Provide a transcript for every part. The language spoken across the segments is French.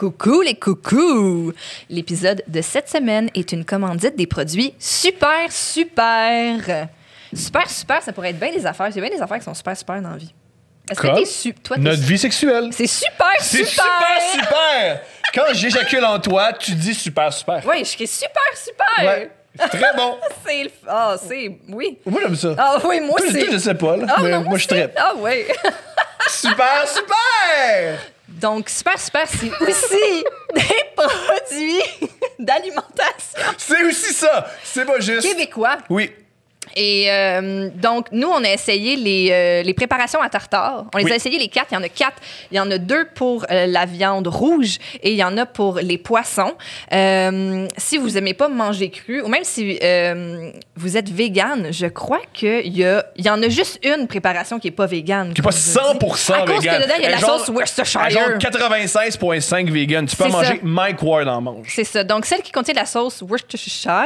Coucou les coucous! L'épisode de cette semaine est une commandite des produits super, super. Super, super, ça pourrait être bien des affaires. Il y a bien des affaires qui sont super, super dans la vie. Est-ce que t'es Notre vie sexuelle. C'est super, C'est super! super, super! Quand j'éjacule en toi, tu dis super, super. Oui, je suis super, super! Ouais, c'est très bon. C'est le... Ah, c'est... Oui. Moi, j'aime ça. Ah oui, moi aussi. Je sais pas, là, Ah, mais non, moi, je traite. Ah oui. Super, super! Donc, super, super, c'est aussi des produits d'alimentation C'est aussi ça. C'est pas juste. québécois. Oui. Et donc, nous, on a essayé les préparations à tartare. On les Oui. a essayé les 4. Il y en a 4. Il y en a 2 pour la viande rouge et il y en a pour les poissons. Si vous n'aimez pas manger cru, ou même si vous êtes végane, je crois qu'il y en a juste une préparation qui n'est pas végane. Qui est pas 100% à cause vegan. que dedans, il y a la Genre- sauce Worcestershire. à genre 96,5 vegan. Tu peux C'est manger ça. Mike Ward en mange. C'est ça. Donc, celle qui contient de la sauce Worcestershire,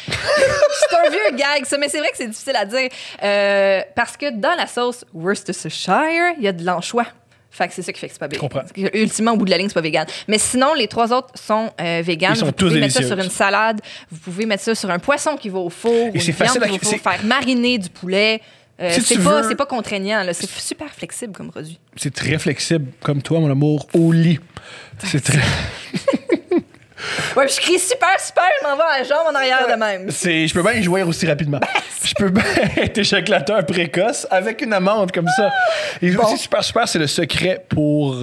c'est un vieux gag, ça, mais c'est vrai que c'est difficile à dire. Parce que dans la sauce Worcestershire, il y a de l'anchois. Fait que c'est ça qui fait que c'est pas vegan. comprends. Parce que, ultimement, au bout de la ligne, c'est pas vegan. Mais sinon, les 3 autres sont vegan. Ils sont Vous tous pouvez mettre ça délicieux. sur une salade. Vous pouvez mettre ça sur un poisson qui va au four. Et ou c'est une facile viande à- qui va au four, c'est- faire mariner du poulet. Si C'est tu pas, veux- c'est pas contraignant. Là. C'est super flexible comme produit. C'est très flexible, comme toi, mon amour, au lit. C'est très. Ouais, je crie super, super, je m'en vais à la jambe en arrière de même. Je peux bien y jouer aussi rapidement. Je peux bien être éjaculateur précoce avec une amande comme ça. Et aussi, super, super, c'est le secret pour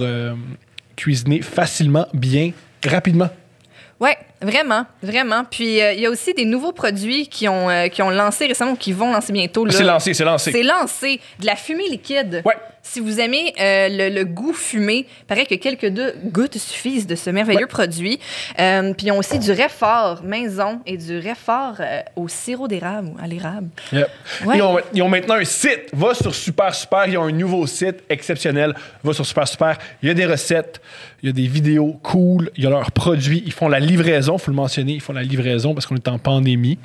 cuisiner facilement, bien, rapidement. Ouais, vraiment, vraiment. Puis il y a aussi des nouveaux produits qui ont lancé récemment ou qui vont lancer bientôt. Là. C'est lancé, c'est lancé. C'est lancé. De la fumée liquide. Ouais. Si vous aimez le goût fumé, il paraît que quelques gouttes suffisent de ce merveilleux produit. Puis ils ont aussi du réfort maison et du réfort au sirop d'érable ou à l'érable. Yep. Ouais. Ils ont maintenant un site. Va sur Super Super. Ils ont un nouveau site exceptionnel. Va sur Super Super. Il y a des recettes. Il y a des vidéos cool. Il y a leurs produits. Ils font la livraison. Il faut le mentionner. Ils font la livraison parce qu'on est en pandémie.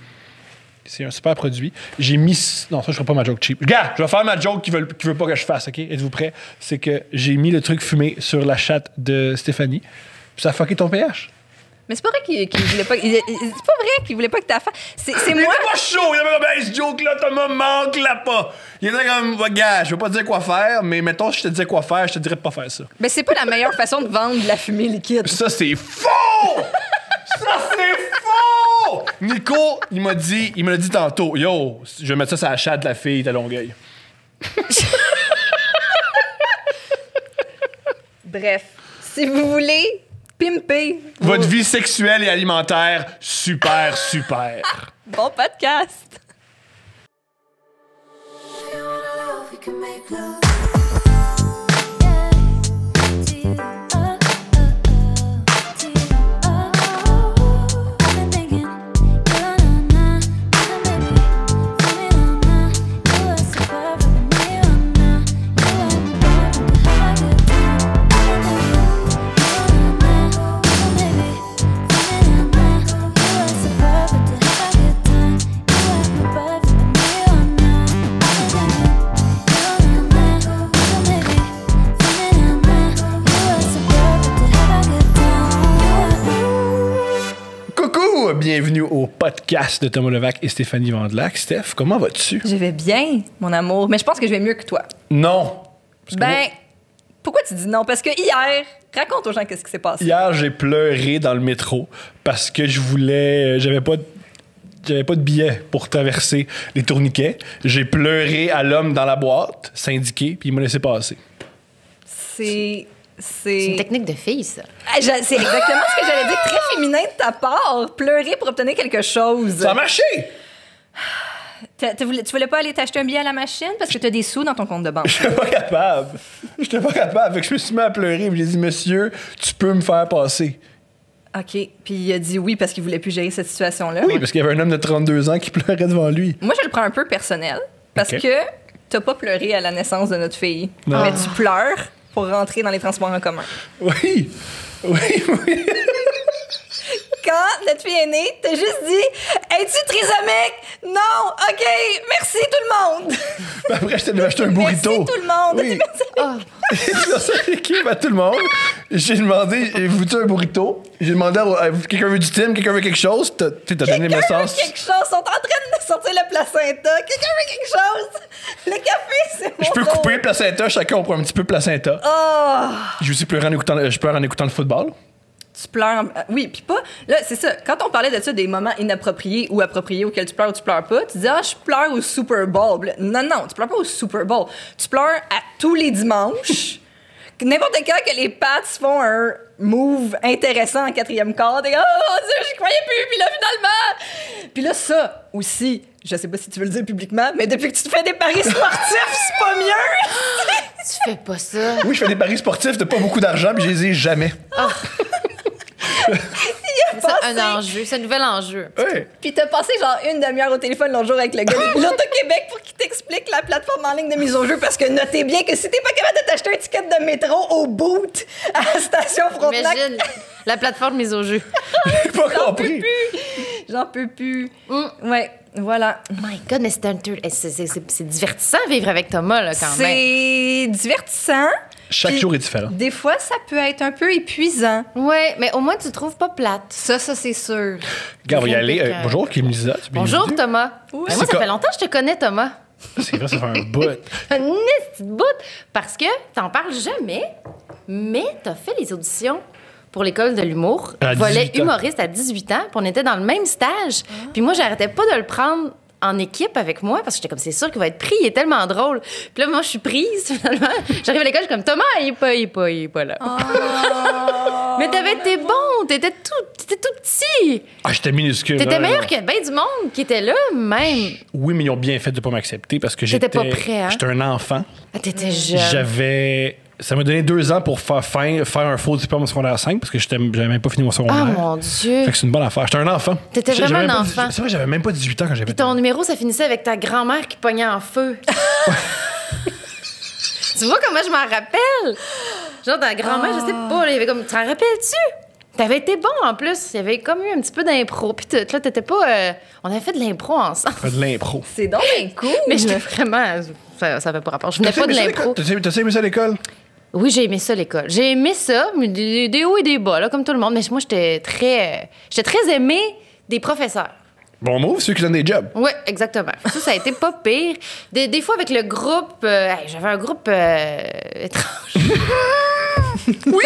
C'est un super produit. J'ai mis... Non, ça, je ferai pas ma joke cheap. Regarde, je vais faire ma joke qu'ils veut pas que je fasse, OK? Êtes-vous prêts? C'est que j'ai mis le truc fumé sur la chatte de Stéphanie. Puis ça a fucké ton pH. Mais c'est pas vrai qu'il voulait pas. C'est pas vrai qu'il voulait pas que t'as fait. C'est Il moi. était pas chaud. Il avait comme, hey, ce joke-là, Thomas, manque-la pas. Il était comme, gars, je veux pas te dire quoi faire, mais mettons, si je te disais quoi faire, je te dirais de pas faire ça. Mais c'est pas la meilleure façon de vendre de la fumée liquide. Ça, c'est faux! Ça, c'est faux! Nico, il me l'a dit tantôt. Yo, je vais mettre ça sur la chatte de la fille de Longueuil. Bref, si vous voulez pimper Votre vie sexuelle et alimentaire, super, super. bon podcast. We can make love. Coucou! Bienvenue au podcast de Thomas Levac et Stéphanie Vandelac. Steph, comment vas-tu? Je vais bien, mon amour, mais je pense que je vais mieux que toi. Non. Parce que Ben, moi, pourquoi tu dis non? Parce que hier, raconte aux gens qu'est-ce qui s'est passé. hier, j'ai pleuré dans le métro parce que je voulais... J'avais pas de billet pour traverser les tourniquets. J'ai pleuré à l'homme dans la boîte, syndiqué, puis il m'a laissé passer. C'est une technique de fille, ça. Ah, c'est exactement ce que j'allais dire. Très féminin de ta part. Pleurer pour obtenir quelque chose. Ça a marché! Tu voulais pas aller t'acheter un billet à la machine parce que t'as des sous dans ton compte de banque. J'étais pas capable. Fait que je me suis mis à pleurer. J'ai dit, monsieur, tu peux me faire passer. OK. Puis il a dit oui parce qu'il voulait plus gérer cette situation-là. Oui, parce qu'il y avait un homme de 32 ans qui pleurait devant lui. Moi, je le prends un peu personnel parce OK. que t'as pas pleuré à la naissance de notre fille. Non. Mais tu pleures pour rentrer dans les transports en commun. Oui. Quand notre fille est née, t'as juste dit « Es-tu trisomique? Non! OK! Merci tout le monde! Puis après, je t'ai acheté un burrito. Merci tout le monde! Oui. Merci. J'ai dit ça à l'équipe, à tout le monde. J'ai demandé, veux-tu un burrito? J'ai demandé à quelqu'un veut du Tim, quelqu'un veut quelque chose. T'as donné le Quelqu'un message. veut quelque chose. Ils sont en train de sortir le placenta. Quelqu'un veut quelque chose. Le café, c'est mon Je peux tour. couper le placenta, chacun on prend un petit peu de placenta. Oh! Je vais aussi pleurer je pleure en écoutant le football. Tu pleures. Oui, puis pas. Là, c'est ça. Quand on parlait de ça, des moments inappropriés ou appropriés auxquels tu pleures ou tu pleures pas, tu dis, ah, je pleure au Super Bowl. Là, non, tu pleures pas au Super Bowl. Tu pleures à tous les dimanches. N'importe quand que les Pats font un move intéressant en 4e quart, t'es comme, oh mon Dieu, je croyais plus, puis là, finalement. Puis là, ça aussi, je sais pas si tu veux le dire publiquement, mais depuis que tu te fais des paris sportifs, c'est pas mieux. Tu fais pas ça. Oui, je fais des paris sportifs de pas beaucoup d'argent, puis je les ai jamais. C'est un enjeu, c'est un nouvel enjeu. Ouais. Puis t'as passé genre une demi-heure au téléphone l'autre jour avec le gars de l'Auto-Québec pour qu'il t'explique la plateforme en ligne de mise au jeu, parce que notez bien que si t'es pas capable de t'acheter un ticket de métro au boot à la station Frontenac, Imagine la plateforme mise au jeu. J'ai pas compris. j'en peux plus. Ouais, voilà. My God, mais c'est divertissant vivre avec Thomas, là, quand même. C'est divertissant. Chaque Puis jour est différent. Des fois, ça peut être un peu épuisant. Ouais, mais au moins, tu te trouves pas plate. Ça, c'est sûr. Gars, on va y aller. Avec, Bonjour, Kim Lisa. tu es Bonjour, bienvenue. Thomas. Oui. Ben, moi, C'est ça fait longtemps que je te connais, Thomas. C'est vrai, ça fait un bout. Un petit bout. Parce que t'en parles jamais, mais t'as fait les auditions pour l'école de l'humour. À 18 Volet ans. humoriste à 18 ans, puis on était dans le même stage. Puis moi, j'arrêtais pas de le prendre en équipe avec moi parce que j'étais comme, c'est sûr qu'il va être pris, il est tellement drôle. Puis là, moi, je suis prise, finalement. J'arrive à l'école, je suis comme, Thomas, il est pas là. Mais t'es bon, t'étais tout petit. Ah, j'étais minuscule. T'étais Non, meilleur non. que bien du monde qui était là, même. Oui, mais ils ont bien fait de pas m'accepter parce que T'étais pas prêt, hein? J'étais un enfant. Ah, t'étais jeune. Ça m'a donné 2 ans pour faire un faux diplôme au secondaire 5 parce que j'avais même pas fini mon secondaire. Ah, mon Dieu. Fait que c'est une bonne affaire. J'étais un enfant. T'étais J'avais vraiment un même pas enfant. C'est vrai, j'avais même pas 18 ans quand j'avais. Puis ton numéro, ça finissait avec ta grand-mère qui pognait en feu. Tu vois comment je m'en rappelle? Genre, ta grand-mère, je sais pas, il y avait comme... T'en rappelles-tu? T'avais été bon, en plus. Il y avait comme eu un petit peu d'impro. Puis là, t'étais pas... On avait fait de l'impro ensemble. Fait de l'impro. C'est donc bien cool. Mais j'étais vraiment... Ça avait pas rapport. Je venais pas de l'impro. T'as aimé ça à l'école? Oui, j'ai aimé ça, l'école. J'ai aimé ça, mais des hauts et des bas, là, comme tout le monde. Mais moi, j'étais très aimée des professeurs. Bon move, ceux qui donnent des jobs. Oui, exactement. Ça a été pas pire. Des fois, avec le groupe... j'avais un groupe étrange. Oui!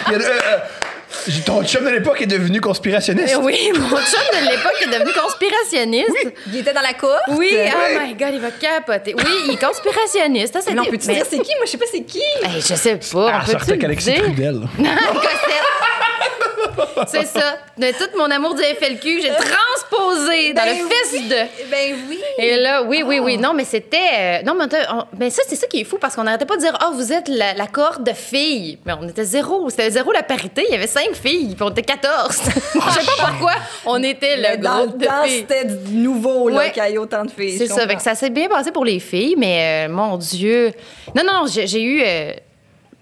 Il y a, ton chum de l'époque est devenu conspirationniste. Oui, mon chum de l'époque est devenu conspirationniste. Il était dans la course. Oui, oh my God, il va capoter. Oui, il est conspirationniste. Ça, Mais on c'était- peut-tu dire c'est qui? Moi, je sais pas c'est qui. Hey, je sais pas. Ah, On ça peut-tu sortait le qu'Alexis dire? Trudel. Cossette. C'est ça. De tout mon amour du FLQ, j'ai transposé dans Ben le fils de... Ben oui. Et là, oui. Non, mais c'était... Non, mais ça, c'est ça qui est fou, parce qu'on n'arrêtait pas de dire « Ah, vous êtes la cohorte de filles. » Mais on était zéro. C'était zéro la parité. Il y avait 5 filles, puis on était 14. Je sais pas pourquoi on était le Dans groupe le de temps, filles. c'était nouveau là, Ouais. qu'il y ait autant de filles. C'est je ça. Fait comprends. que ça s'est bien passé pour les filles, mais mon Dieu... Non, j'ai eu...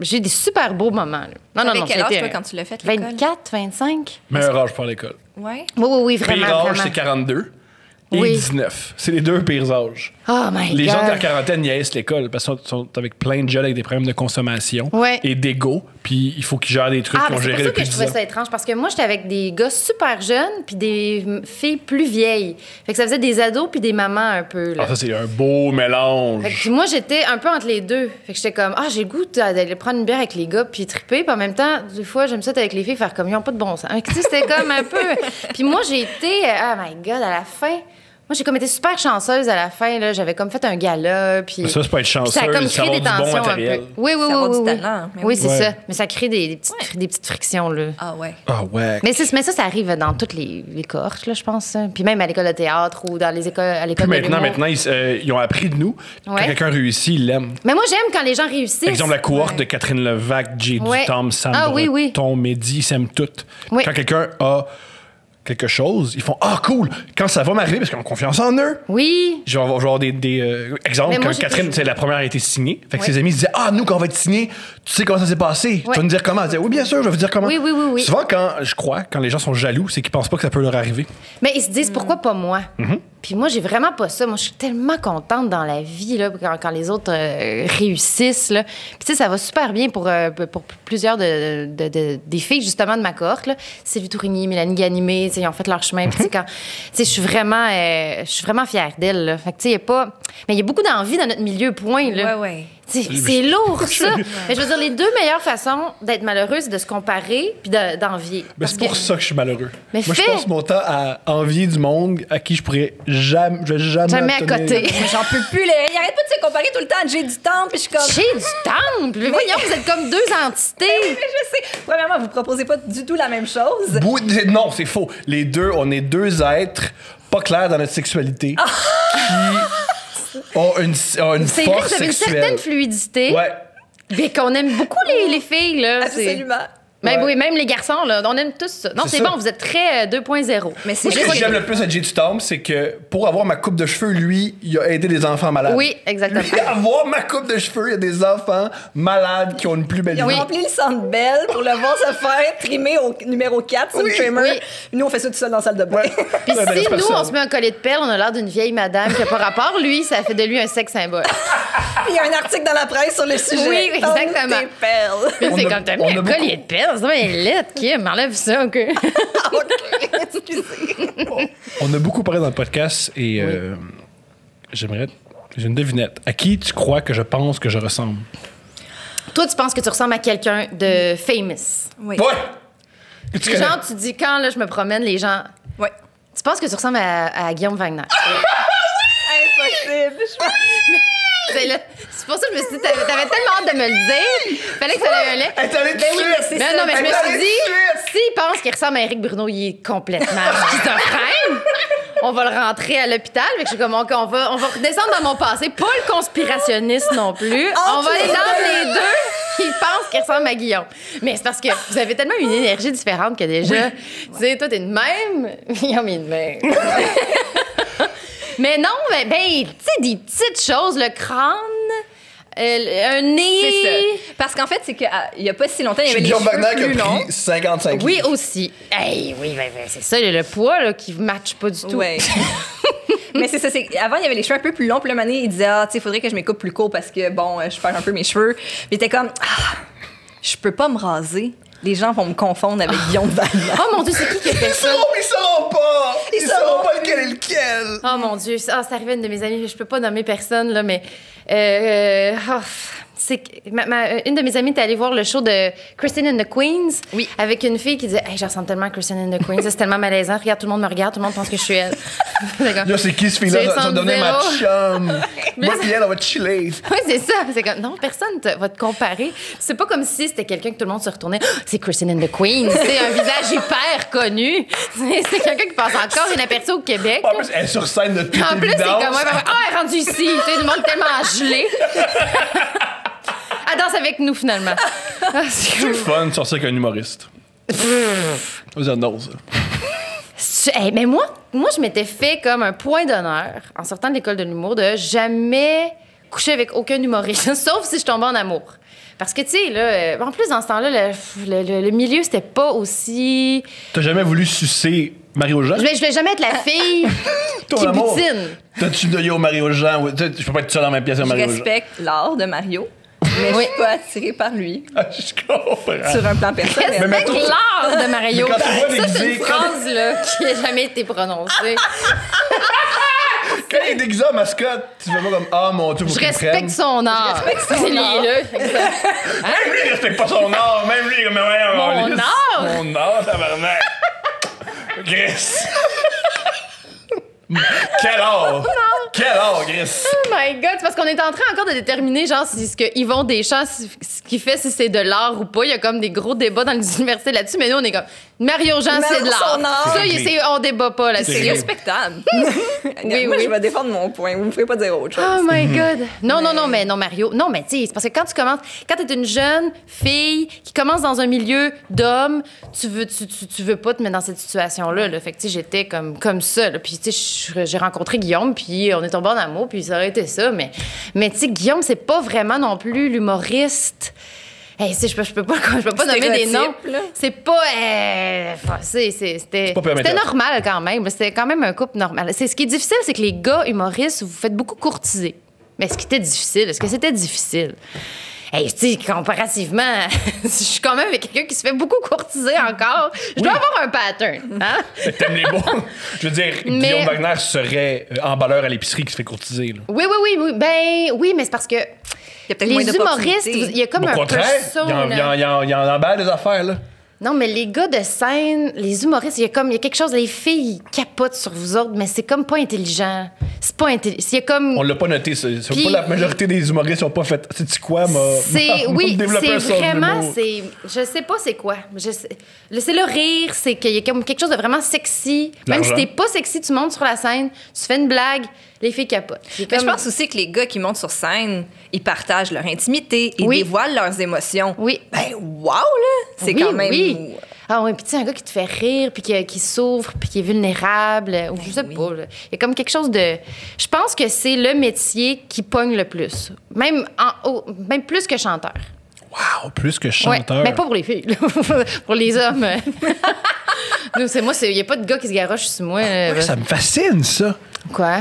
j'ai des super beaux moments. Là. T'avais quel ça a âge, été toi, un- quand tu l'as fait, l'école? 24, 25? Meilleur âge pour l'école. Ouais. Oui, Pire vraiment, âge, vraiment. c'est 42. Et Oui. 19. C'est les 2 pires âges. Oh my Les God. gens de la quarantaine niaisent l'école parce qu'ils sont avec plein de jeunes avec des problèmes de consommation Ouais. et d'ego. Puis il faut qu'ils gèrent des trucs Ah, qu'ils ben ont c'est géré pour ça depuis que je 10 trouvais ans. ça étrange, parce que moi, j'étais avec des gars super jeunes puis des filles plus vieilles. Fait que ça faisait des ados puis des mamans un peu, là. Ah, ça, c'est un beau mélange. Fait que puis moi, j'étais un peu entre les deux. Fait que j'étais comme, ah, j'ai le goût d'aller prendre une bière avec les gars puis triper. Puis en même temps, des fois, j'aime ça être avec les filles, faire comme, ils ont pas de bon sens. Tu sais, c'était comme un peu... Puis moi, j'ai été, oh my God, à la fin... Moi, j'ai comme été super chanceuse à la fin, là. J'avais comme fait un gala, puis... Mais ça, c'est pas être puis ça a chanceuse, comme c'est créé avoir des du bon tensions un matériel. peu. Oui. C'est avoir du talent, mais Oui, oui. c'est Ouais. ça. Mais ça crée des petites frictions, là. Ah ouais. Ah ouais. Mais ça arrive dans toutes les cohortes, là, je pense. Hein. Puis même à l'école de théâtre ou dans les écoles, à Puis l'école de l'humour. maintenant ils ont appris de nous. Quand Ouais. quelqu'un réussit, ils l'aiment. Mais moi, j'aime quand les gens réussissent. Par exemple, la cohorte de Catherine Levac, Jay Ouais. Dutom, Sam Ah, oui, oui. Breton, Mehdi, ils s'aiment toutes. Oui. Quand quelqu'un a quelque chose, ils font « Ah, cool! Quand ça va m'arriver, parce qu'ils ont confiance en eux. » Oui. Je vais avoir des exemples. Mais moi, Quand j'ai Catherine, toujours- c'est la première a été signée. Fait que Ouais. ses amis se disaient Ah, nous, quand on va être signé, tu sais comment ça s'est passé. Tu Ouais. vas nous dire comment. Elle disait Oui, bien sûr, je vais vous dire comment. Oui. Souvent, quand les gens sont jaloux, c'est qu'ils pensent pas que ça peut leur arriver. Mais ils se disent, pourquoi pas moi? Puis moi, j'ai vraiment pas ça. Moi, je suis tellement contente dans la vie, là, quand les autres réussissent, là. Puis tu sais, ça va super bien pour plusieurs des filles, justement, de ma cohorte, là. Sylvie Tourigny, Mélanie Ganimé, tu sais, ils ont fait leur chemin. Puis tu sais, je suis vraiment fière d'elles, là. Fait que tu sais, il y a pas... Mais il y a beaucoup d'envie dans notre milieu, point, là. Ouais. C'est lourd, ça. Mais je veux dire, les deux meilleures façons d'être malheureux, c'est de se comparer puis d'envier. Ben, c'est pour ça que je suis malheureux. Mais moi, je passe mon temps à envier du monde à qui je pourrais jamais à côté. Mais j'en peux plus. Il arrête pas de se comparer tout le temps. J'ai du temps, puis je suis comme... J'ai du temple! Mais voyons, vous êtes comme deux entités. Je sais. Premièrement, vous proposez pas du tout la même chose. Non, c'est faux. Les deux, on est deux êtres pas clairs dans notre sexualité qui ont une C'est vrai force que vous avez une sexuelle. certaine fluidité. Ouais. Mais qu'on aime beaucoup les filles, là. Absolument. Même, Ouais. oui, même les garçons, là, on aime tous ça. Non, C'est c'est ça. bon, vous êtes très 2.0. Mais c'est Moi, ce juste... que j'aime le plus à Jay du Temple, c'est que pour avoir ma coupe de cheveux, lui, il a aidé des enfants malades. Oui, exactement. Lui, avoir ma coupe de cheveux, il y a des enfants malades qui ont une plus belle Ils ont vie. rempli le Centre Bell pour le voir se faire trimer au numéro 4 sur le trimmer. oui. Nous, on fait ça tout seul dans la salle de bain. Ouais. Puis Ça intéresse si nous, personne. on se met un collet de perles, on a l'air d'une vieille madame qui n'a pas rapport. Lui, ça fait de lui un sexe symbole. Il y a un article dans la presse sur le sujet. Oui, exactement. Tente tes perles. Mais c'est a- comme, t'as mis on a un beaucoup- collier de perles, c'est bien laid, Kim, enlève ça, OK? OK, excusez. On a beaucoup parlé dans le podcast et j'ai une devinette. À qui tu crois que je pense que je ressemble? Toi, tu penses que tu ressembles à quelqu'un de famous. Oui. Ouais! Que tu connais. Genre, tu dis, quand là, je me promène, les gens... Ouais. Tu penses que tu ressembles à Guillaume Wagner. Impossible. C'est pour ça que je me suis dit, t'avais tellement hâte de me le dire. Fallait que ça ait un lait. Elle est allée tout de Ben oui, suite. mais c'est Mais ça. non, mais je Elle me est suis allée dit, tout de suite. s'il pense qu'il ressemble à Éric Bruno, il est complètement schizophrène. On va le rentrer à l'hôpital. Fait que je suis comme, OK, on va redescendre dans mon passé. Pas le conspirationniste non plus. On va aller dans les deux. Il pense qu'il ressemble à Guillaume. Mais c'est parce que vous avez tellement une énergie différente que déjà, tu sais, toi, t'es de même. Guillaume, il est de même. Mais non, ben, tu sais, des petites choses, le crâne, un nez. C'est ça. Parce qu'en fait, c'est qu'il y a pas si longtemps, il y avait les Guillaume cheveux Wagner qui plus a longs. pris 55 Oui, livres. aussi. Hey, oui, c'est ça, le poids là, qui ne matche pas du tout. Ouais. Mais c'est ça, avant, il y avait les cheveux un peu plus longs. Puis le moment donné, il disait, tu sais, il faudrait que je me coupe plus court parce que, bon, je perds un peu mes cheveux. Puis il était comme, je peux pas me raser. Les gens vont me confondre avec Guillaume Wagner. Oh mon Dieu, c'est qui a fait ça? Ils sauront pas! Ils sauront sauront pas lequel est lequel! Oh mon Dieu, c'est arrivé à une de mes amies, je peux pas nommer personne, là, mais... c'est que une de mes amies était allée voir le show de Christine and the Queens avec une fille qui disait « Hey, je ressemble tellement à Christine and the Queens, c'est tellement malaisant. Regarde, tout le monde me regarde, tout le monde pense que je suis elle. » Là, c'est qui ce fille-là? Tu Ça va ressembles devenir ma zéro. chum. Moi pis elle, on va chiller. Oui, c'est ça. C'est comme, non, personne va te comparer. C'est pas comme si c'était quelqu'un que tout le monde se retournait. Ah, c'est Christine and the Queen. C'est un visage hyper connu. C'est quelqu'un qui passe encore inaperçu au Québec. En plus, elle est sur scène de toute En plus, c'est évidence. comme, elle est rendue ici. Tu sais, le monde est tellement gelé. Elle danse avec nous, finalement. Ah, C'est le fun de sortir avec un humoriste. Vous adorez ça. Hey, mais moi, je m'étais fait comme un point d'honneur, en sortant de l'école de l'humour, de jamais coucher avec aucun humoriste, sauf si je tombais en amour. Parce que, tu sais, là, en plus, dans ce temps-là, le milieu, c'était pas aussi... T'as jamais voulu sucer Mario-Jean? Je voulais jamais être la fille Ton qui amour. butine. T'as-tu de yo Mario-Jean? Je peux pas être seul dans ma pièce avec Je Mario-Jean. respecte l'art de Mario, mais je suis pas attirée par lui Ah, je comprends. sur un plan personnel. Mais Respecte mettons- l'art de Mario. Mais quand tu vois Ça, c'est déguisé, une phrase là, qui n'a jamais été prononcée. Quand il est déguisé en mascotte, tu fais pas comme « Ah, mon Dieu, faut Je qu'il me prenne. respecte son art. C'est lui, là. Même lui, il respecte pas son art. Même lui, il est comme « Ouais, Mon lisse. art? Mon art, tabarnak. Chris. Quel art? Quel art, Chris? Oh my God, c'est parce qu'on est en train encore de déterminer, genre, si ce que Yvon Deschamps, ce qu'il fait, si c'est de l'art ou pas. Il y a comme des gros débats dans les universités là-dessus, mais nous, on est comme, Mario-Jean, c'est de l'art. Son art. Ça, réglé. on débat pas là-dessus. C'est réglé. respectable. Oui, Moi, oui. je vais défendre mon point. Vous ne me ferez pas dire autre chose. Oh my God. Non, Mario. Non, mais tu sais, c'est parce que quand t'es une jeune fille qui commence dans un milieu d'hommes, tu veux pas te mettre dans cette situation-là. Là. Fait que, tu sais, j'étais comme ça. Là. Puis, tu sais, j'ai rencontré Guillaume, puis on est tombé en amour, puis ça aurait été ça. Mais tu sais, Guillaume, c'est pas vraiment non plus l'humoriste Hey, je peux pas nommer des noms. Stéréotype, là. C'est pas. C'était pas permettre. normal quand même. C'était quand même un couple normal. Ce qui est difficile, c'est que les gars humoristes, vous faites beaucoup courtiser. Mais est-ce que c'était difficile? Hey, tu sais, comparativement, je suis quand même avec quelqu'un qui se fait beaucoup courtiser encore. Je dois avoir un pattern. Hein? T'aimes les beaux. Je veux dire, Mais- Guillaume Wagner serait emballeur à l'épicerie qui se fait courtiser. Là. Oui. Ben, oui, mais c'est parce que Il y a peut-être les moins humoristes, d'opportunités. il y a comme Au un contraire, persona. il y en emballe des affaires. Là. Non, mais les gars de scène, les humoristes, il y a quelque chose, les filles ils capotent sur vous autres, mais c'est comme pas intelligent. C'est pas intelligent. Il y a comme. On l'a pas noté. C'est Puis- pas la majorité des humoristes qui ont pas fait. C'est quoi, Oui, développer c'est un sens vraiment, d'humour. je sais pas c'est quoi. C'est le rire, c'est qu'il y a comme quelque chose de vraiment sexy. Même si L'argent. t'es pas sexy, tu montes sur la scène, tu fais une blague, les filles capotent. C'est Mais je comme- pense aussi que les gars qui montent sur scène, ils partagent leur intimité, ils Oui. dévoilent leurs émotions. Oui. Ben, wow, là! C'est Oui, quand même... oui. Ah oui, puis tu sais, un gars qui te fait rire, puis qui souffre, puis qui est vulnérable, ou je sais oui. pas. Là. Il y a comme quelque chose de... Je pense que c'est le métier qui pogne le plus. Même plus que chanteur. Wow, plus que Ouais, chanteur. mais pas pour les filles. là. Pour les hommes. Nous, c'est moi, il n'y a pas de gars qui se garoche sur moi. Ouais, ça me fascine, ça. Quoi?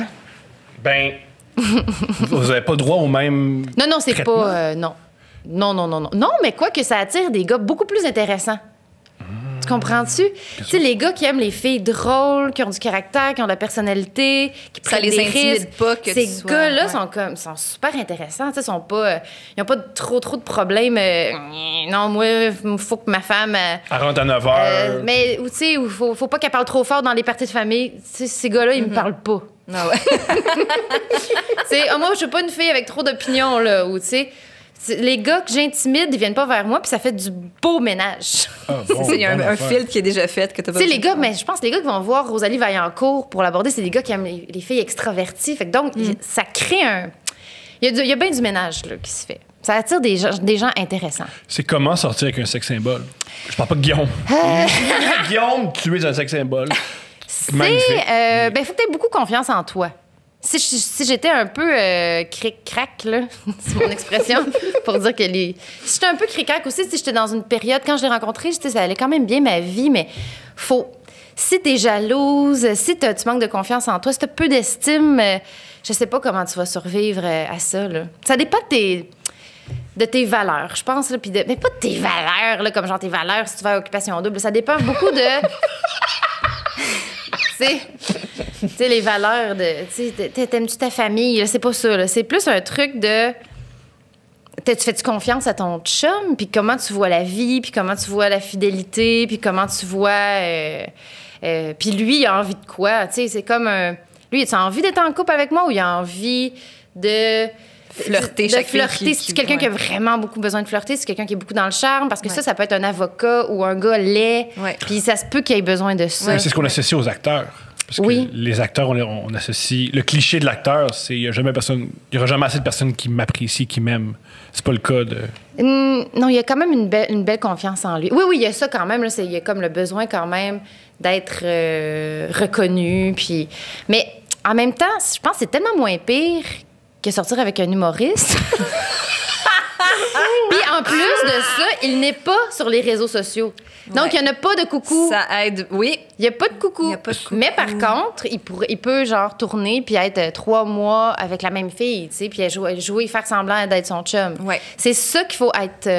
Ben, vous avez pas le droit au même. Non, c'est traitement. pas... non. Non. Non, mais quoi que ça attire des gars beaucoup plus intéressants. Tu comprends-tu? Tu sais, les gars qui aiment les filles drôles, qui ont du caractère, qui ont de la personnalité, qui Ça prennent les des intimide risques. pas que Ces tu sois- gars-là ouais. sont super intéressants. Tu sais, ils n'ont pas trop de problèmes. Non, moi, il faut que ma femme... Elle rentre à 9h. mais, tu sais, il faut pas qu'elle parle trop fort dans les parties de famille. Tu sais, ces gars-là, ils me parlent pas. Ah ouais. Moi, je suis pas une fille avec trop d'opinions, là, ou tu sais... Les gars que j'intimide, ils viennent pas vers moi, puis ça fait du beau ménage. Ah, bon, Il y a bonne un affaire. filtre qui est déjà fait que t'as pas Tu sais, les besoin gars, de mais je pense que les gars qui vont voir Rosalie Vaillancourt pour l'aborder, c'est des gars qui aiment les filles extraverties. Fait que donc, ça crée un... Il y a bien du ménage là, qui se fait. Ça attire des gens intéressants. C'est comment sortir avec un sex symbole? Je parle pas de Guillaume. Guillaume, tu es un sex symbole. Magnifique. Ben, faut que tu aies beaucoup confiance en toi. Si j'étais un peu cric-crac, là, c'est mon expression, pour dire que Si j'étais un peu cric-crac aussi, si j'étais dans une période, quand je l'ai rencontré, ça allait quand même bien ma vie, mais faut... Si t'es jalouse, si tu manques de confiance en toi, si t'as peu d'estime, je sais pas comment tu vas survivre à ça, là. Ça dépend de tes valeurs, je pense, là, mais pas de tes valeurs, là, comme genre tes valeurs si tu vas à Occupation Double. Ça dépend beaucoup de... Tu sais, les valeurs de... Tu sais, t'aimes-tu ta famille? là, c'est pas ça. Là. C'est plus un truc de... Tu fais-tu confiance à ton chum? Puis comment tu vois la vie? Puis comment tu vois la fidélité? Puis comment tu vois... puis lui, il a envie de quoi? Tu sais, c'est comme un... Lui, il a envie d'être en couple avec moi ou il a envie de... Flirter de chaque fille flirter. qui- C'est quelqu'un qui a ouais. vraiment beaucoup besoin de flirter. C'est quelqu'un qui est beaucoup dans le charme. Parce que Ouais. ça peut être un avocat ou un gars laid. Ouais. Puis ça se peut qu'il ait besoin de ça. Mais c'est ce qu'on associe aux acteurs. Parce que Oui. les acteurs, on associe. Le cliché de l'acteur, c'est il n'y aura jamais assez de personnes qui m'apprécient, qui m'aiment. C'est pas le cas de. Non, il y a quand même une belle confiance en lui. Oui, il y a ça quand même. Là, il y a comme le besoin quand même d'être reconnu. Puis... Mais en même temps, je pense que c'est tellement moins pire que sortir avec un humoriste. Puis en plus de ça, il n'est pas sur les réseaux sociaux. Donc, Ouais. il n'y en a pas de coucou. Ça aide, oui. Il n'y a pas de coucou. Il y a pas de coucou. Mais par contre, il peut genre tourner puis être 3 mois avec la même fille, tu sais, puis jouer, faire semblant d'être son chum. Ouais. C'est ça qu'il faut être...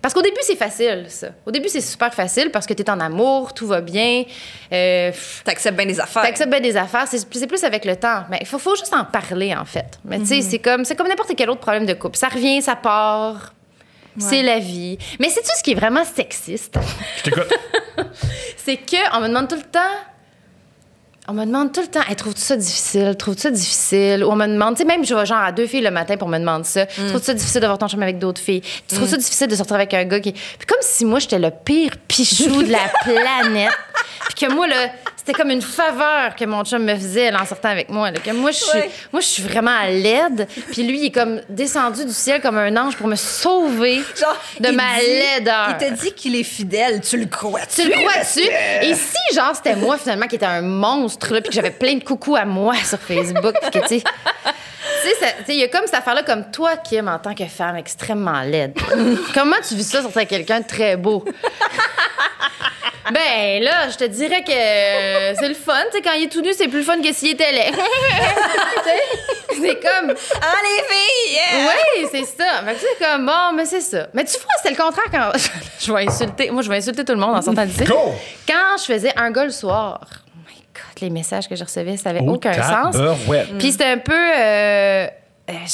Parce qu'au début, c'est facile, ça. Au début, c'est super facile parce que tu es en amour, tout va bien. T'acceptes bien les affaires. T'acceptes bien des affaires. C'est plus avec le temps. Mais il faut juste en parler, en fait. Mais tu sais, c'est comme n'importe quel autre problème de couple. Ça revient, ça part. C'est la vie. Mais sais-tu ce qui est vraiment sexiste? Je t'écoute. C'est qu'on me demande tout le temps... hey, trouves-tu ça difficile? Trouves-tu ça difficile? Ou on me demande, tu sais, même je vais genre à 2 filles le matin pour me demander ça. Trouves-tu ça difficile de voir ton chum avec d'autres filles? Tu trouves ça difficile de sortir avec un gars qui... Puis comme si moi, j'étais le pire pichou de la planète. Puis que moi, là, c'était comme une faveur que mon chum me faisait là, en sortant avec moi. Là, que moi, je suis vraiment à l'aide. Puis lui, il est comme descendu du ciel comme un ange pour me sauver Genre, de il ma dit- laideur. Il te dit qu'il est fidèle. Tu le crois-tu? Tu le crois-tu? Et si, genre, c'était moi, finalement, qui était un monstre, là, puis que j'avais plein de coucous à moi sur Facebook, puis que, tu tu sais, il y a comme cette affaire-là, comme toi, Kim, en tant que femme extrêmement laide. Comment tu vis ça sur quelqu'un de très beau? Ben là, je te dirais que c'est le fun. Tu sais, quand il est tout nu, c'est plus le fun que s'il était laid. Tu sais, c'est comme... Ah, les filles! Oui, c'est ça. Fait que c'est comme, bon, mais c'est ça. Mais tu vois, c'est le contraire quand... je vais insulter tout le monde en sortant d'ici. Go! Quand je faisais un gars le soir... Oh my God, les messages que je recevais, ça avait aucun sens. Ouais. Puis c'était un peu...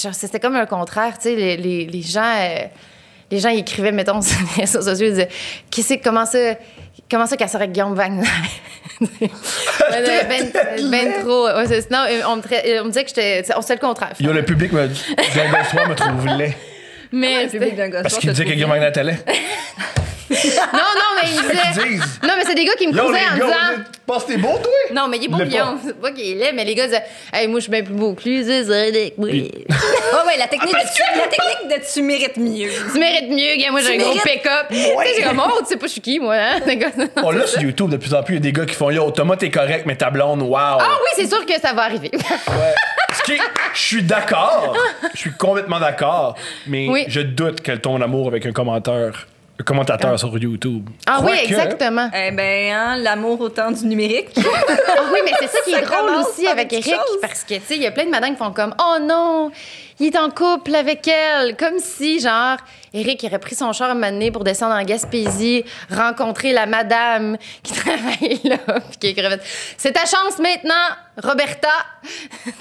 genre, c'était comme un contraire, tu sais, les gens... les gens ils écrivaient, mettons, sur les réseaux sociaux, ils disaient comment ça qu'elle serait avec Guillaume Wagner? ben trop. Ouais, non, on me disait que c'était le contraire. Yo, le public d'un gars soir me trouve laid. Mais Le public d'un gosse, Parce je qu'il te disait que trouve Guillaume Wagner était laid. non, mais il disait... disent. Non, mais c'est des gars qui me Yo, causaient les en gars, disant... tu penses que t'es beau, toi? Non, mais il est beau, Il l'est Guillaume. C'est pas qu'il est laid, mais les gars disaient « Hey, moi, je suis bien plus beau que lui, c'est ça, oui. Ouais, la technique de tu mérites mieux. Tu mérites mieux, gars, moi, j'ai un gros mérites- pick-up. Tu sais, j'ai comme, oh, tu sais pas, je suis qui, moi, hein? On l'a sur YouTube de plus en plus. Il y a des gars qui font Yo, Thomas, t'es correct, mais ta blonde, wow. Ah oui, c'est sûr que ça va arriver. Ouais. Je suis d'accord. Je suis complètement d'accord. Mais Oui. je doute qu'elle tombe en amour avec un commentateur sur YouTube. Ah oui, Quoique, exactement. Eh ben, hein, l'amour au temps du numérique. Ah oui, mais c'est ça qui est Ça drôle commence aussi par avec quelque Eric, chose. parce que, tu sais, il y a plein de madames qui font comme, oh non, il est en couple avec elle. Comme si, genre, Eric aurait pris son char à un moment donné pour descendre en Gaspésie, rencontrer la madame qui travaille là, puis qui aurait fait, c'est ta chance maintenant, Roberta.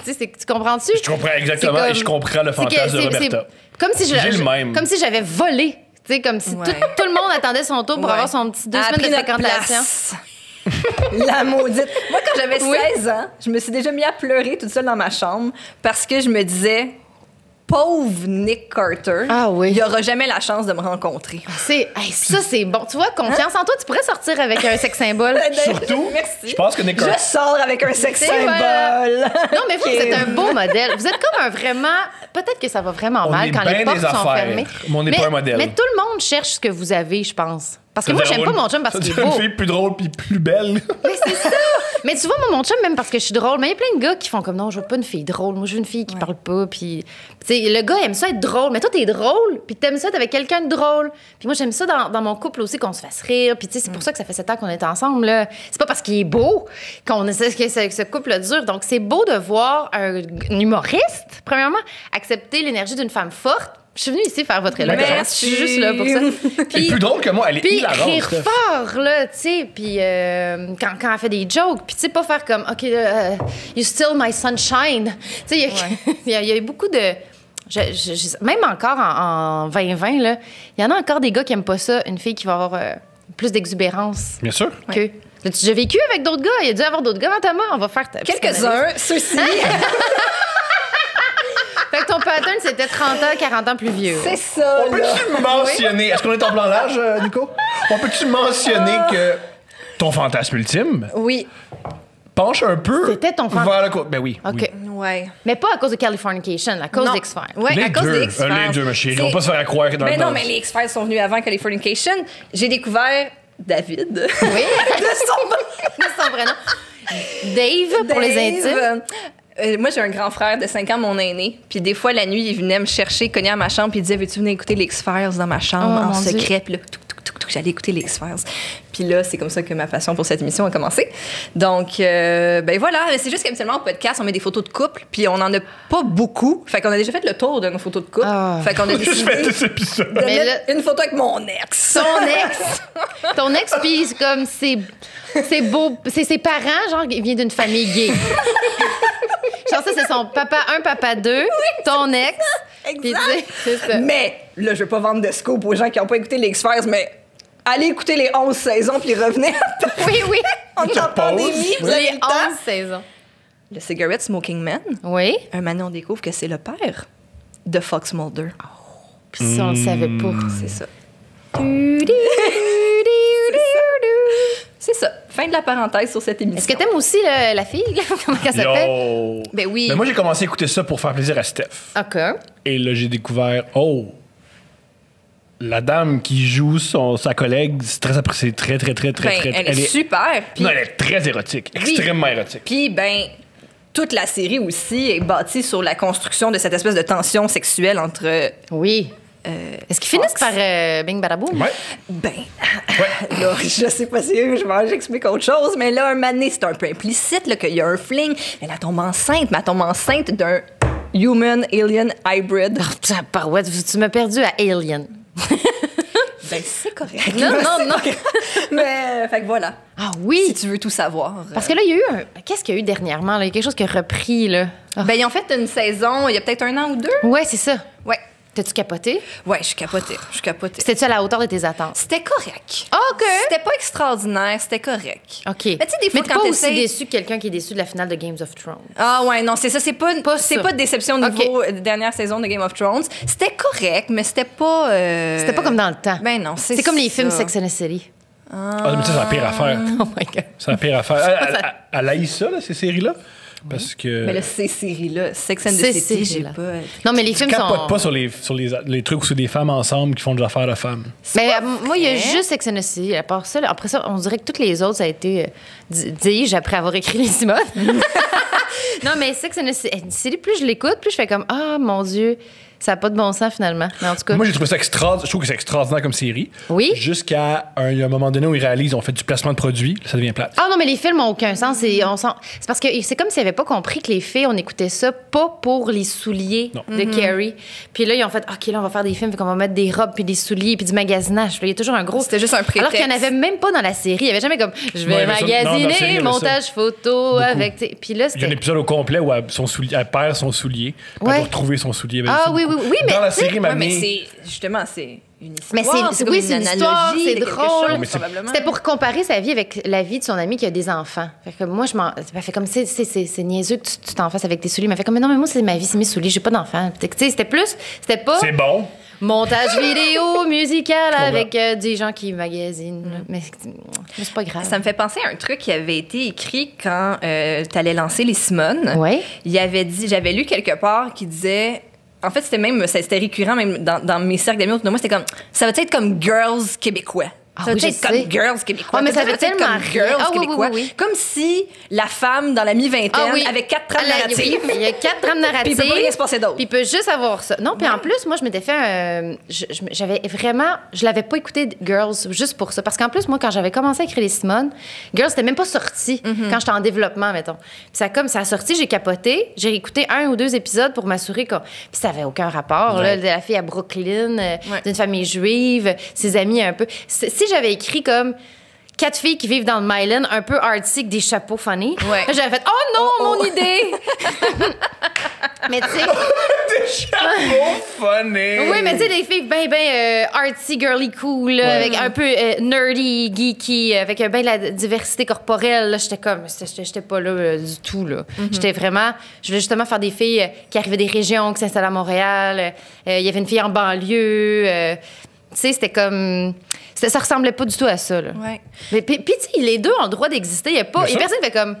Tu sais, tu comprends-tu? Je comprends exactement C'est comme- et je comprends le c'est que fantasme de c'est- Roberta. c'est Comme si J'ai le même. Comme si j'avais volé. Tu sais, comme si Ouais. tout le monde attendait son tour pour Ouais. avoir son petit 2 Elle a semaines de pris notre fréquentation. place. La maudite. Moi, quand j'avais 16 Oui. ans, je me suis déjà mis à pleurer toute seule dans ma chambre parce que je me disais, pauvre Nick Carter, Ah oui. il aura jamais la chance de me rencontrer. Ça, c'est bon. Tu vois, confiance en toi, tu pourrais sortir avec un sexe symbole. Surtout, Merci. je pense que Nick Carter. Je sors avec un sexe C'est symbole. voilà. Non, mais vous, Ok. vous êtes un beau modèle. Vous êtes comme un vraiment... Peut-être que ça va vraiment On mal est quand bien les portes des sont affaires, fermées. mais on n'est pas un modèle. Mais tout le monde cherche ce que vous avez, je pense. Parce que moi, j'aime pas mon chum parce qu'il est une beau. fille plus drôle puis plus belle. Mais c'est ça. Mais tu vois, moi, mon chum, même parce que je suis drôle, mais il y a plein de gars qui font comme non, je veux pas une fille drôle. Moi, je veux une fille qui parle pas. Puis, tu sais, le gars aime ça être drôle. Mais toi, t'es drôle. Puis t'aimes ça être avec quelqu'un de drôle. Puis moi, j'aime ça dans mon couple aussi qu'on se fasse rire. Puis, tu sais, c'est pour ça que ça fait 7 ans qu'on est ensemble, là. C'est pas parce qu'il est beau qu'on essaie que ce couple dure. Donc, c'est beau de voir un humoriste, premièrement, accepter l'énergie d'une femme forte. Je suis venue ici faire votre éloge. Merci. Je suis juste là pour ça. Elle est plus drôle que moi, elle est Puis hilarante. rire Steph. fort, là, tu sais. Puis quand elle fait des jokes, puis tu sais, pas faire comme, OK, you still my sunshine. Tu sais, il y a beaucoup de... même encore en 2020, là, il y en a encore des gars qui aiment pas ça, une fille qui va avoir plus d'exubérance Bien sûr. que... L'as-tu déjà vécu avec d'autres gars? Il y a dû avoir d'autres gars, Thomas. On va faire ta Quelques-uns, ceux-ci. Fait que ton pattern, c'était 30 ans, 40 ans plus vieux. C'est ça, On là. peut-tu mentionner... Est-ce qu'on est en plan large, Nico? On peut-tu mentionner que ton fantasme ultime Oui. penche un peu C'était ton fantasme. vers le côté... Ben oui. OK. oui. Ouais. Mais pas à cause de Californication, à cause Non. d'X-Files. Ouais, Les à cause deux. des X-Files. Les deux, ma chérie. On va pas se faire croire que dans Mais le non, buzz. mais les X-Files sont venus avant Californication. J'ai découvert David. Oui. De son nom. C'est son vrai nom. Dave, pour les intimes. Moi, j'ai un grand frère de 5 ans, mon aîné. Puis des fois, la nuit, il venait me chercher, cogner à ma chambre, puis il disait, veux-tu venir écouter les X-Files dans ma chambre Oh, en mon Dieu. secret? Puis là, j'allais écouter les X-Files. Puis là, c'est comme ça que ma passion pour cette émission a commencé. Donc, ben voilà, c'est juste qu'habituellement, au podcast, on met des photos de couple, puis on en a pas beaucoup. Fait qu'on a déjà fait le tour de nos photos de couple. Ah. Fait qu'on a Je fais décidé des épisodes. de Mais mettre une photo avec mon ex. Ton ex, puis c'est comme c'est beau, c'est ses parents, genre il vient d'une famille gay. Genre ça c'est son papa 1, papa 2, ton ex. Puis tu sais, c'est ça. Mais là, je veux pas vendre de scoop aux gens qui n'ont pas écouté les X-Files, mais allez écouter les 11 saisons puis revenez Oui, oui. en temps pause. pandémie. Vous avez Les le temps. 11 saisons. Le Cigarette Smoking Man, Oui. un moment on découvre que c'est le père de Fox Mulder. Puis ça on le savait pas. C'est ça. C'est ça. Fin de la parenthèse sur cette émission. Est-ce que t'aimes aussi la fille là? Comment elle s'appelle? Yo! Ben oui. Mais moi, j'ai commencé à écouter ça pour faire plaisir à Steph. OK. Et là, j'ai découvert, la dame qui joue sa collègue, c'est très, Ben, elle est super. Puis, Non, elle est très érotique, extrêmement érotique. puis, ben, toute la série aussi est bâtie sur la construction de cette espèce de tension sexuelle entre... Oui. Est-ce qu'ils finissent Fox. par Bing Badaboum? Ouais. Ben, là, je sais pas si j'explique autre chose, mais là, un moment donné, c'est un peu implicite là, qu'il y a un fling. Mais elle tombe enceinte, mais elle tombe enceinte d'un human-alien hybrid. Ah, parouette, tu m'as perdu à Alien. Ben, c'est correct. Non, C'est non. pas grave. Mais, fait que voilà. Ah oui! Si tu veux tout savoir. Parce que là, il y a eu un... Qu'est-ce qu'il y a eu dernièrement? Là? Il y a quelque chose qui a repris, là. Ah. Ben, ils ont fait une saison, il y a peut-être 1 an ou 2. Ouais, c'est ça. Ouais. T'as-tu capoté? Ouais, je suis capotée. C'était-tu à la hauteur de tes attentes? C'était correct. Ah, OK. C'était pas extraordinaire, c'était correct. OK. Mais tu sais, des fois, t'es quand pas aussi t'essayes- déçu que quelqu'un qui est déçu de la finale de Games of Thrones. Ah ouais, non, c'est ça. C'est pas ça. de déception au niveau dernière saison de Game of Thrones. C'était correct, mais c'était pas... C'était pas comme dans le temps. Ben non, c'est comme les ça. films Sex and the City. Ah, mais ça, c'est la pire affaire. Oh my God. C'est la pire affaire. Elle haït ça, là, ces séries-là. Parce que. Mais là, ces séries-là, Sex and Ces the City, j'ai séries-là. pas... Non, mais les Tu films capotes sont... pas sur les trucs où c'est des femmes ensemble qui font des affaires de femmes. Mais moi, il y a juste Sex and the City. À part ça, là, après ça, on dirait que toutes les autres, ça a été dis-je après avoir écrit les Simone. Non, mais Sex and the City, plus je l'écoute, plus je fais comme ah mon Dieu, ça n'a pas de bon sens finalement. Mais en tout cas, Moi, j'ai trouvé ça extraordinaire. Je trouve que c'est extraordinaire comme série. Oui. Jusqu'à il y a un moment donné où ils réalisent, on fait du placement de produits, là, ça devient plate. ah non, mais les films n'ont aucun sens. C'est parce que c'est comme s'ils n'avaient pas compris que les filles, on écoutait ça pas pour les souliers Non. de Carrie. Puis là, ils ont fait, OK, là, on va faire des films, fait qu'on va mettre des robes, puis des souliers, puis du magasinage. Puis là, il y a toujours un gros... C'était juste un prétexte. Alors qu'il n'y en avait même pas dans la série. Il n'y avait jamais comme, je vais Ouais, mais ça- non, dans la série, il y magasiner, avait montage ça. photo avec... t'sais. Puis là, Il y a un c'était... épisode au complet où elle perd son soulier. Puis Ouais. Elle doit retrouver son soulier. Ben, Ah c'est oui, beaucoup. oui, oui, mais dans la tu sais, série, Ouais, mamie, mais c'est... Justement, c'est une histoire. Mais c'est comme oui, c'est une histoire, analogie c'est de quelque drôle. chose, Mais c'est- probablement. C'était pour comparer sa vie avec la vie de son ami qui a des enfants. Fait que moi, je m'en. Elle fait comme, c'est niaiseux que tu t'en fasses avec tes souliers. Mais elle fait comme, mais non, mais moi, c'est ma vie, c'est mes souliers, j'ai pas d'enfants. Tu sais, c'était plus. C'était pas c'est bon. montage vidéo musical avec des gens qui magasinent. Mais c'est pas grave. Ça me fait penser à un truc qui avait été écrit quand tu allais lancer les Simone. Ouais. Il avait dit, j'avais lu quelque part qui disait, en fait c'était récurrent même dans mes cercles d'amis autour de moi, c'était comme, ça va être comme girls québécois. Ah Ça va oui, je être sais. comme girls québécois. Ouais, mais ça va veut être tellement comme rien. girls Ah oui, oui, québécois. oui, oui. Comme si la femme dans la mi-vingtaine Ah oui. avait 4 trames Ah, là, narratives. oui, il y a 4 trames narratives. Puis il peut pas rien se passer d'autre. Puis il peut juste avoir ça. Non, puis en plus, moi, je m'étais fait j'avais vraiment... Je l'avais pas écouté Girls juste pour ça. Parce qu'en plus, moi, quand j'avais commencé à écrire les Simone, Girls, c'était même pas sorti quand j'étais en développement, mettons. Puis ça a sorti, j'ai capoté. J'ai écouté 1 ou 2 épisodes pour m'assurer que... Puis ça avait aucun rapport, là, de la fille à Brooklyn, d'une famille juive, ses amis un peu... Si j'avais écrit comme... 4 filles qui vivent dans le Myland, un peu artsy, avec des chapeaux funny. Ouais. Là, j'avais fait « Oh non, mon idée! » Mais tu sais... Chapeau funny. Oui, mais tu sais, des filles bien artsy, girly cool, là, avec un peu nerdy, geeky, avec bien la diversité corporelle. Là, j'étais comme... J'étais pas là du tout, là. J'étais vraiment... Je voulais justement faire des filles qui arrivaient des régions, qui s'installaient à Montréal. Il y avait une fille en banlieue. Tu sais, c'était comme... Ça ressemblait pas du tout à ça, là. Ouais. Mais puis tu sais, les deux ont le droit d'exister. Il y a Bien sûr. personne qui fait comme...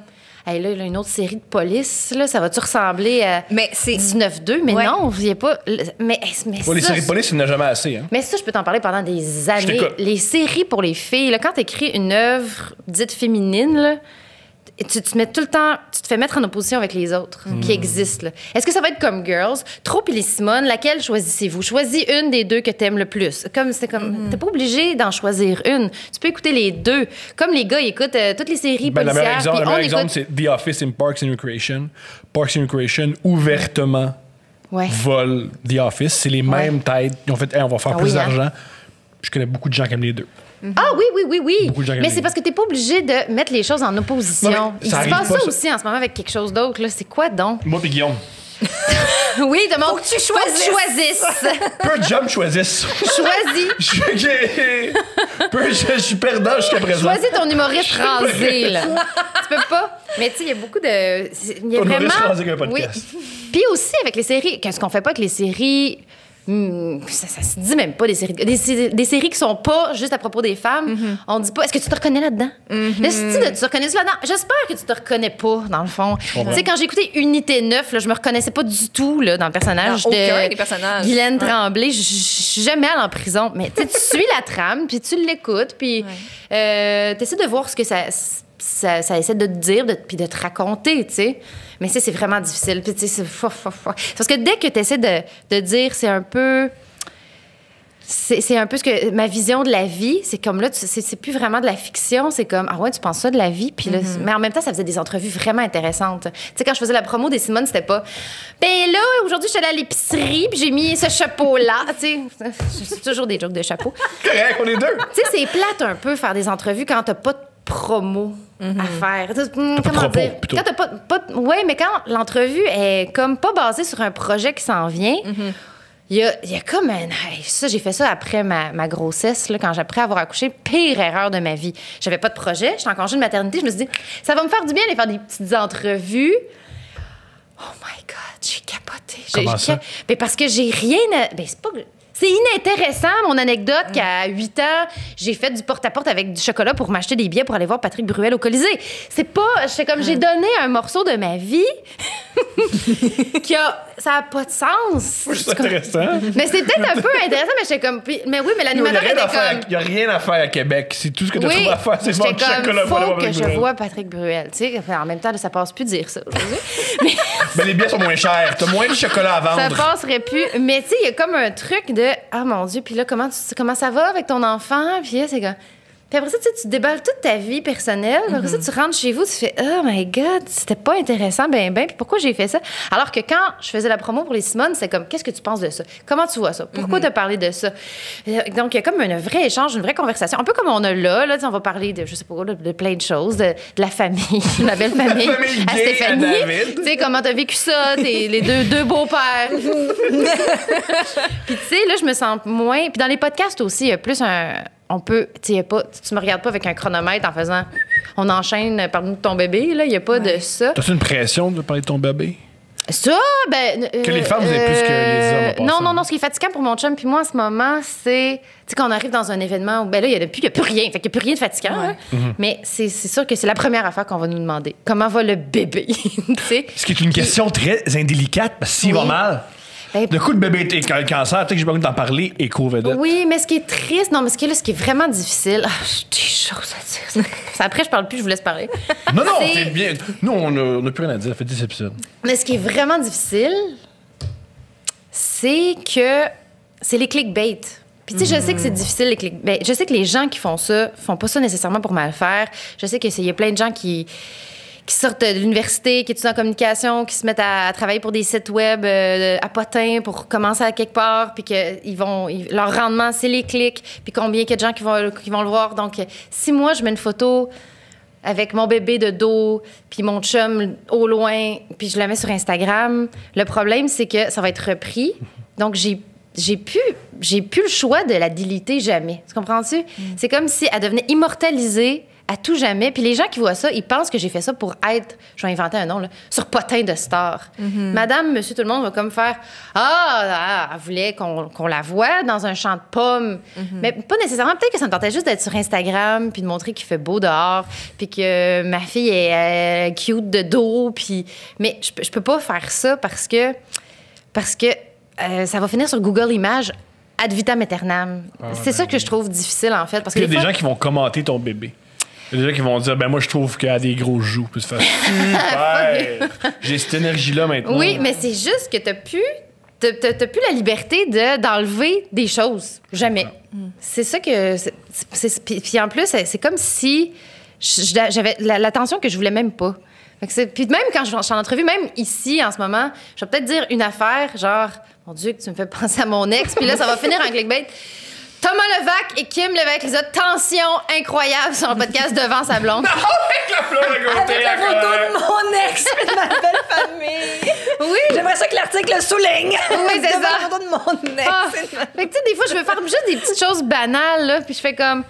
Hey, là, une autre série de police, là, ça va-tu ressembler à Mais c'est... 19-2? Mais Ouais. non, il n'y a pas... Mais Pour les ça, séries de police, il n'y en a jamais assez. Hein. mais ça, je peux t'en parler pendant des années. t'écoute. Les séries pour les filles, là, quand tu écris une œuvre dite féminine, là, tu te mets tout le temps, tu te fais mettre en opposition avec les autres qui existent. Là. Est-ce que ça va être comme Girls, Trop et les Simone, laquelle choisissez-vous? Choisis une des deux que t'aimes le plus. T'es pas obligé d'en choisir une. Tu peux écouter les deux. Comme les gars, ils écoutent toutes les séries Ben, le meilleur policières. exemple, puis le on meilleur exemple, écoute... c'est The Office in Parks and Recreation. Parks and Recreation, ouvertement, Ouais. vole The Office. C'est les mêmes têtes. Ils ont fait, hey, on va faire Ah plus oui, hein? d'argent. Je connais beaucoup de gens qui aiment les deux. Ah oui. Beaucoup de gens qui Mais aiment c'est parce que t'es pas obligé de mettre les choses en opposition. Non, mais Il ça se arrive passe pas, ça ça. aussi en ce moment avec quelque chose d'autre. Là. C'est quoi donc? Moi et Guillaume. Oui, demande. Faut que tu choisisses. Peu de gens me choisissent. Choisis. Je suis perdant jusqu'à présent. Choisis ton humoriste rasé, là. Tu peux pas. Mais tu sais, il y a beaucoup de. Il y a Ton vraiment. humoriste rasé qu'un podcast. Oui. Puis aussi avec les séries, qu'est-ce qu'on fait pas avec les séries? Ça se dit même pas des séries. Des séries qui sont pas juste à propos des femmes. On dit pas. Est-ce que tu te reconnais là-dedans? Le style de tu te reconnais là-dedans? J'espère que tu te reconnais pas, dans le fond. Tu sais, quand j'ai écouté Unité 9, là, je me reconnaissais pas du tout là, dans le personnage Dans aucun de des personnages. Guylaine Tremblay. Je suis jamais allée en prison. Mais tu sais, tu suis la trame, puis tu l'écoutes, puis t'essaies de voir ce que ça. ça essaie de te dire, puis de te raconter, tu sais. Mais c'est vraiment difficile. Puis, tu sais, parce que dès que tu essaies de dire, c'est un peu ce que ma vision de la vie, c'est comme là, c'est plus vraiment de la fiction, c'est comme, ah ouais, tu penses ça de la vie, puis là, mais en même temps, ça faisait des entrevues vraiment intéressantes. Tu sais, quand je faisais la promo des Simone, c'était pas, ben là, aujourd'hui, je suis allée à l'épicerie, puis j'ai mis ce chapeau-là, tu sais, c'est toujours des jokes de chapeau. Correct, on est deux. Tu sais, c'est plate un peu faire des entrevues quand t'as pas de promo à faire. Comment propos, dire? plutôt. Quand t'as pas... Ouais, mais quand l'entrevue est comme pas basée sur un projet qui s'en vient, il y a comme un... Hey, ça, j'ai fait ça après ma grossesse, là, après avoir accouché. Pire erreur de ma vie. J'avais pas de projet, j'étais en congé de maternité. Je me suis dit, ça va me faire du bien d'aller faire des petites entrevues. Oh my God, j'ai capoté. Comment ça? Ben, parce que j'ai rien à... Ben, c'est pas... C'est inintéressant, mon anecdote, qu'à 8 ans, j'ai fait du porte-à-porte avec du chocolat pour m'acheter des billets pour aller voir Patrick Bruel au Colisée. C'est pas... J'ai donné un morceau de ma vie ça n'a pas de sens. C'est intéressant. Mais c'est peut-être un peu intéressant, mais j'étais comme... Mais oui, mais l'animateur était comme... Il n'y a rien à faire à Québec. C'est tout ce que tu as trouvé à faire, c'est j'étais vendre du chocolat comme, pour aller faut voir que Patrick je Bruel. vois Patrick Bruel. Tu sais, en même temps, là, ça passe plus de dire ça aujourd'hui. Mais les billets sont moins chers. T'as moins de chocolat à Ça vendre. passerait plus. Mais tu sais, il y a comme un truc de ah mon Dieu, puis là comment ça va avec ton enfant, puis là c'est comme puis après ça tu déballes toute ta vie personnelle, puis après ça tu rentres chez vous, tu fais oh my God, c'était pas intéressant ben puis pourquoi j'ai fait ça? Alors que quand je faisais la promo pour les Simone, c'est comme qu'est-ce que tu penses de ça? Comment tu vois ça? Pourquoi t'as parlé de ça? Donc il y a comme un vrai échange, une vraie conversation, un peu comme on a là tu sais, on va parler de je sais pas de plein de choses, de la famille, la belle famille, famille à gay, Stéphanie, à David. tu sais comment t'as vécu ça, les deux beaux-pères. Puis tu sais, là, je me sens moins... Puis dans les podcasts aussi, il y a plus un... On peut... Tu sais, tu me regardes pas avec un chronomètre en faisant... On enchaîne, parle-nous de ton bébé, là. Il y a pas de ça. T'as-tu une pression de parler de ton bébé? Ça, ben... Que les femmes, vous avez plus que les hommes, en passant. Non. Ce qui est fatigant pour mon chum puis moi en ce moment, c'est... Tu sais, quand on arrive dans un événement où, ben là, il y a plus rien. Fait qu'il n'y a plus rien de fatigant. Hein? Mais c'est sûr que c'est la première affaire qu'on va nous demander. Comment va le bébé? Tu sais? Ce qui est une question très indélicate, parce que s'il va mal... Ben, Le coup de bébé et le cancer, peut-être que j'ai pas envie d'en parler, éco-vedette. oui, mais ce qui est triste, non, mais ce qui est vraiment difficile, j'ai des choses à dire. Après, je parle plus, je vous laisse parler. Non, C'est- c'est bien. Nous, on n'a plus rien à dire. Ça fait 10 épisodes. Mais ce qui est vraiment difficile, c'est que c'est les clickbait. Puis tu sais, je sais que c'est difficile les clickbait. Je sais que les gens qui font ça font pas ça nécessairement pour mal faire. Je sais qu'il y a plein de gens qui sortent de l'université, qui étudient en communication, qui se mettent à travailler pour des sites web à potin pour commencer à quelque part, puis que leur rendement, c'est les clics, puis combien il y a de gens qui vont le voir. Donc, si moi, je mets une photo avec mon bébé de dos, puis mon chum au loin, puis je la mets sur Instagram, le problème, c'est que ça va être repris. Donc, j'ai plus le choix de la déliter jamais. Tu comprends-tu? C'est comme si elle devenait immortalisée à tout jamais. Puis les gens qui voient ça, ils pensent que j'ai fait ça pour être, je vais inventer un nom, là, sur potin de star. Madame, monsieur, tout le monde va comme faire elle voulait qu'on la voie dans un champ de pommes. Mais pas nécessairement. Peut-être que ça me tentait juste d'être sur Instagram puis de montrer qu'il fait beau dehors puis que ma fille est cute de dos. Puis... Mais je peux pas faire ça parce que ça va finir sur Google Images ad vitam aeternam. C'est ça que je trouve difficile, en fait. Parce que Il y a des fois- gens qui vont commenter ton bébé. Il y a des gens qui vont dire, ben moi, je trouve qu'elle a des gros joues. Puis se faire super. J'ai cette énergie-là maintenant. Oui, mais c'est juste que t'as plus la liberté d'enlever des choses. Jamais. C'est ça que... Puis en plus, c'est comme si j'avais l'attention que je voulais même pas. Puis même quand je suis en entrevue, même ici, en ce moment, je vais peut-être dire une affaire, genre, mon Dieu, que tu me fais penser à mon ex, puis là, ça va finir en clickbait. Thomas Levac et Kim Lévesque-Lizotte, tension incroyable sur le podcast devant sa blonde. Avec la fleur à côté, Avec la photo de mon ex et de ma belle famille. Oui. J'aimerais ça que l'article le souligne. Oui, c'est Devant ça. la photo de mon ex. Ah. et de ma- Fait que, tu sais, des fois, je veux faire juste des petites choses banales, là, puis je fais comme...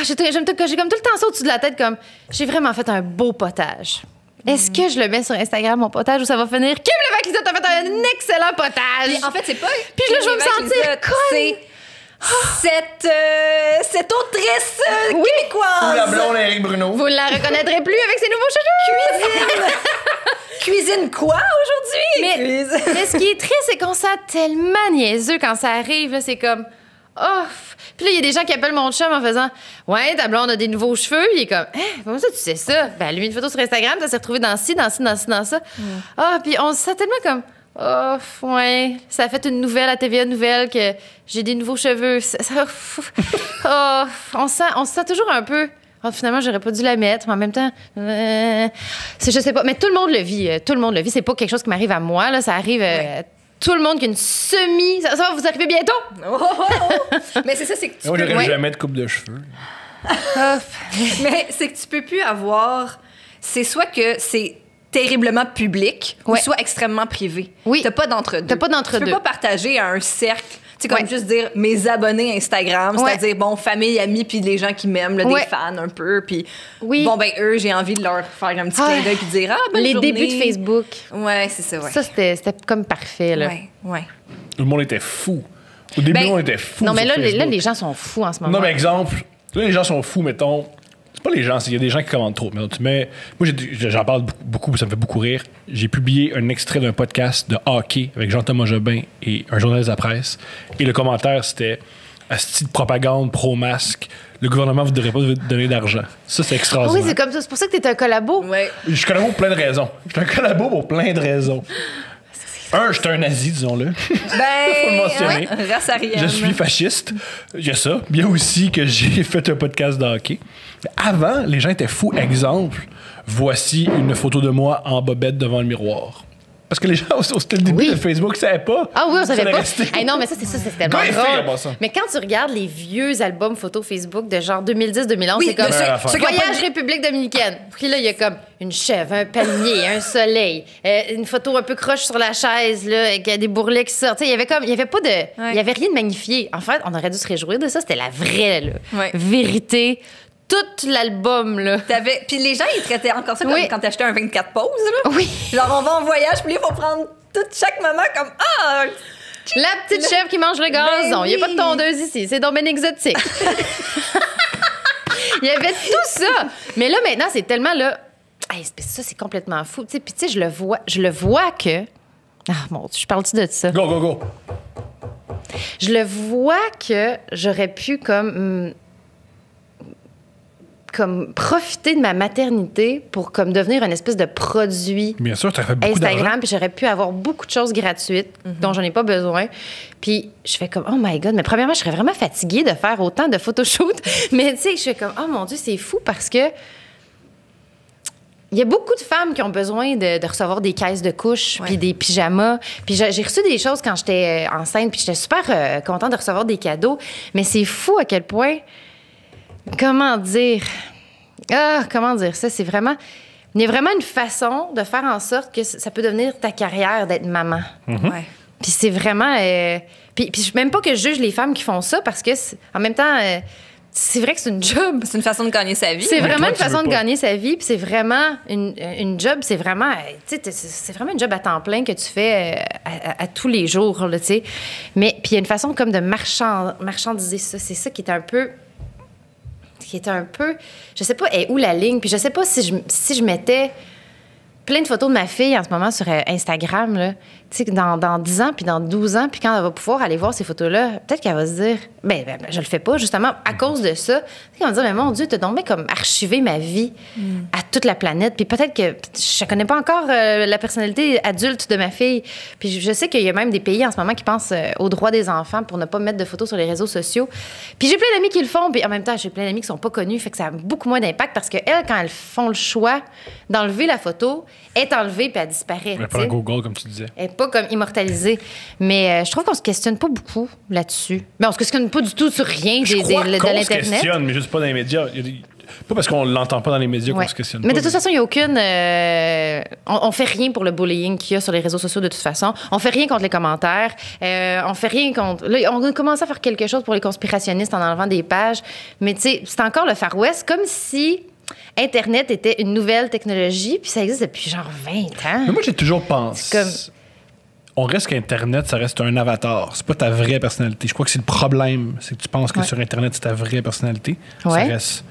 j'ai comme tout le temps ça au-dessus de la tête, comme... J'ai vraiment fait un beau potage. Est-ce que je le mets sur Instagram, mon potage, ou ça va finir... Kim Lévesque-Lizotte, t'as fait un excellent potage! Puis, en fait, c'est pas. Puis là, je vais me sentir conne. C'est cette autrice québécoise. Ou la blonde Éric Bruno. Vous la reconnaîtrez plus avec ses nouveaux cheveux! Cuisine quoi aujourd'hui? Mais ce qui est triste, c'est qu'on sent tellement niaiseux quand ça arrive. Là, c'est comme, Oh! Puis là, il y a des gens qui appellent mon chum en faisant ouais, ta blonde a des nouveaux cheveux. Il est comme comment ça, tu sais ça? Ben, lui, une photo sur Instagram, ça s'est retrouvé dans ci, dans ça. Ah, puis on se sent tellement comme oh, ouais, ça a fait une nouvelle à TVA Nouvelle que j'ai des nouveaux cheveux. Oh, on se sent toujours un peu. Oh, finalement, j'aurais pas dû la mettre, mais en même temps, je sais pas. Mais tout le monde le vit. C'est pas quelque chose qui m'arrive à moi, là. Ça arrive tout le monde qui a une semi. Ça va vous arriver bientôt? Mais c'est ça, c'est que tu Moi, peux... j'aurais jamais de coupe de cheveux. Mais c'est que tu peux plus avoir... C'est soit que c'est terriblement public ou soit extrêmement privé. Oui. T'as pas d'entre-deux. T'as pas d'entre-deux. Tu peux pas partager à un cercle... C'est comme juste dire mes abonnés Instagram, c'est-à-dire, bon, famille, amis, puis les gens qui m'aiment, là, des fans un peu. Puis, bon, ben, eux, j'ai envie de leur faire un petit clin d'œil puis de dire, bonne les journée. débuts de Facebook. Ouais, c'est ça, ouais. Ça, c'était comme parfait, là. Ouais. Tout le monde était fou. Au début, on était fou. Non, mais là, Facebook. les gens sont fous en ce moment. Non, mais exemple, là, les gens sont fous, mettons. C'est pas les gens, il y a des gens qui commentent trop. Mais moi, j'en parle beaucoup, ça me fait beaucoup rire. J'ai publié un extrait d'un podcast de hockey avec Jean-Thomas Jobin et un journaliste de la presse. Et le commentaire, c'était asti de propagande pro-masque. Le gouvernement ne voudrait pas donner d'argent. Ça, c'est extraordinaire. Oui, c'est comme ça. C'est pour ça que t'es un collabo. Ouais. Je suis collabo pour plein de raisons. Je suis un collabo pour plein de raisons. Un, je suis un nazi, disons-le. Faut le mentionner. Race arienne. Je suis fasciste. Il y a ça. Bien aussi que j'ai fait un podcast de hockey. Mais avant, les gens étaient fous. Exemple, voici une photo de moi en bobette devant le miroir. Parce que les gens, c'était le début de Facebook, ils savaient pas. Ah oui, on savait pas. Resté... Hey, non, mais ça, c'est tellement drôle. Mais quand tu regardes les vieux albums photos Facebook de genre 2010-2011, c'est comme Voyage République Dominicaine. Puis là, il y a comme une chèvre, un palmier, un soleil, une photo un peu croche sur la chaise, là, avec des bourrelets qui sortent. Il y avait pas de... Il y avait rien de magnifié. En fait, on aurait dû se réjouir de ça. C'était la vraie vérité. Tout l'album, là. Puis les gens, ils traitaient encore ça comme quand t'achetais un 24 poses, là. Oui. Genre, on va en voyage, puis il faut prendre chaque moment comme la petite chèvre qui mange le gazon. Il n'y a pas de tondeuse ici. C'est donc bien exotique. Il y avait tout ça. Mais là, maintenant, c'est tellement, là... Hey, ça, c'est complètement fou. Puis, tu sais, je le vois que... Ah, mon Dieu, je parle-tu de ça? Go. Je le vois que j'aurais pu, comme profiter de ma maternité pour comme devenir une espèce de produit. Bien sûr, tu as fait beaucoup Instagram, puis j'aurais pu avoir beaucoup de choses gratuites dont j'en ai pas besoin. Puis je fais comme, oh my God, mais premièrement, je serais vraiment fatiguée de faire autant de photoshoots. Mais tu sais, je fais comme, oh mon Dieu, c'est fou parce que il y a beaucoup de femmes qui ont besoin de recevoir des caisses de couches puis des pyjamas. Puis j'ai reçu des choses quand j'étais enceinte, puis j'étais super contente de recevoir des cadeaux. Mais c'est fou à quel point... Comment dire ça? C'est vraiment... Il y a vraiment une façon de faire en sorte que ça peut devenir ta carrière d'être maman. Ouais. Puis c'est vraiment... Puis même pas que je juge les femmes qui font ça parce que, en même temps, c'est vrai que c'est une job. C'est une façon de gagner sa vie. C'est vraiment une façon de gagner sa vie. Puis c'est vraiment une job. C'est vraiment... Tu sais, c'est vraiment une job à temps plein que tu fais à tous les jours, là, tu sais. Mais puis il y a une façon comme de marchandiser ça. C'est ça qui est un peu... je sais pas où la ligne, puis je sais pas si je mettais plein de photos de ma fille en ce moment sur Instagram, là, tu sais, dans 10 ans, puis dans 12 ans, puis quand elle va pouvoir aller voir ces photos-là, peut-être qu'elle va se dire, ben je le fais pas, justement, à cause de ça. Elle va me dire, mais mon Dieu, t'as donc bien comme archivé ma vie à toute la planète, puis peut-être que je connais pas encore la personnalité adulte de ma fille, puis je sais qu'il y a même des pays en ce moment qui pensent aux droits des enfants pour ne pas mettre de photos sur les réseaux sociaux. Puis j'ai plein d'amis qui le font, puis en même temps, j'ai plein d'amis qui sont pas connus, fait que ça a beaucoup moins d'impact parce qu'elles, quand elles font le choix d'enlever la photo, elle est enlevée puis elle disparaît. Mais pas un Google, comme tu disais. Elle n'est pas comme immortalisée. Mais je trouve qu'on se questionne pas beaucoup là-dessus. Mais on se questionne pas du tout sur rien de l'Internet. Se questionne, mais juste pas dans les médias. Pas parce qu'on l'entend pas dans les médias qu'on se questionne mais pas. De toute façon, il n'y a aucune... on fait rien pour le bullying qu'il y a sur les réseaux sociaux de toute façon. On fait rien contre les commentaires. On fait rien contre... Là, on a commencé à faire quelque chose pour les conspirationnistes en enlevant des pages. Mais tu sais, c'est encore le Far West, comme si... Internet était une nouvelle technologie, puis ça existe depuis genre 20 ans. Mais moi, j'ai toujours pensé... On reste qu'Internet, ça reste un avatar. C'est pas ta vraie personnalité. Je crois que c'est le problème. C'est que tu penses que sur Internet, c'est ta vraie personnalité. Ça reste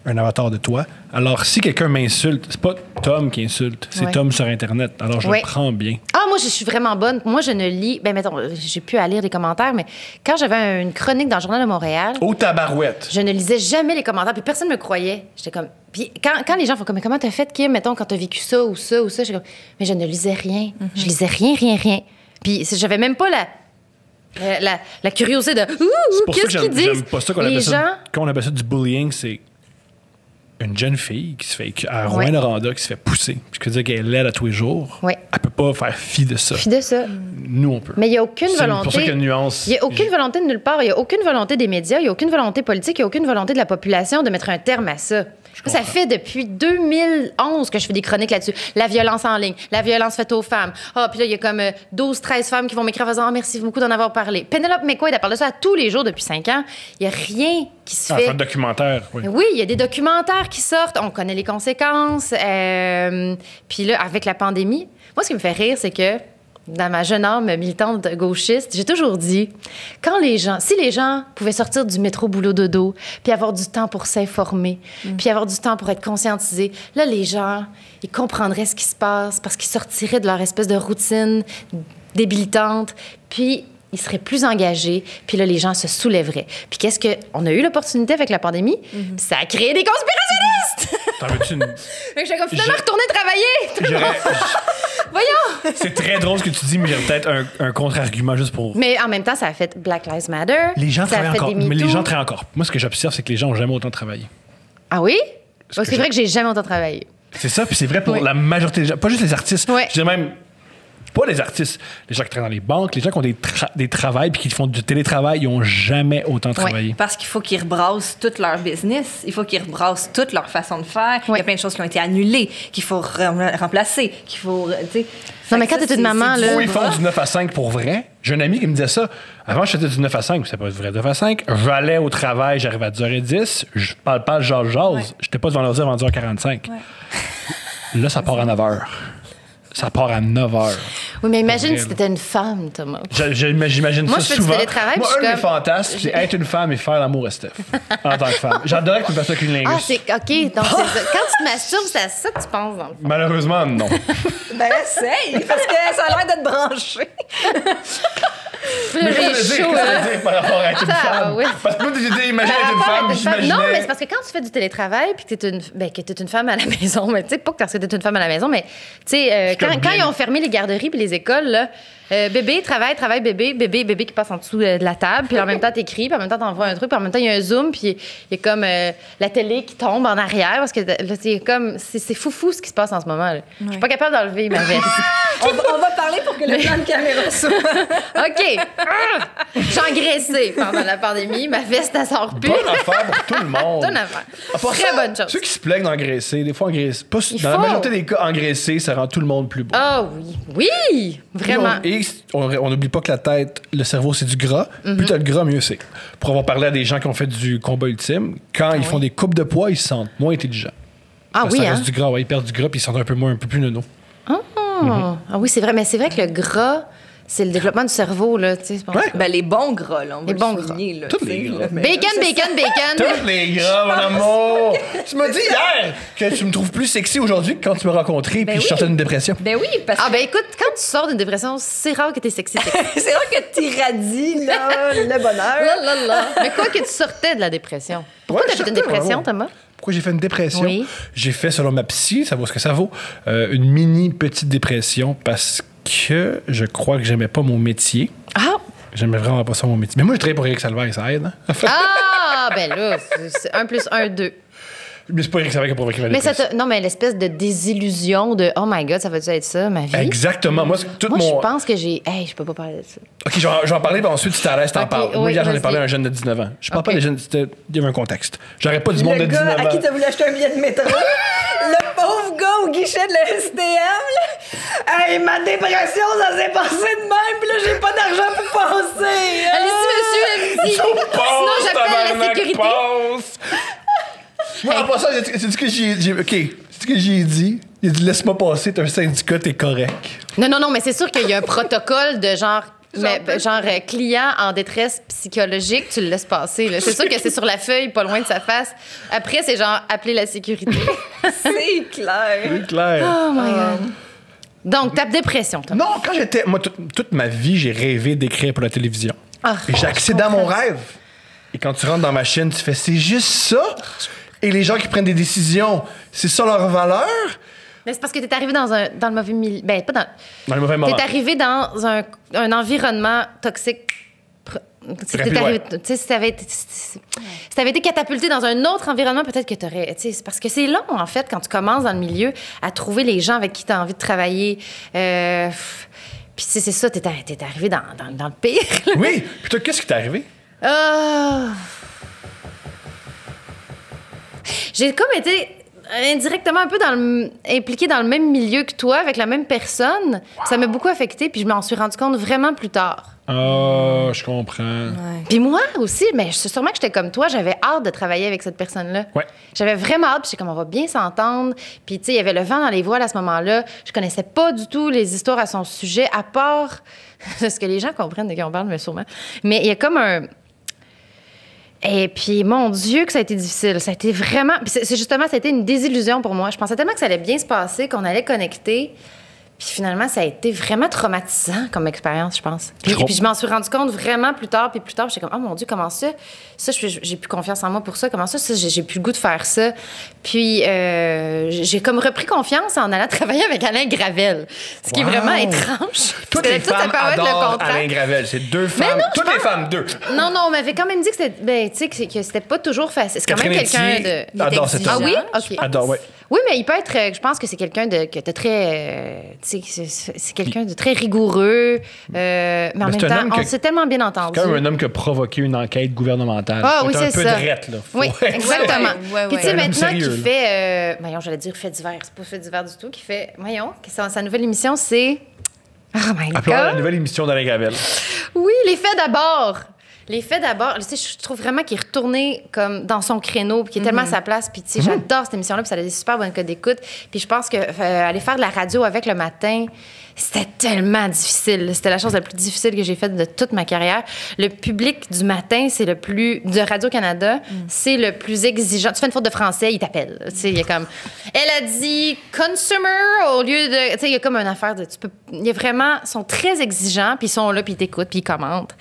un avatar de toi. Alors, si quelqu'un m'insulte, c'est pas Tom qui insulte, c'est Ouais. Tom sur Internet. Alors, je Ouais. le prends bien. Ah, moi, je suis vraiment bonne. Moi, je ne lis. Ben, mettons, j'ai plus à lire les commentaires, mais quand j'avais une chronique dans le Journal de Montréal, Au tabarouette. je ne lisais jamais les commentaires, puis personne ne me croyait. J'étais comme. Puis quand les gens font comme, mais comment t'as fait, Kim, mettons, quand t'as vécu ça ou ça ou ça, j'étais comme, mais je ne lisais rien. Je lisais rien. Puis j'avais même pas la curiosité de, C'est pour ça que qu'est-ce qu'ils j'aime disent? pas ça qu'on Les appelle gens. ça. Quand on appelle ça du bullying, c'est une jeune fille qui se fait à Ouais. Rouyn-Noranda qui se fait pousser. Puis que dire qu'elle est laide à tous les jours. Ouais. Elle peut pas faire fi de ça. Puis de ça. Nous, on peut. Mais il n'y a aucune C'est volonté. pour ça qu'il y a une nuance. Il n'y a aucune volonté de nulle part. Il n'y a aucune volonté des médias. Il n'y a aucune volonté politique. Il n'y a aucune volonté de la population de mettre un terme à ça. Ça fait depuis 2011 que je fais des chroniques là-dessus. La violence en ligne, la violence faite aux femmes. Ah, puis là, il y a comme 12-13 femmes qui vont m'écrire en faisant merci beaucoup d'en avoir parlé. Penelope McQuaid, elle parle de ça tous les jours depuis 5 ans. Il n'y a rien qui se fait. Un documentaire, oui. Oui, il y a des documentaires qui sortent. On connaît les conséquences. Puis là, avec la pandémie, moi, ce qui me fait rire, c'est que dans ma jeune âme militante gauchiste, j'ai toujours dit, si les gens pouvaient sortir du métro boulot dodo, puis avoir du temps pour s'informer, puis avoir du temps pour être conscientisés, là, les gens, ils comprendraient ce qui se passe parce qu'ils sortiraient de leur espèce de routine débilitante, puis ils seraient plus engagés, puis là, les gens se soulèveraient. Puis on a eu l'opportunité avec la pandémie, puis ça a créé des conspirationnistes! T'en veux-tu une... Fait que j'étais comme, finalement, retourner travailler! J'aurais- Voyons! C'est très drôle ce que tu dis, mais j'ai peut-être un contre-argument juste pour... Mais en même temps, ça a fait Black Lives Matter. Les gens ça a travaillent fait encore. des Mais les MeToo. gens travaillent encore. Moi, ce que j'observe, c'est que les gens n'ont jamais autant travaillé. Ah oui? que C'est vrai que j'ai jamais autant travaillé. C'est ça, puis c'est vrai pour Oui. la majorité des gens. Pas juste les artistes. Ouais. Je dirais même pas les artistes. Les gens qui travaillent dans les banques, les gens qui ont des travails puis qui font du télétravail, ils n'ont jamais autant travaillé. Parce qu'il faut qu'ils rebrassent tout leur business. Il faut qu'ils rebrassent toute leur façon de faire. Il y a plein de choses qui ont été annulées, qu'il faut remplacer, qu'il faut... tu sais. Non, mais Fait que quand t'es une maman, là- Ou ils font du 9 à 5 pour vrai. J'ai un ami qui me disait ça. Avant, je faisais du 9 à 5, c'est pas du vrai 9 à 5. J'allais au travail, j'arrivais à 10h10. Je parle, jase. Ouais. J'étais pas devant l'ordi avant 10h45. Là, ça part à 9h. Ça part à 9h. Oui, mais imagine Pour si vrai, t'étais une femme, Thomas. J'imagine Moi, ça je fais du souvent. télétravail, Moi, puis je un de suis mes comme- fantasmes, c'est être une femme et faire l'amour à Steph. En tant que femme. J'adorais que tu me fasses ça avec une lingus. Ah, c'est OK. Donc, c'est ça. Quand tu te masturbes, c'est à ça que tu penses, dans le fond. Malheureusement, non. Ben, essaye, parce que ça a l'air d'être branché. Puis là, Mais j'ai qu'est-ce que chaud, tu hein. veux dire par rapport à être une Ah, femme? oui. Parce que moi, j'ai dit, imagine Par être une rapport à femme, être une femme. j'imaginais... Non, mais c'est parce que quand tu fais du télétravail puis que t'es une femme à la maison, mais tu sais, pas que parce que t'es une femme à la maison, mais tu sais, comme quand bien. ils ont fermé les garderies puis les écoles, là, bébé, travail, bébé qui passe en dessous de la table, puis en même temps t'écris, puis en même temps t'envoies un truc, puis en même temps il y a un zoom, puis il y a comme la télé qui tombe en arrière, parce que là, c'est comme, c'est foufou ce qui se passe en ce moment. Là. Je suis pas capable d'enlever ma veste. On va parler pour que le plan de caméra soit... OK. J'ai engraissé pendant la pandémie, ma veste, elle sort plus. Bonne affaire pour tout le monde. Bonne affaire. À part Très ça, bonne chose. Ceux qui se plaignent d'engraisser, des fois engraisser, pas, Il dans la faut. majorité des cas, engraisser, ça rend tout le monde plus beau. Ah oui. Oui, vraiment. Et on n'oublie pas que la tête, le cerveau, c'est du gras. Plus t'as le gras, mieux c'est. Pour avoir parlé à des gens qui ont fait du combat ultime, quand ils font des coupes de poids, ils se sentent moins intelligents. Ah Parce que oui, ça hein? reste du gras, ouais, ils perdent du gras puis ils se sentent un peu plus nono. Ah oui, c'est vrai. Mais c'est vrai que le gras, c'est le développement du cerveau, là. Tu sais, c'est pas- Ouais. Ben, les bons gras, là, on va Les le bons souligner, là, Tous tu sais, les gras. là, mais Bacon, là, c'est ça. bacon. Tous les gras, mon amour! Tu m'as dit hier que tu me trouves plus sexy aujourd'hui que quand tu m'as rencontré puis je oui. sortais d'une dépression. Ben oui, parce que Ah ben écoute, quand tu sors d'une dépression, c'est rare que t'es sexy. c'est vrai que t'irradies, là, le bonheur. Là, là, là. Mais quoi que tu sortais de la dépression? Pourquoi Ouais, t'as fait une je sortais, dépression, vraiment. Thomas? Pourquoi j'ai fait une dépression? Oui. J'ai fait, selon ma psy, ça vaut ce que ça vaut, une mini petite dépression parce que je crois que j'aimais pas mon métier. Ah! J'aimais vraiment pas ça, mon métier. Mais moi, je travaille pour Eric Salvaire, ça aide. Hein? Ah! Ben là, c'est 1 + 1, 2. Mais c'est pas Eric Salvaire qui a provoqué ma Mais ça dépression. non, mais l'espèce de désillusion de oh my god, ça va-tu être ça, ma vie? Exactement. Moi, tout Moi, mon... je pense que j'ai. Hey, je peux pas parler de ça. OK, je vais en parler, puis ensuite, si t'es à l'aise, t'en Ok, parles. Moi, oui, hier, j'en ai vas-y. parlé à un jeune de 19 ans. Je parle Ok. pas des jeunes... Il y avait un contexte. J'aurais pas du monde de Le 19 gars à qui ans. t'as voulu acheter un billet de métro. Le pauvre gars au guichet de la STM, là. Hey, ma dépression, ça s'est passé de même, puis là, j'ai pas d'argent pour passer. Allez-y, monsieur, allez-y. Sinon, j'appelle la sécurité. Moi, en passant, c'est ce que j'ai... OK, c'est ce que j'ai dit. Il a dit, laisse-moi passer, t'es un syndicat, t'es correct. Non, mais c'est sûr qu'il y a un protocole de genre client en détresse psychologique, tu le laisses passer. Là. C'est sûr que c'est sur la feuille, pas loin de sa face. Après, c'est genre appeler la sécurité. C'est clair. C'est clair. Oh my God. Donc, ta dépression, toi. Non, quand j'étais. Moi, toute ma vie, j'ai rêvé d'écrire pour la télévision. Ah, Et j'ai accédé à mon rêve. Et quand tu rentres dans ma chaîne, tu fais c'est juste ça. Et les gens qui prennent des décisions, c'est ça leur valeur. Mais c'est parce que t'es arrivé dans le mauvais milieu. Ben, pas dans. Dans le mauvais moment. T'es arrivé dans un environnement toxique. Si t'avais été catapulté dans un autre environnement, peut-être que t'aurais. C'est parce que c'est long, en fait, quand tu commences dans le milieu, à trouver les gens avec qui t'as envie de travailler. Puis, c'est ça, t'es arrivé dans le pire. Là. Oui. Puis toi, qu'est-ce qui t'est arrivé? J'ai comme été indirectement un peu impliquée dans le même milieu que toi, avec la même personne. Ça m'a beaucoup affectée, puis je m'en suis rendu compte vraiment plus tard. Ah, je comprends. Ouais. Puis moi aussi, mais sûrement que j'étais comme toi, j'avais hâte de travailler avec cette personne-là. Ouais. J'avais vraiment hâte, puis j'étais comme, on va bien s'entendre. Puis, tu sais, il y avait le vent dans les voiles à ce moment-là. Je connaissais pas du tout les histoires à son sujet, à part ce que les gens comprennent de qui on parle, mais sûrement. Mais il y a comme un... Et puis, mon Dieu, que ça a été difficile. Ça a été vraiment... Puis c'est justement, ça a été une désillusion pour moi. Je pensais tellement que ça allait bien se passer, qu'on allait connecter. Puis finalement, ça a été vraiment traumatisant comme expérience, je pense. Puis je m'en suis rendu compte vraiment plus tard. J'étais comme, oh mon Dieu, comment ça? Ça, j'ai plus confiance en moi pour ça. Comment ça? J'ai plus le goût de faire ça. Puis j'ai comme repris confiance en allant travailler avec Alain Gravel. Ce qui est vraiment étrange. Toutes les femmes adorent Alain Gravel. C'est deux femmes. Non, toutes les femmes, deux. Non, on m'avait quand même dit que c'était, que c'était pas toujours facile. C'est quand même quelqu'un de... Adore cette Ah femme. oui? OK. Adore, oui. Oui, mais il peut être... Je pense que c'est quelqu'un de très... c'est quelqu'un de très rigoureux. Mais en même temps, on s'est tellement bien entendu. C'est quand même un homme qui a provoqué une enquête gouvernementale. Ah oui, c'est un peu ça. drette, là. Oui, exactement. Ouais. Puis tu sais, Un homme maintenant sérieux, qu'il fait... voyons, j'allais dire fait divers. C'est pas fait divers du tout. Qu'il fait... Voyons, sa nouvelle émission, c'est... Oh my Appelons la God! nouvelle émission d'Alain Gravel. Oui, les faits d'abord. Les faits d'abord, tu sais, je trouve vraiment qu'il est retourné comme dans son créneau, puis qu'il est tellement à sa place. Puis, tu sais, j'adore cette émission-là, puis ça a des super bonnes codes d'écoute. Puis je pense que aller faire de la radio avec le matin, c'était tellement difficile. C'était la chose la plus difficile que j'ai faite de toute ma carrière. Le public du matin, c'est le plus... de Radio-Canada, c'est le plus exigeant. Tu fais une faute de français, il t'appelle. Tu sais, il y a comme... Elle a dit « consumer » au lieu de... Tu sais, il y a comme une affaire de... Il y a vraiment... Ils sont très exigeants, puis ils sont là, puis ils t'écoutent, puis ils commentent.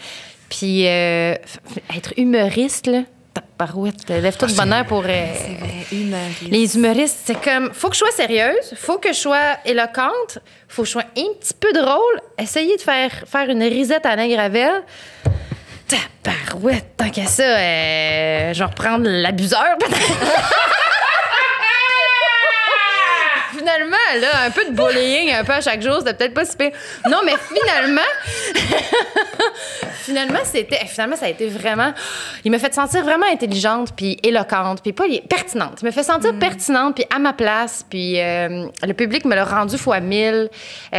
Puis être humoriste, là, tabarouette, lève-toi de bonheur pour... C'est vrai, humoriste. Les humoristes, c'est comme... Faut que je sois sérieuse, faut que je sois éloquente, faut que je sois un petit peu drôle. Essayez de faire une risette à Alain Gravel. Tabarouette, tant qu'à ça, je vais reprendre l'abuseur, peut-être. Finalement, là, un peu de bullying, un peu à chaque jour, c'était peut-être pas si pire. Non, mais finalement, ça a été vraiment... Il m'a fait sentir vraiment intelligente, puis éloquente, puis pas pertinente. Il m'a fait sentir pertinente, puis à ma place, puis le public me l'a rendu fois 1000.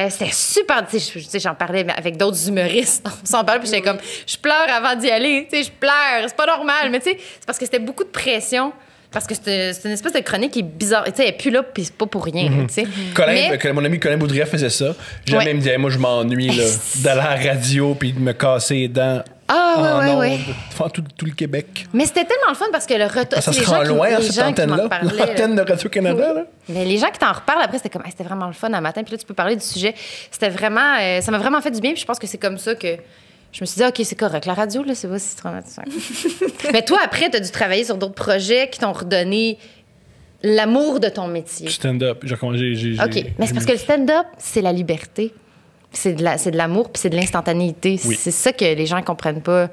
C'était super... Tu sais, j'en parlais avec d'autres humoristes. On s'en parle, puis j'étais comme... Je pleure avant d'y aller, tu sais, je pleure, c'est pas normal. Mais tu sais, c'est parce que c'était beaucoup de pression. Parce que c'est une espèce de chronique qui est bizarre. Tu sais, elle n'est plus là, puis c'est pas pour rien. Tu sais. Mon ami Colin Boudria faisait ça. Jamais il me disait, moi, je m'ennuie d'aller à la radio puis de me casser les dents. Ah, oui. Devant tout le Québec. Mais c'était tellement le fun parce que le retour. Ça se rend loin, cette antenne-là. L'antenne de Radio-Canada, là. Mais les gens qui t'en reparlent après, c'était comme, c'était vraiment le fun à matin. Puis là, tu peux parler du sujet. C'était vraiment. Ça m'a vraiment fait du bien. Puis je pense que c'est comme ça que. Je me suis dit, OK, c'est correct. La radio, là, c'est pas si traumatisant. Mais toi, après, tu as dû travailler sur d'autres projets qui t'ont redonné l'amour de ton métier. Stand-up. OK, mais c'est parce que le stand-up, c'est la liberté. C'est de l'amour, puis c'est de l'instantanéité. Oui. C'est ça que les gens comprennent pas.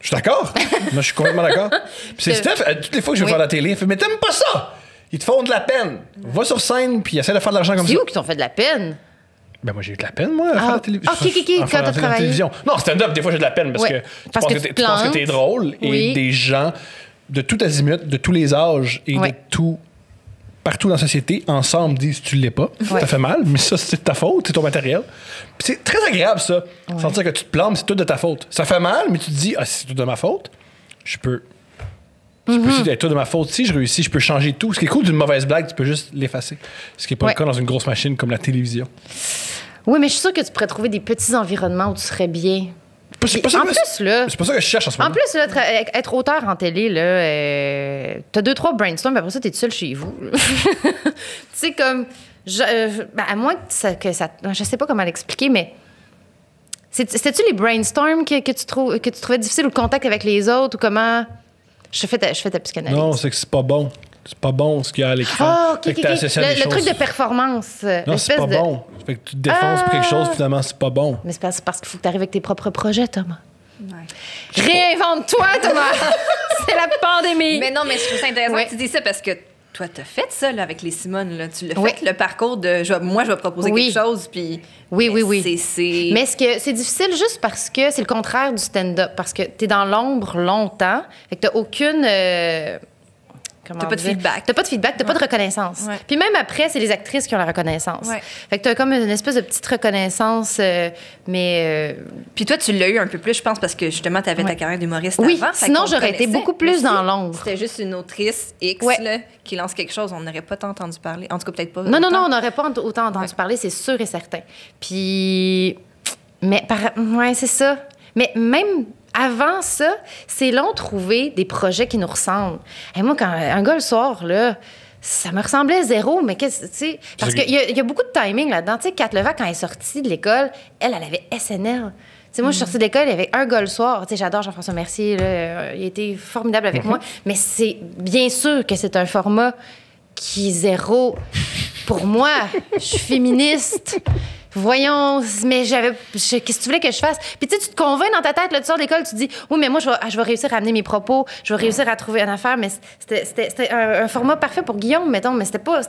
Je suis d'accord. Moi, je suis complètement d'accord. Puis c'est Steph, toutes les fois que je vais faire la télé, elle fait, mais t'aimes pas ça! Ils te font de la peine. Va sur scène, puis essaie de faire de l'argent comme ça. C'est où qui t'ont fait de la peine? Ben moi, j'ai eu de la peine, moi, à faire la télévision. OK, quand t'as travaillé. Non, stand-up, des fois, j'ai de la peine parce que tu penses que t'es drôle et des gens de tout azimut, de tous les âges et de tout... partout dans la société, ensemble, disent tu l'es pas. Ça fait mal, mais ça, c'est de ta faute, c'est ton matériel. Puis c'est très agréable, ça. Sentir que tu te plantes, c'est tout de ta faute. Ça fait mal, mais tu te dis, c'est tout de ma faute. Je peux c'est tout de ma faute. Si je réussis, je peux changer tout. Ce qui est cool d'une mauvaise blague, tu peux juste l'effacer. Ce qui n'est pas le cas dans une grosse machine comme la télévision. Oui, mais je suis sûre que tu pourrais trouver des petits environnements où tu serais bien. C'est pas ça En que- plus, là... c'est pas ça que je cherche en ce moment. En plus, là, être auteur en télé, là, t'as 2-3 brainstorms, puis après ça, t'es tout seul chez vous. Tu sais, comme... à moins que ça... Je sais pas comment l'expliquer, mais... C'était-tu les brainstorms que tu trouvais difficiles ou le contact avec les autres ou comment... Je fais ta psychanalyse. Non, c'est que c'est pas bon. C'est pas bon ce qu'il y a à l'écran. Ah, OK, Fait que OK, t'as OK. associé à des Le truc choses. de performance. Non, c'est pas bon. Fait que tu te défonces pour quelque chose, finalement, c'est pas bon. Mais c'est parce qu'il faut que tu arrives avec tes propres projets, Thomas. Ouais. Réinvente-toi, Thomas! C'est la pandémie! Mais non, mais je trouve ça intéressant Ouais. que tu dis ça parce que toi, t'as fait ça là, avec les Simone. Là. Tu l'as Oui. fait, le parcours de moi, je vais proposer Oui. quelque chose. Puis, Oui. C'est... Mais c'est difficile juste parce que c'est le contraire du stand-up. Parce que t'es dans l'ombre longtemps. Fait que t'as aucune... comment T'as pas de dire? feedback. T'as pas de feedback, t'as pas de reconnaissance. Ouais. Puis même après, c'est les actrices qui ont la reconnaissance. Ouais. Fait que t'as comme une espèce de petite reconnaissance, mais... Puis toi, tu l'as eu un peu plus, je pense, parce que justement, tu avais ta Ouais. carrière d'humoriste Oui, avant. Fait sinon, qu'on j'aurais été connaissait. beaucoup plus Mais dans si l'ombre. C'était juste une autrice X Ouais. là, qui lance quelque chose. On n'aurait pas tant entendu parler. En tout cas, peut-être pas. Non, autant. on n'aurait pas autant entendu parler, c'est sûr et certain. Puis, mais, ouais, c'est ça. Mais même avant ça, c'est long de trouver des projets qui nous ressemblent. Et moi, quand un gars le soir, là, ça me ressemblait zéro, mais qu'est-ce, tu sais, parce qu'il y a beaucoup de timing là-dedans. Tu sais, Kat Levac, quand elle est sortie de l'école, elle avait SNL. Tu sais, moi, je suis sortie de l'école, il y avait un gars le soir. Tu sais, j'adore Jean-François Mercier, là, il a été formidable avec moi. Mais c'est bien sûr que c'est un format qui est zéro. Pour moi, je suis féministe. Voyons, mais qu'est-ce que tu voulais que je fasse? Puis tu sais, tu te convaincs dans ta tête, là, tu sors de l'école, tu te dis, oui, mais moi, je vais réussir à amener mes propos, je vais réussir à trouver une affaire, mais c'était un format parfait pour Guillaume, mettons, mais c'était pas,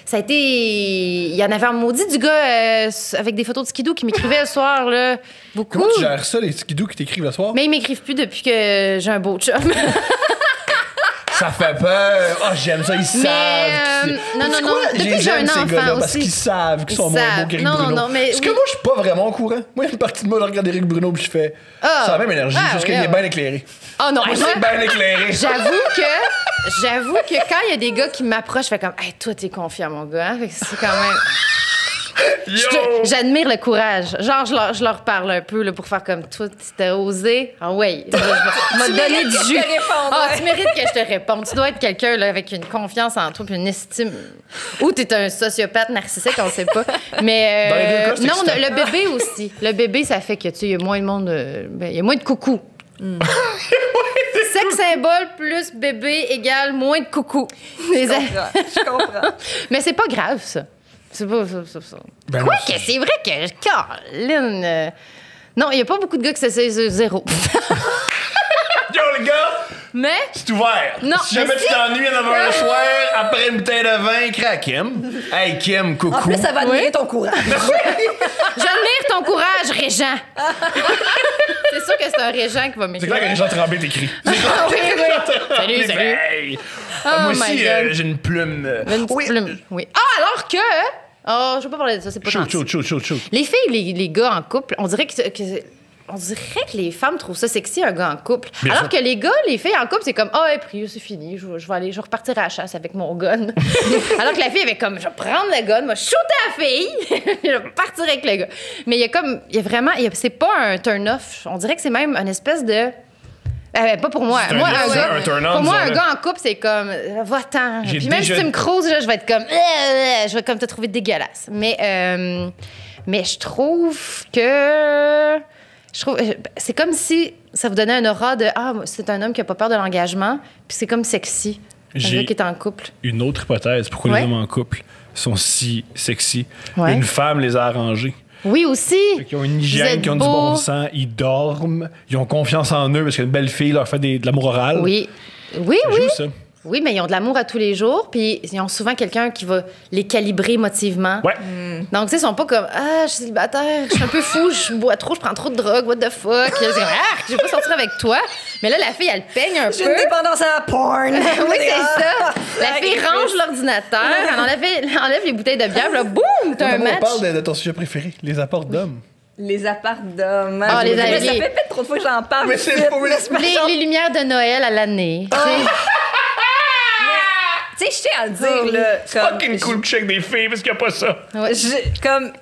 ça a été, il y en avait un maudit du gars avec des photos de skidoo qui m'écrivait le soir, là, beaucoup. Comment tu gères ça, les skidoo qui t'écrivent le soir? Mais ils m'écrivent plus depuis que j'ai un beau chum. Ça fait peur. Ah, j'aime ça, ils savent. non, C'est non, quoi? depuis Je les que j'ai aime, un ces enfant gars-là, parce aussi. qu'ils savent qu'ils sont Ils moins savent. beaux qu'Éric Non, Bruno. non, mais Parce que oui. moi, je suis pas vraiment au courant. Moi, il y a une partie de moi, je regarde Éric Bruno, puis je fais. Ah. C'est la même énergie, Ah, juste oui, qu'il est oui. bien éclairé. Oh non, Moi, moi, c'est bien éclairé. J'avoue que quand il y a des gars qui m'approchent, je fais comme, hey, toi, t'es confiant, mon gars. Hein? Fait que c'est quand même. Yo! J'admire le courage. Genre, je leur parle un peu là, pour faire comme toi, t'as osé. Ah ouais, je m'a donné du mérites que jus. je te réponde, Ah, ouais. tu mérites que je te réponde. Tu dois être quelqu'un là, avec une confiance en toi puis une estime. Ou t'es un sociopathe narcissique, on sait pas. Mais Dans les deux cas, c'est non, excitant. le bébé aussi. Le bébé, ça fait que tu sais, il y a moins de monde. Il y a moins de coucou. Sexe symbole plus bébé égale moins de coucou. Je comprends. Mais c'est pas grave, ça. C'est pas ça. Ben Quoi non, que c'est vrai que Caroline. Non, il n'y a pas beaucoup de gars qui s'essayent zéro. Yo, les gars, Mais. c'est ouvert. Non, Si jamais mais tu si- t'ennuies à 9h le soir, après une bouteille de vin, écris à Kim. Hey, Kim, coucou. En plus, ça va admirer Oui. ton courage. J'admire ton courage, Régent. C'est sûr que c'est un Régent qui va C'est m'écrire. clair que les gens tremblés t'écient. Oui, oui. Salut. Hey. Oh Moi my aussi, God. j'ai une plume. Une petite plume. Oui. Ah, alors que. Oh, je veux pas parler de ça, c'est pas Shoot, gentil. shoot. Les filles, les gars en couple, on dirait que les femmes trouvent ça sexy, un gars en couple. Bien Alors sûr. que les gars, les filles en couple, c'est comme, ah, pris, c'est fini, je vais repartir à la chasse avec mon gun. Alors que la fille avait comme, je vais prendre le gun, moi, shooter la fille, je vais partir avec le gars. Mais il y a vraiment, c'est pas un turn-off. On dirait que c'est même une espèce de. Pas pour moi. C'est Moi, un un gars, turn-on, pour moi, un disons-le. gars en couple, c'est comme, va-t'en. J'ai Puis même déjà- si tu me creuses, là, je vais être comme, je vais comme te trouver dégueulasse. Mais je trouve que. C'est comme si ça vous donnait un aura de, c'est un homme qui a pas peur de l'engagement, puis c'est comme sexy. Un J'ai- gars qui est en couple. Une autre hypothèse, pourquoi Ouais. les hommes en couple sont si sexy. Ouais. Une femme les a arrangés. Oui, aussi. Ils ont une Vous hygiène, êtes qui ont du beaux. bon sens, ils dorment, ils ont confiance en eux parce qu'une belle fille leur fait de l'amour oral. Oui. Oui, Ça oui. joue, ça. Oui, mais ils ont de l'amour à tous les jours, puis ils ont souvent quelqu'un qui va les calibrer émotivement. Ouais. Donc, tu sais, ils sont pas comme, je suis célibataire, je suis un peu fou, je bois trop, je prends trop de drogue, what the fuck. C'est comme, je vais pas sortir avec toi. Mais là, la fille, elle peigne un J'ai peu. une dépendance à la porn. Oui, c'est ça. La Ça fille arrive range plus. l'ordinateur, elle enlève les bouteilles de bière, là, boum, t'as un On match. parle de ton sujet préféré, les apports d'hommes. Les apparts d'hommes. Ah, les Ça alliés. fait peut-être trop de fois que j'en parle. Mais c'est vite. pas- Laisse-moi Les lumières de Noël à l'année. Tu Tu sais, je tiens à le dire, là. Fucking cool que check des filles parce qu'il n'y a pas ça.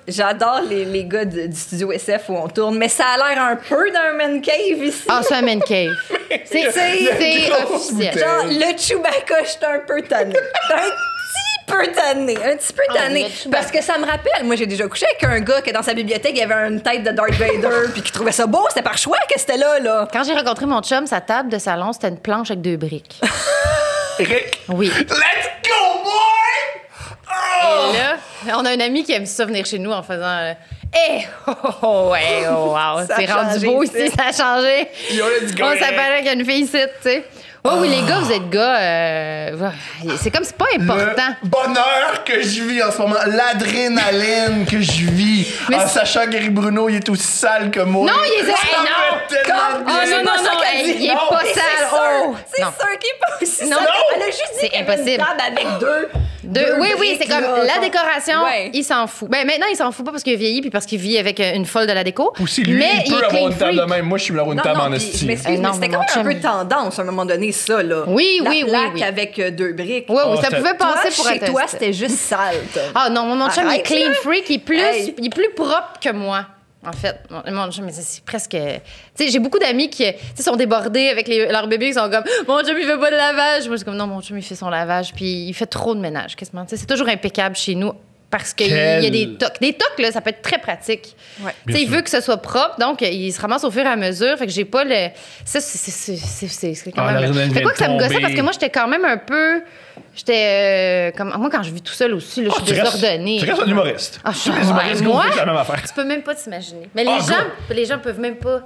J'adore les gars du studio SF où on tourne, mais ça a l'air un peu d'un man cave ici. Ah, c'est un man cave. C'est officiel. Genre, le Chewbacca, j'étais un peu tanné. Un petit peu tanné. Parce que ça me rappelle, moi, j'ai déjà couché avec un gars que dans sa bibliothèque, il y avait une tête de Darth Vader, puis qui trouvait ça beau. C'était par choix que c'était là. Quand j'ai rencontré mon chum, sa table de salon, c'était une planche avec 2 briques. Rick, Oui. let's go, boy! Oh! Et là, on a un ami qui aime ça venir chez nous en faisant... ouais, wow, Ça a c'est rendu changé, beau tu sais. ici, ça a changé. Yo, let's go, On Rick. s'appelle qu'il y a une fille ici, tu sais. Oh oui, les gars, vous êtes gars. C'est comme, c'est pas important. Le bonheur que je vis en ce moment, l'adrénaline que je vis, Mais en c'est- sachant qu'Éric Bruno, il est aussi sale que moi. Non, il est. Ça Hey, me non! fait tellement Oh bien. non, il est Non, pas mais sale. Oh! C'est Non. sûr qu'il est pas aussi Non. sale. Elle a juste dit C'est qu'il y avait impossible. une table avec deux Oui, briques, c'est comme là, la qu'on- décoration, Ouais. il s'en fout. Ben maintenant, il s'en fout pas parce qu'il a vieilli puis parce qu'il vit avec une folle de la déco. Aussi, lui, mais il peut est avoir clean une table freak. de même. Moi, je suis là une Non, table non, en puis esti. je m'excuse, Non, mais c'était mais quand mon même un chum, peu il- tendance à un moment donné, ça, là. Oui, La oui, oui, plaque oui. avec 2 briques. Oui, oui, ça c'était- pouvait Toi, passer pour chez être toi, un- c'était juste sale, toi. Ah non, mon chum, il est Arrête, clean là. freak, il Hey. est plus propre que moi. En fait, mon chum, mais c'est presque. Tu sais, j'ai beaucoup d'amis qui tu sais, sont débordés avec leurs bébés qui sont comme mon chum, il fait pas de lavage. Moi, je suis comme non, mon chum, il fait son lavage, puis il fait trop de ménage, quasiment. Tu sais, c'est toujours impeccable chez nous parce qu'il y a des tocs. Des tocs, là, ça peut être très pratique. Ouais. Tu sais, il sûr. veut que ce soit propre, donc il se ramasse au fur et à mesure. Fait que j'ai pas le. Ça, c'est quand Ah, même. l'adrénaline Fait vient quoi que ça me de gossait tomber. parce que moi, j'étais quand même un peu. J'étais. Comme... Moi, quand je vis tout seul aussi, là, je suis désordonnée. Tu restes un humoriste. Ah, je Tous les humoristes moi? font la même affaire. Tu peux même pas t'imaginer. Mais Ah, les gens peuvent même pas.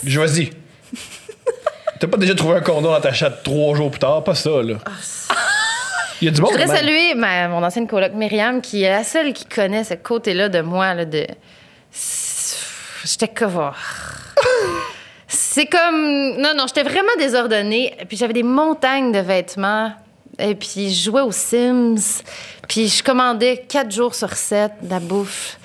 Choisis. T'as pas déjà trouvé un condom dans ta chatte 3 jours plus tard? Pas ça, là. Il y a du monde. Je voudrais quand même. saluer mon ancienne coloc Myriam, qui est la seule qui connaît ce côté-là de moi. Là, de... J'étais comme... C'est comme... Non, j'étais vraiment désordonnée. Puis j'avais des montagnes de vêtements. Et puis je jouais aux Sims. Puis je commandais 4 jours sur 7 de la bouffe.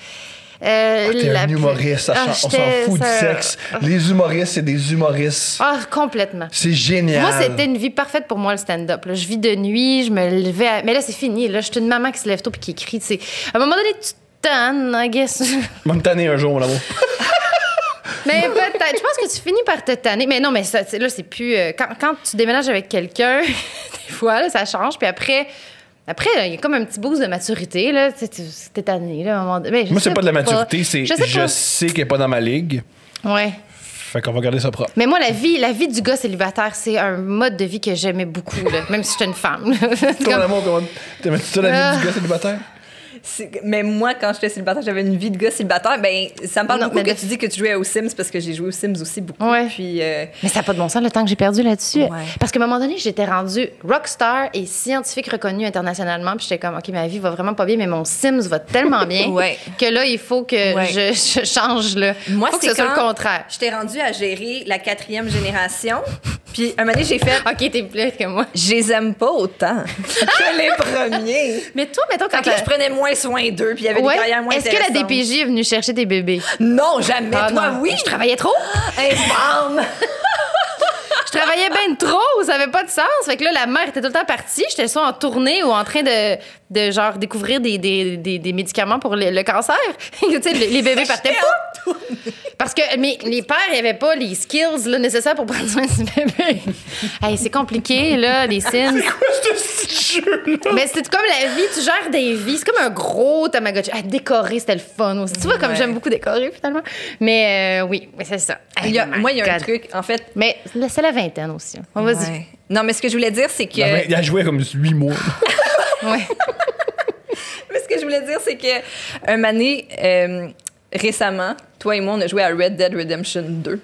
T'es un humoriste, on s'en fout du sexe. Les humoristes, c'est des humoristes. Ah, complètement. C'est génial. Moi, c'était une vie parfaite pour moi, le stand-up. Là. Je vis de nuit, je me levais... Mais là, c'est fini. Là, je suis une maman qui se lève tôt puis qui écrit. Tu sais. À un moment donné, tu te tannes, I guess. Va me tanner un jour, mon amour. Mais peut-être. Je pense que tu finis par te tanner. Mais non, mais ça, là, c'est plus... quand tu déménages avec quelqu'un, des fois, là, ça change. Puis après, il y a comme un petit boost de maturité. Là. Tu sais, t'es tanné, là, à un moment donné. Mais je Moi, c'est sais pas de la maturité, c'est Je sais je pas. sais qu'elle est pas dans ma ligue. Ouais. Fait qu'on va garder ça propre. Mais moi, la vie du gars célibataire, c'est un mode de vie que j'aimais beaucoup, là, même si j'étais une femme. C'est Ton comme- amour, comment t'aimais-tu ça, la vie du gars célibataire? Mais moi, quand j'étais célibataire, j'avais une vie de gars célibataire. Ben, ça me parle Non, beaucoup mais que tu dis que tu jouais aux Sims parce que j'ai joué aux Sims aussi beaucoup. Ouais. Puis, Mais ça n'a pas de bon sens le temps que j'ai perdu là-dessus. Ouais. Parce qu'à un moment donné, j'étais rendue rockstar et scientifique reconnue internationalement. Puis j'étais comme, OK, ma vie va vraiment pas bien, mais mon Sims va tellement bien Ouais. que là, il faut que Ouais. je change. Là. moi, faut que c'est ce soit le quand contraire. j'étais rendue à gérer la 4e génération. Puis, un moment donné, j'ai fait... OK, t'es plus que moi. Je les aime pas autant que les premiers. Mais toi, mettons, Fait quand que là, je prenais moins soin d'eux, puis il y avait des carrières moins est-ce que la intéressantes. DPJ est venue chercher tes bébés? Non, jamais. Ah, Toi, non. oui. Je travaillais trop. Infâme. Je travaillais bien trop, ça avait pas de sens. Fait que là, la mère était tout le temps partie. J'étais soit en tournée ou en train de genre découvrir des médicaments pour le cancer. Tu sais, les bébés partaient pas. Parce que les pères n'avaient pas les skills là, nécessaires pour prendre soin de ce bébé. Hey, c'est compliqué, là, les Sims. Ce jeu-là. Mais c'est comme la vie, tu gères des vies. C'est comme un gros Tamagotchi. À décorer, c'était le fun aussi. Tu vois, comme Ouais. j'aime beaucoup décorer, finalement. Mais oui, mais c'est ça. Hey, Moi, il y a un God. truc, en fait. Mais c'est la vingtaine aussi. On va dire. Ouais. Non, mais ce que je voulais dire, c'est que. Il a joué comme 8 mois. Ouais. Mais ce que je voulais dire, c'est que un moment donné, récemment, toi et moi, on a joué à Red Dead Redemption 2.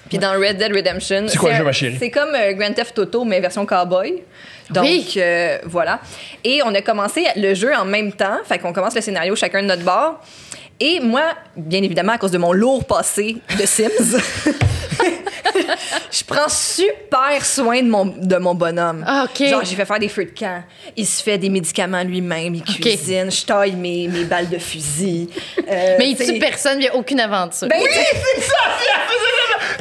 Puis dans Red Dead Redemption... C'est quoi le jeu, ma chérie? C'est comme Grand Theft Auto, mais version cowboy. Donc, Oui. voilà. Et on a commencé le jeu en même temps. Fait qu'on commence le scénario chacun de notre bord. Et moi, bien évidemment, à cause de mon lourd passé de Sims... Je prends super soin de mon bonhomme. Ah, OK. Genre, j'ai fait faire des feux de camp. Il se fait des médicaments lui-même. Il cuisine. Je taille mes balles de fusil. Mais il t'sais- tue personne, il n'y a aucune aventure. Ben, Oui, c'est ça!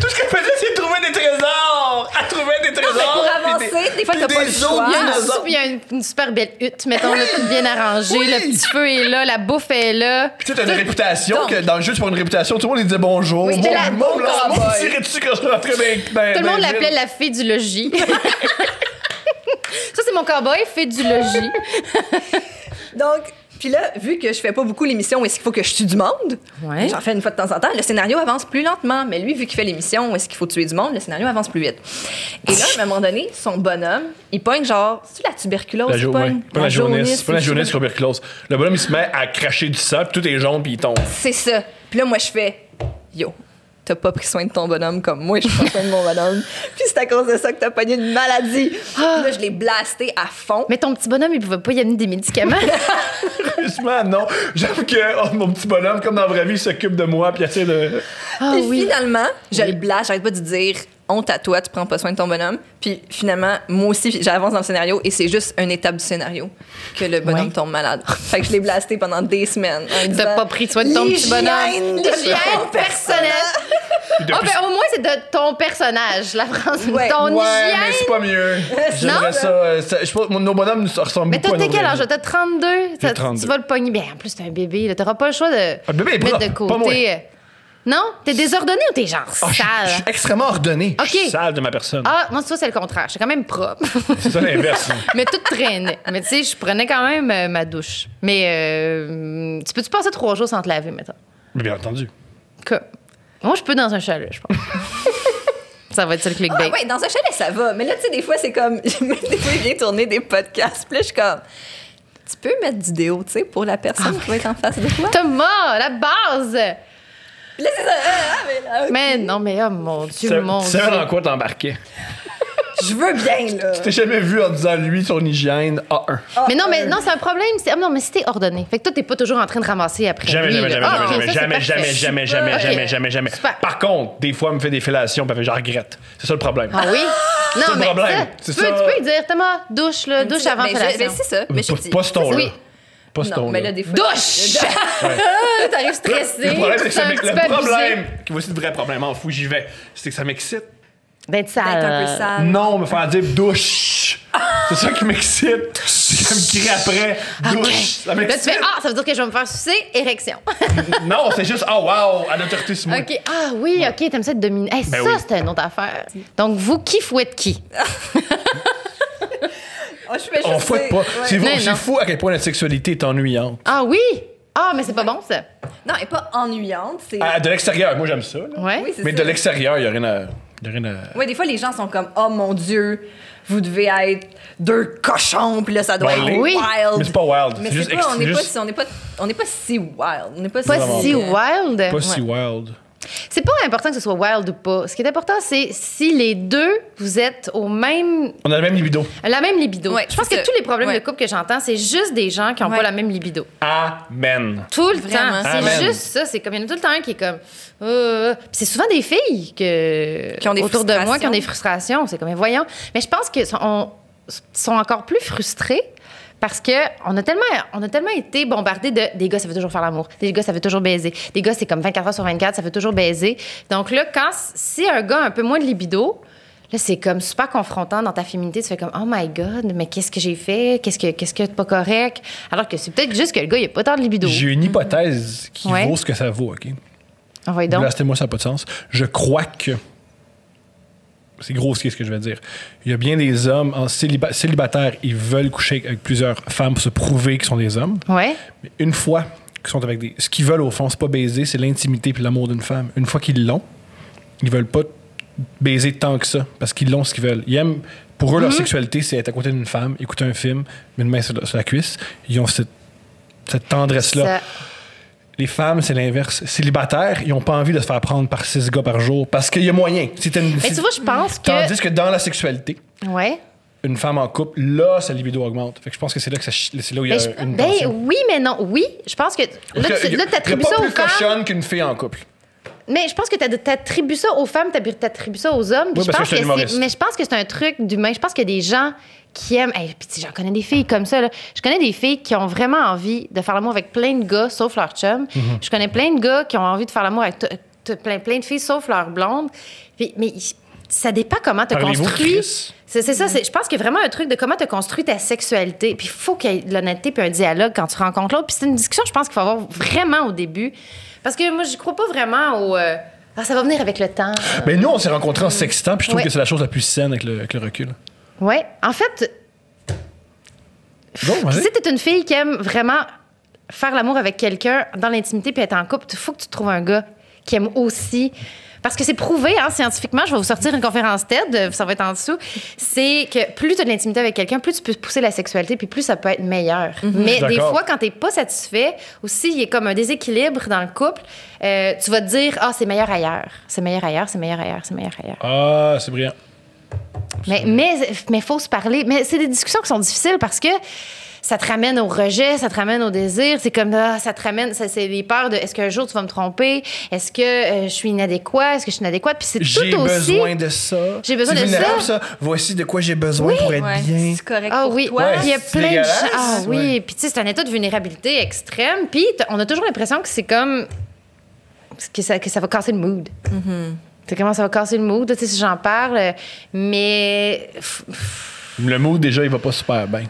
Tout ce qu'elle faisait, c'est de trouver des trésors! Elle trouvait des trésors! pour puis danser, des fois, t'as Puis pas le des choix. autres Il y a, dinosaures. il y a une super belle hutte, mettons, là, toute bien arrangée. Le petit feu est là, la bouffe est là. Puis tu sais, t'as une réputation, Donc. que dans le jeu, tu prends une réputation, tout le monde il disait bonjour. Oui, c'était la Mon bon me cowboy. tirait dessus quand je rentrais dans Tout le monde l'appelait la fée du logis. Ça, c'est mon cowboy, fée du logis. Donc, puis là, vu que je fais pas beaucoup l'émission, est-ce qu'il faut que je tue du monde? Ouais. J'en fais une fois de temps en temps. Le scénario avance plus lentement. Mais lui, vu qu'il fait l'émission, est-ce qu'il faut tuer du monde? Le scénario avance plus vite. Et là, à un moment donné, son bonhomme, il pogne genre, c'est la tuberculose? il pogne? Pas la jaunisse, pas la c'est- jaunisse tuberculose. Le bonhomme, il se met à cracher du sang, puis tout est jaune, puis il tombe. C'est ça. Puis là, moi, je fais, yo, t'as pas pris soin de ton bonhomme comme moi, je prends soin de mon bonhomme. Puis c'est à cause de ça que t'as pogné une maladie. Puis là, je l'ai blasté à fond. Mais ton petit bonhomme, il pouvait pas y amener des médicaments. Heureusement, non. J'avoue que mon petit bonhomme, comme dans la vraie vie, il s'occupe de moi, puis il essaie de. Ah Puis oui. finalement, je le blâche, j'arrête pas de dire honte à toi, tu prends pas soin de ton bonhomme. Puis finalement, moi aussi, j'avance dans le scénario et c'est juste une étape du scénario que le bonhomme Ouais. tombe malade. Fait que je l'ai blasté pendant des semaines. en disant, T'as pas pris soin de ton petit bonhomme. L'hygiène personnelle. Puis Ah, depuis- ben, au moins, c'est de ton personnage, la France. Ouais. Ton Ouais, mais hygiène. c'est pas mieux. J'aimerais ça. Je pense que nos bonhommes nous ressemblent Mais beaucoup toi, à t'es nos quel vrais âge? T'as 32. J'ai 32. Tu vas le pogner. Bien, en plus, t'es un bébé. là. T'auras pas le choix de le bébé est mettre de propre, pas moi. côté. Non? T'es désordonné ou t'es genre Ah, je suis sale? extrêmement ordonné. OK. Je suis sale de ma personne. Ah, moi, tu vois, c'est le contraire. Je suis quand même propre. C'est ça l'inverse. Mais tout traînait. Mais tu sais, je prenais quand même ma douche. Mais tu peux-tu passer 3 jours sans te laver, mettons? Mais bien entendu. Comme. Moi, je peux dans un chalet, je pense. Ça va être ça le clickbait. Ah ouais, dans un chalet, ça va. Mais là, tu sais, des fois, c'est comme. Des fois, il vient tourner des podcasts. Puis là, je suis comme. Tu peux mettre du déo, tu sais, pour la personne qui va être en face de toi. Thomas, la base! Puis là, c'est ça. Mais là, Mais non, mais oh mon Dieu, Tu mon sais Dieu. dans quoi t'embarquais? je veux bien, là. Je t'ai jamais vu en disant lui, son hygiène, A1. Mais non, c'est un problème. Non, mais si t'es ordonné. Fait que toi, t'es pas toujours en train de ramasser après Jamais, lui. jamais, là. jamais, Ah, ok, jamais, ça, c'est jamais, parfait. jamais, jamais, jamais, Ok. jamais, jamais, jamais. Super. Par contre, des fois, elle me fait des fellations, puis elle fait, je regrette. C'est ça le problème. Ah oui? Non, C'est le mais problème. ça, C'est tu peux ça. lui dire, Thomas, douche, là, douche avant mais fellation. ben, c'est ça. Mais je dis. Pas ce ton-là. Oui. Pas ce Non, ton-là. mais là, des fois. Douche! T'arrives stressé. Le problème, c'est que ça un m'excite. petit peu Le abusé. problème, voici le vrai problème, en fou, j'y vais. C'est que ça m'excite. D'être sale. D'être un peu sale. Non, me faire dire douche. C'est ça qui m'excite. C'est comme crier après. Douche. Ça Là, tu m'excite. fais, ça veut dire que je vais me faire sucer, érection. Non, c'est juste, oh wow, à l'autorité sur moi. OK. Ah oui, OK, t'aimes ça être dominé. Hey, Ben ça, oui. c'était une autre affaire. Donc, vous, qui fouette qui? Oh, je fais On juste fouette dire- pas. ouais. C'est Mais c'est non. fou à quel point notre sexualité est ennuyante. Ah oui? Ah, mais c'est pas bon, ça. Non, elle est pas ennuyante. C'est. Ah, de l'extérieur, moi j'aime ça. là. Ouais. Oui, c'est Mais ça. de l'extérieur, il n'y a rien à. Y a rien à... Ouais, des fois, les gens sont comme, oh mon Dieu, vous devez être deux cochons, puis là, ça doit Bon, être les- Oui. wild. Mais c'est pas wild. Mais C'est juste c'est pas, on n'est juste on n'est pas si wild. On n'est pas, Pas si wild. pas si wild. C'est pas important que ce soit wild ou pas. Ce qui est important, c'est si les deux, vous êtes au même... On a le même libido. La même libido. Ouais, Je pense que c'est ça. tous les problèmes Ouais. de couple que j'entends, c'est juste des gens qui n'ont Ouais. pas la même libido. Amen. Tout le Vraiment. temps. Amen. C'est juste ça. C'est comme, il y en a tout le temps un qui est comme... Puis c'est souvent des filles Qui ont des autour de moi qui ont frustrations. des frustrations. C'est comme, mais voyons. Mais je pense qu'ils sont encore plus frustrés parce que on a tellement été bombardés de des gars, ça veut toujours faire l'amour. Des gars, ça veut toujours baiser. Des gars, c'est comme 24 heures sur 24, ça veut toujours baiser. Donc là, si un gars a un peu moins de libido, là, c'est comme super confrontant dans ta féminité. Tu fais comme, oh my God, mais qu'est-ce que j'ai fait? Qu'est-ce que pas correct? Alors que c'est peut-être juste que le gars, il a pas tant de libido. J'ai une hypothèse qui Ouais. vaut ce que ça vaut, OK? Envoyez donc. Blastez-moi, ça n'a pas de sens. Je crois que. C'est grossier ce que je vais dire. Il y a bien des hommes en célibataires, ils veulent coucher avec plusieurs femmes pour se prouver qu'ils sont des hommes. Ouais. Mais une fois qu'ils sont avec des. Ce qu'ils veulent, au fond, c'est pas baiser, c'est l'intimité puis l'amour d'une femme. Une fois qu'ils l'ont, ils veulent pas baiser tant que ça parce qu'ils l'ont ce qu'ils veulent. Ils aiment. Pour eux, leur sexualité, c'est être à côté d'une femme, écouter un film, mettre une main sur la cuisse. Ils ont cette tendresse-là. Ça- Les femmes, c'est l'inverse. Célibataires, ils n'ont pas envie de se faire prendre par 6 gars par jour parce qu'il y a moyen. Mais tu vois, je pense que. Tandis que dans la sexualité, Ouais. une femme en couple, là, sa libido augmente. Fait que je pense que c'est là, c'est là où il y a une Ben tension. oui, mais non. Oui, je pense que. Là, Parce que tu attribues il y a ça pas aux plus femmes. cochonne qu'une fille en couple. Mais je pense que tu attribues ça aux femmes, tu attribues ça aux hommes. Puis Oui, parce que je suis un humoriste. mais je pense que c'est un truc d'humain. Je pense qu'il y a des gens qui aiment. Hey, puis tu sais, j'en connais des filles comme ça. Là. Je connais des filles qui ont vraiment envie de faire l'amour avec plein de gars, sauf leur chum. Mhm. Je connais plein de gars qui ont envie de faire l'amour avec plein de filles, sauf leur blonde. Mais ça dépend comment tu Parlez-vous, construis. Chris? C'est ça. Je pense qu'il y a vraiment un truc de comment tu construis ta sexualité. Puis il faut qu'il y ait de l'honnêteté puis un dialogue quand tu rencontres l'autre. Puis c'est une discussion, je pense, qu'il faut avoir vraiment au début. Parce que moi, je crois pas vraiment au... ça va venir avec le temps. Mais nous, on s'est rencontrés en sextant, puis je trouve que c'est la chose la plus saine avec le recul. Oui. En fait, Bon, si t'es une fille qui aime vraiment faire l'amour avec quelqu'un dans l'intimité puis être en couple, il faut que tu trouves un gars qui aime aussi... Parce que c'est prouvé, scientifiquement, je vais vous sortir une conférence TED, ça va être en dessous, c'est que plus tu as de l'intimité avec quelqu'un, plus tu peux pousser la sexualité, puis plus ça peut être meilleur. Mais des fois, quand t'es pas satisfait, aussi, il y a comme un déséquilibre dans le couple, tu vas te dire, c'est meilleur ailleurs, c'est meilleur ailleurs, c'est meilleur ailleurs, c'est meilleur ailleurs. Ah, c'est brillant. Mais faut se parler. Mais c'est des discussions qui sont difficiles parce que ça te ramène au rejet, ça te ramène au désir. C'est comme, ça te ramène, c'est les peurs de est-ce qu'un jour tu vas me tromper? Est-ce que je suis inadéquat? Est-ce que je suis inadéquate? Puis c'est tout aussi. J'ai besoin de ça. J'ai besoin de ça. Voici de quoi j'ai besoin pour être bien. C'est correct pour toi. Ouais, il y a plein de choses. Ah oui. Ouais. Puis tu sais, c'est un état de vulnérabilité extrême. Puis on a toujours l'impression que c'est comme. Que ça va casser le mood. C'est comment ça va casser le mood, tu sais, si j'en parle. Mais. Le mood, déjà, il va pas super bien.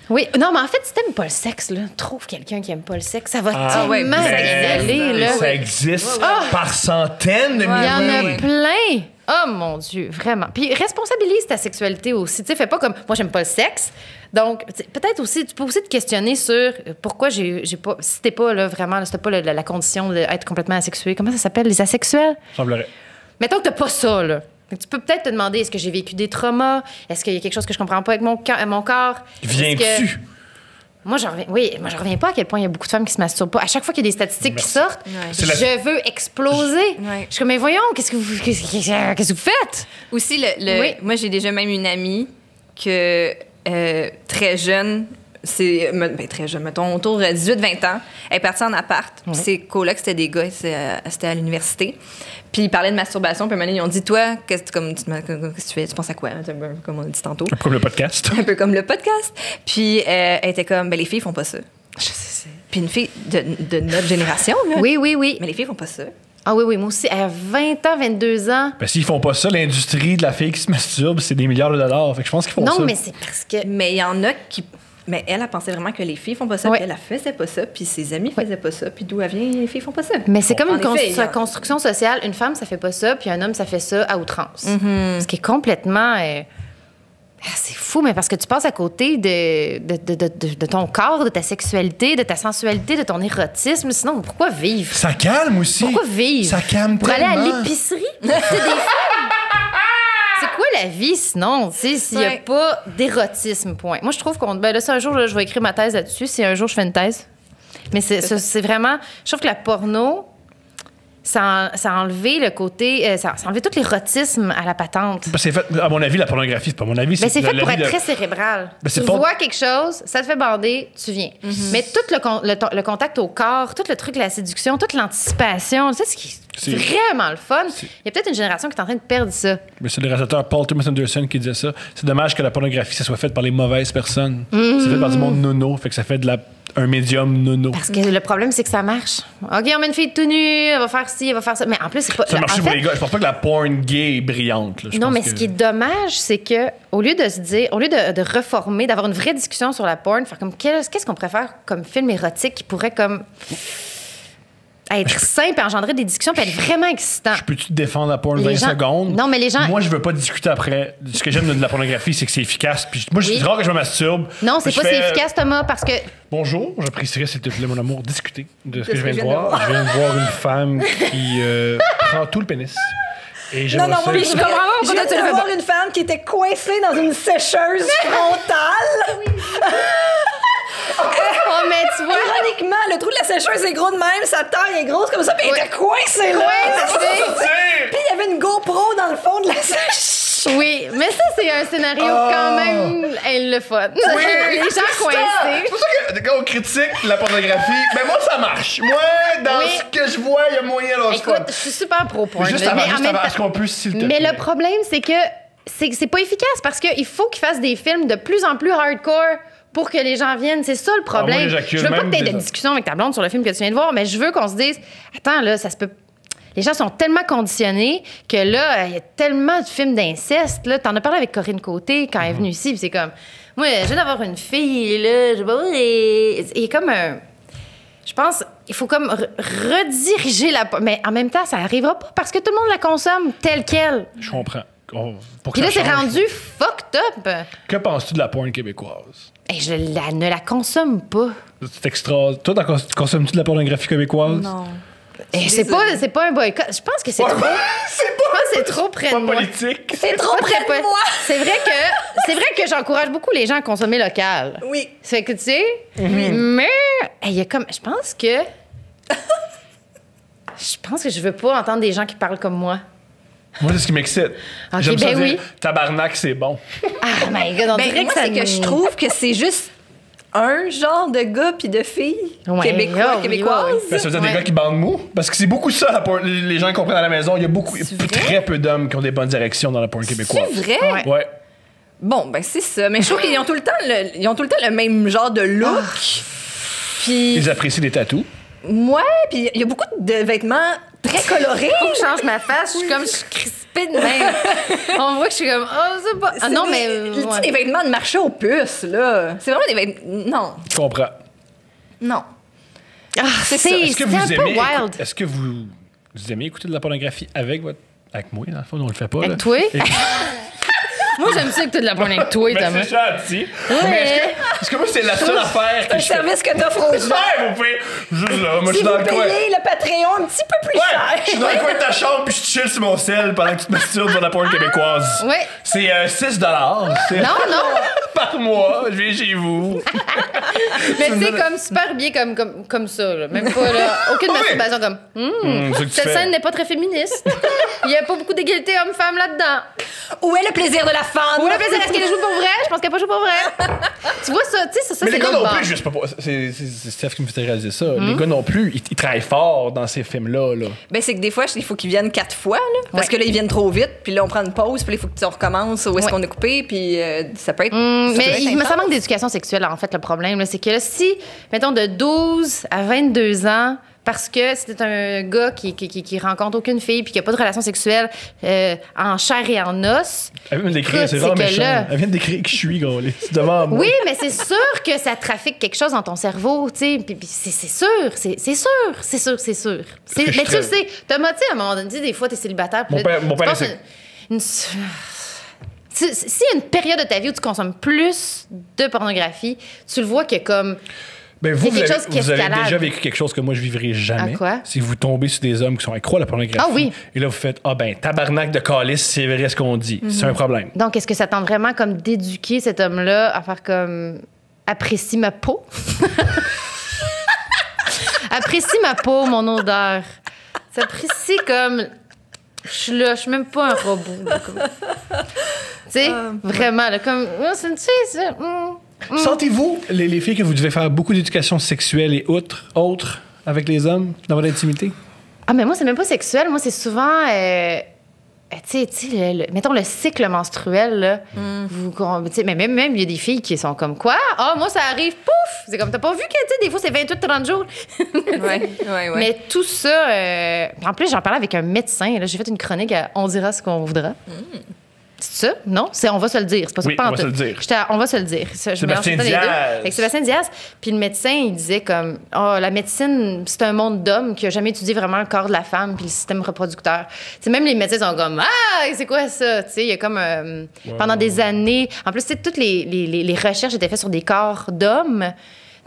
Oui, non, mais en fait, si t'aimes pas le sexe, là, trouve quelqu'un qui aime pas le sexe. Ça va tellement ouais, bien aller, là. Ça existe par centaines de Il y en milliers. a plein. Oh mon Dieu, vraiment. Puis responsabilise ta sexualité aussi. Tu sais, fais pas comme moi, j'aime pas le sexe. Donc, peut-être aussi, tu peux aussi te questionner sur pourquoi j'ai pas. Si t'es pas là, vraiment, si t'as pas la condition d'être complètement asexué. Comment ça s'appelle, les asexuels? Semblerait. Mettons que t'as pas ça, là. Donc, tu peux peut-être te demander, est-ce que j'ai vécu des traumas? Est-ce qu'il y a quelque chose que je comprends pas avec mon corps? Viens-tu? Moi, j'en reviens pas à quel point il y a beaucoup de femmes qui se masturbent pas. À chaque fois qu'il y a des statistiques qui sortent, je veux exploser. Je suis comme, mais voyons, qu'est-ce que vous faites? Aussi, moi, j'ai déjà même une amie que très jeune, très jeune, mettons, autour de 18-20 ans, elle est partie en appart. Puis ses colocs, c'était des gars, c'était à l'université. Puis ils parlaient de masturbation. Puis à un moment donné, ils ont dit, toi, qu'est-ce que tu fais? Tu penses à quoi? Un peu comme on a dit tantôt. Un peu comme le podcast. Un peu comme le podcast. Puis elle était comme, les filles font pas ça. Je sais. Puis une fille de notre génération, là. Oui. Mais les filles font pas ça. Ah oui, moi aussi. À 20 ans, 22 ans. Ben, s'ils font pas ça, l'industrie de la fille qui se masturbe, c'est des milliards de dollars. Fait que je pense qu'ils font ça. Non, mais c'est parce que... Mais il y en a qui... Mais elle pensait vraiment que les filles font pas ça, puis elle faisait pas ça, puis ses amis faisaient pas ça, puis d'où elle vient, les filles font pas ça. Mais c'est comme une construction sociale. Une femme, ça fait pas ça, puis un homme, ça fait ça à outrance. Ce qui est complètement... c'est fou, mais parce que tu passes à côté de ton corps, de ta sexualité, de ta sensualité, de ton érotisme. Sinon, pourquoi vivre? Ça calme aussi. Pourquoi vivre? Ça calme pour tellement. Aller à l'épicerie? C'est des films. C'est quoi la vie, sinon? Tu sais, s'il n'y a pas d'érotisme, point. Moi, je trouve qu'on... Ben là, c'est un jour, je vais écrire ma thèse là-dessus, si un jour je fais une thèse. Mais c'est vraiment... Je trouve que la porno... Ça a enlevé le côté... ça a enlevé tout l'érotisme à la patente. C'est fait, à mon avis, la pornographie, c'est pas mon avis. C'est fait pour être très cérébral. Tu vois quelque chose, ça te fait bander, tu viens. Mais tout le contact au corps, tout le truc, la séduction, toute l'anticipation, tu sais, c'est vraiment le fun. Il y a peut-être une génération qui est en train de perdre ça. Mais c'est le réalisateur Paul Thomas Anderson qui disait ça. C'est dommage que la pornographie, ça soit faite par les mauvaises personnes. C'est fait par du monde nono, fait que ça fait un médium nono. Parce que le problème, c'est que ça marche. OK, on met une fille tout nue, elle va faire ci, elle va faire ça. Mais en plus, c'est pas... Ça marche pour les gars. Je pense pas que la porn gay est brillante. Là. Non, mais ce qui est dommage, c'est que au lieu de se dire, au lieu de reformer, d'avoir une vraie discussion sur la porn, faire comme qu'est-ce qu'on préfère comme film érotique qui pourrait comme être simple et engendrer des discussions puis être vraiment excitant. Je peux-tu te défendre la porn 20 secondes? Non, mais les gens... Moi, je veux pas discuter après. Ce que j'aime de la pornographie, c'est que c'est efficace. Puis moi, c'est rare que je me masturbe. Non, c'est pas si efficace, Thomas, parce que... Bonjour, j'apprécierais, s'il te plaît, mon amour, discuter de ce que je viens de voir. Je viens de voir une femme qui prend tout le pénis. Et non, mais je viens de voir une femme qui était coincée dans une sécheuse frontale. Oh, mais tu vois... Ironiquement, le trou de la sécheuse est gros de même, sa taille est grosse comme ça, puis elle était coincée là. Puis il y avait une GoPro dans le fond de la sécheuse. Oui, mais ça, c'est un scénario quand même le fun. Oui, les gens coincés. C'est pour ça que quand on critique la pornographie, mais moi, ça marche. Moi, dans ce que je vois, il y a moyen là. Écoute, je suis super pro-porn. Juste avant, est-ce qu'on peut, s'il te plaît? Mais le problème, c'est que c'est pas efficace parce qu'il faut qu'ils fassent des films de plus en plus hardcore pour que les gens viennent. C'est ça le problème. Moi, je veux pas que tu aies de discussion avec ta blonde sur le film que tu viens de voir, mais je veux qu'on se dise, attends, là, ça se peut... les gens sont tellement conditionnés que là, il y a tellement de films d'inceste. Là, t'en as parlé avec Corinne Côté quand elle est venue ici, puis c'est comme, moi, je viens d'avoir une fille, là, je sais pas, il y a comme un... Je pense, il faut comme rediriger la... Mais en même temps, ça n'arrivera pas parce que tout le monde la consomme telle qu'elle. Je comprends. Pour Puis que là, ça c'est change. rendu fucked up. Que penses-tu de la porn québécoise? Et ne la consomme pas. C'est extra. Toi, consommes-tu de la pornographie québécoise? Non. Et c'est pas un boycott. Je pense que c'est trop. Je pense que c'est trop près de Pas moi. politique. C'est trop près de moi. C'est vrai que j'encourage beaucoup les gens à consommer local. Oui. C'est que tu sais, mais il y a comme, je pense que je veux pas entendre des gens qui parlent comme moi. Moi, c'est ce qui m'excite. Ok, J'aime ça ben dire, oui. tabarnak, c'est bon. Ah my god, on Ben, dirait moi, que ça c'est que je trouve que c'est juste un genre de gars puis de filles Ouais, oui, québécoises. oui. Ben, ça veut dire des Ouais. gars qui bandent mou? Parce que c'est beaucoup ça, les gens qui comprennent à la maison. Il y a beaucoup, C'est vrai? très peu d'hommes qui ont des bonnes directions dans la porn québécoise. C'est vrai? Ouais. Ouais. Bon, ben c'est ça. Mais je trouve qu'ils ont tout le temps le même genre de look. Puis Ils apprécient les tatous. ouais, puis il y a beaucoup de vêtements très colorés. Faut que je change ma face, je suis crispée de même. On voit que je suis comme, oh, c'est pas. Ah non, mais. Tu sais, ouais. des vêtements de marché aux puces, là. C'est vraiment des vêtements. Non, Je comprends. non. Ah, c'est Est-ce que un vous peu aimez, wild. est-ce que vous aimez écouter de la pornographie avec moi, dans le fond, on le fait pas. Avec là. toi? Et- Moi, j'aime ça que tu de la porn avec toi, Mais Thomas. c'est gentil. Mais est-ce que moi, c'est la seule affaire Un que je fais? service que t'offres aux gens. Ouais, vous pouvez. Juste là, moi, je Si suis vous dans le coin. payez le Patreon un petit peu plus Ouais, cher. je suis dans le coin de ta chambre puis je chill sur mon sel pendant que tu te masturbes dans la porn québécoise. Ouais. C'est 6 c'est Non, non. par mois. Je viens chez vous. Mais tu sais, comme super bien comme ça, là. Même pas, là. Aucune Oui. masturbation comme. C'est ce que tu Cette fais. scène n'est pas très féministe. Il n'y a pas beaucoup d'égalité homme-femme là-dedans. Où est le plaisir de la femme? Ou le plaisir, est-ce qu'elle joue pour vrai? Je pense qu'elle n'a pas joué pour vrai. Tu vois ça, tu sais, ça Mais c'est les gars l'autre non bord. plus, juste pas. C'est Steph qui me fait réaliser ça. Les gars non plus, ils travaillent fort dans ces films-là. Là. Ben, c'est que des fois, il faut qu'ils viennent 4 fois, là. Parce Ouais. que là, ils viennent trop vite, puis là, on prend une pause, puis là, il faut que tu recommences où est-ce Ouais. qu'on a coupé, puis ça peut être. ça peut Mais être ça intense. manque d'éducation sexuelle, en fait, le problème. là. C'est que là, si, mettons, de 12 à 22 ans, parce que c'était un gars qui rencontre aucune fille puis qui n'a pas de relation sexuelle en chair et en os. Elle vient de décrire, Écoute, c'est vraiment c'est que méchant. là- Elle vient de décrire qui je suis, gros. C'est devant moi. Oui, mais c'est sûr que ça trafique quelque chose dans ton cerveau, tu sais. Puis c'est sûr, c'est sûr. que je suis Mais tu très- le sais, Thomas, tu sais, à un moment donné, des fois, t'es célibataire. puis Mon là, père- mon tu père passes essaie. S'il y a une période de ta vie où tu consommes plus de pornographie, tu le vois que comme... Ben vous, C'est vous quelque avez, chose qui vous avez escalade. déjà vécu quelque chose que moi je vivrai jamais. À quoi? Si vous tombez sur des hommes qui sont accros à la pornographie. Ah oui. Et là vous faites tabarnak de calice, c'est vrai ce qu'on dit. C'est un problème. Donc, est-ce que ça tente vraiment comme d'éduquer cet homme-là à faire comme apprécie ma peau? Apprécie ma peau, mon odeur. S'apprécie comme je suis là, je suis même pas un robot. là, comme... Tu sais, vraiment, là, comme c'est une fille, ça. Sentez-vous, les filles, que vous devez faire beaucoup d'éducation sexuelle et autres avec les hommes dans votre intimité? Ah, mais moi, c'est même pas sexuel. Moi, c'est souvent. Tu sais, mettons le cycle menstruel, là. Tu sais, mais même, il y a des filles qui sont comme quoi? Ah, moi, ça arrive, pouf! C'est comme, t'as pas vu que, tu sais, des fois, c'est 28-30 jours. Ouais. Mais tout ça. En plus, j'en parlais avec un médecin. Là, j'ai fait une chronique à On dira ce qu'on voudra. C'est ça? Non? C'est On va se le dire. C'est pas ça. Oui, pas on en va tout. se le dire. On va se le dire. Ça, je Sébastien mélange tout le temps les deux. Diaz. Avec Sébastien Diaz. Puis le médecin, il disait comme, la médecine, c'est un monde d'hommes qui a jamais étudié vraiment le corps de la femme puis le système reproducteur. T'sais, même les médecins sont comme, c'est quoi ça? Tu sais, il y a comme, pendant des années, en plus, toutes les recherches étaient faites sur des corps d'hommes.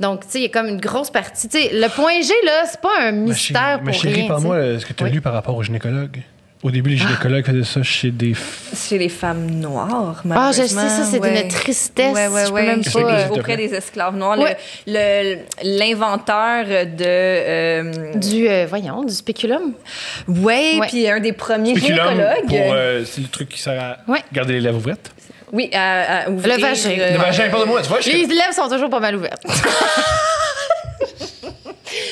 Donc, tu sais, il y a comme une grosse partie. Tu sais, le point G, là, c'est pas un mystère Ma pour chérie, rien. parle-moi t'sais. ce que tu as Oui. lu par rapport aux gynécologues. Au début, les gynécologues faisaient ça chez des... Chez les femmes noires, Ah, je sais, malheureusement. ça, c'est ouais. d'une tristesse. Ouais, Je peux même Qu'est-ce que pas. c'est? Auprès des esclaves noirs. Ouais. L'inventeur de. Du spéculum. Ouais, Ouais. puis un des premiers Spéculum, gynécologues. c'est le truc qui sert à Ouais. garder les lèvres ouvertes. Oui, à ouvrir. Le vagin. Le vagin, parle-moi, tu vois, Les lèvres sont toujours pas mal ouvertes.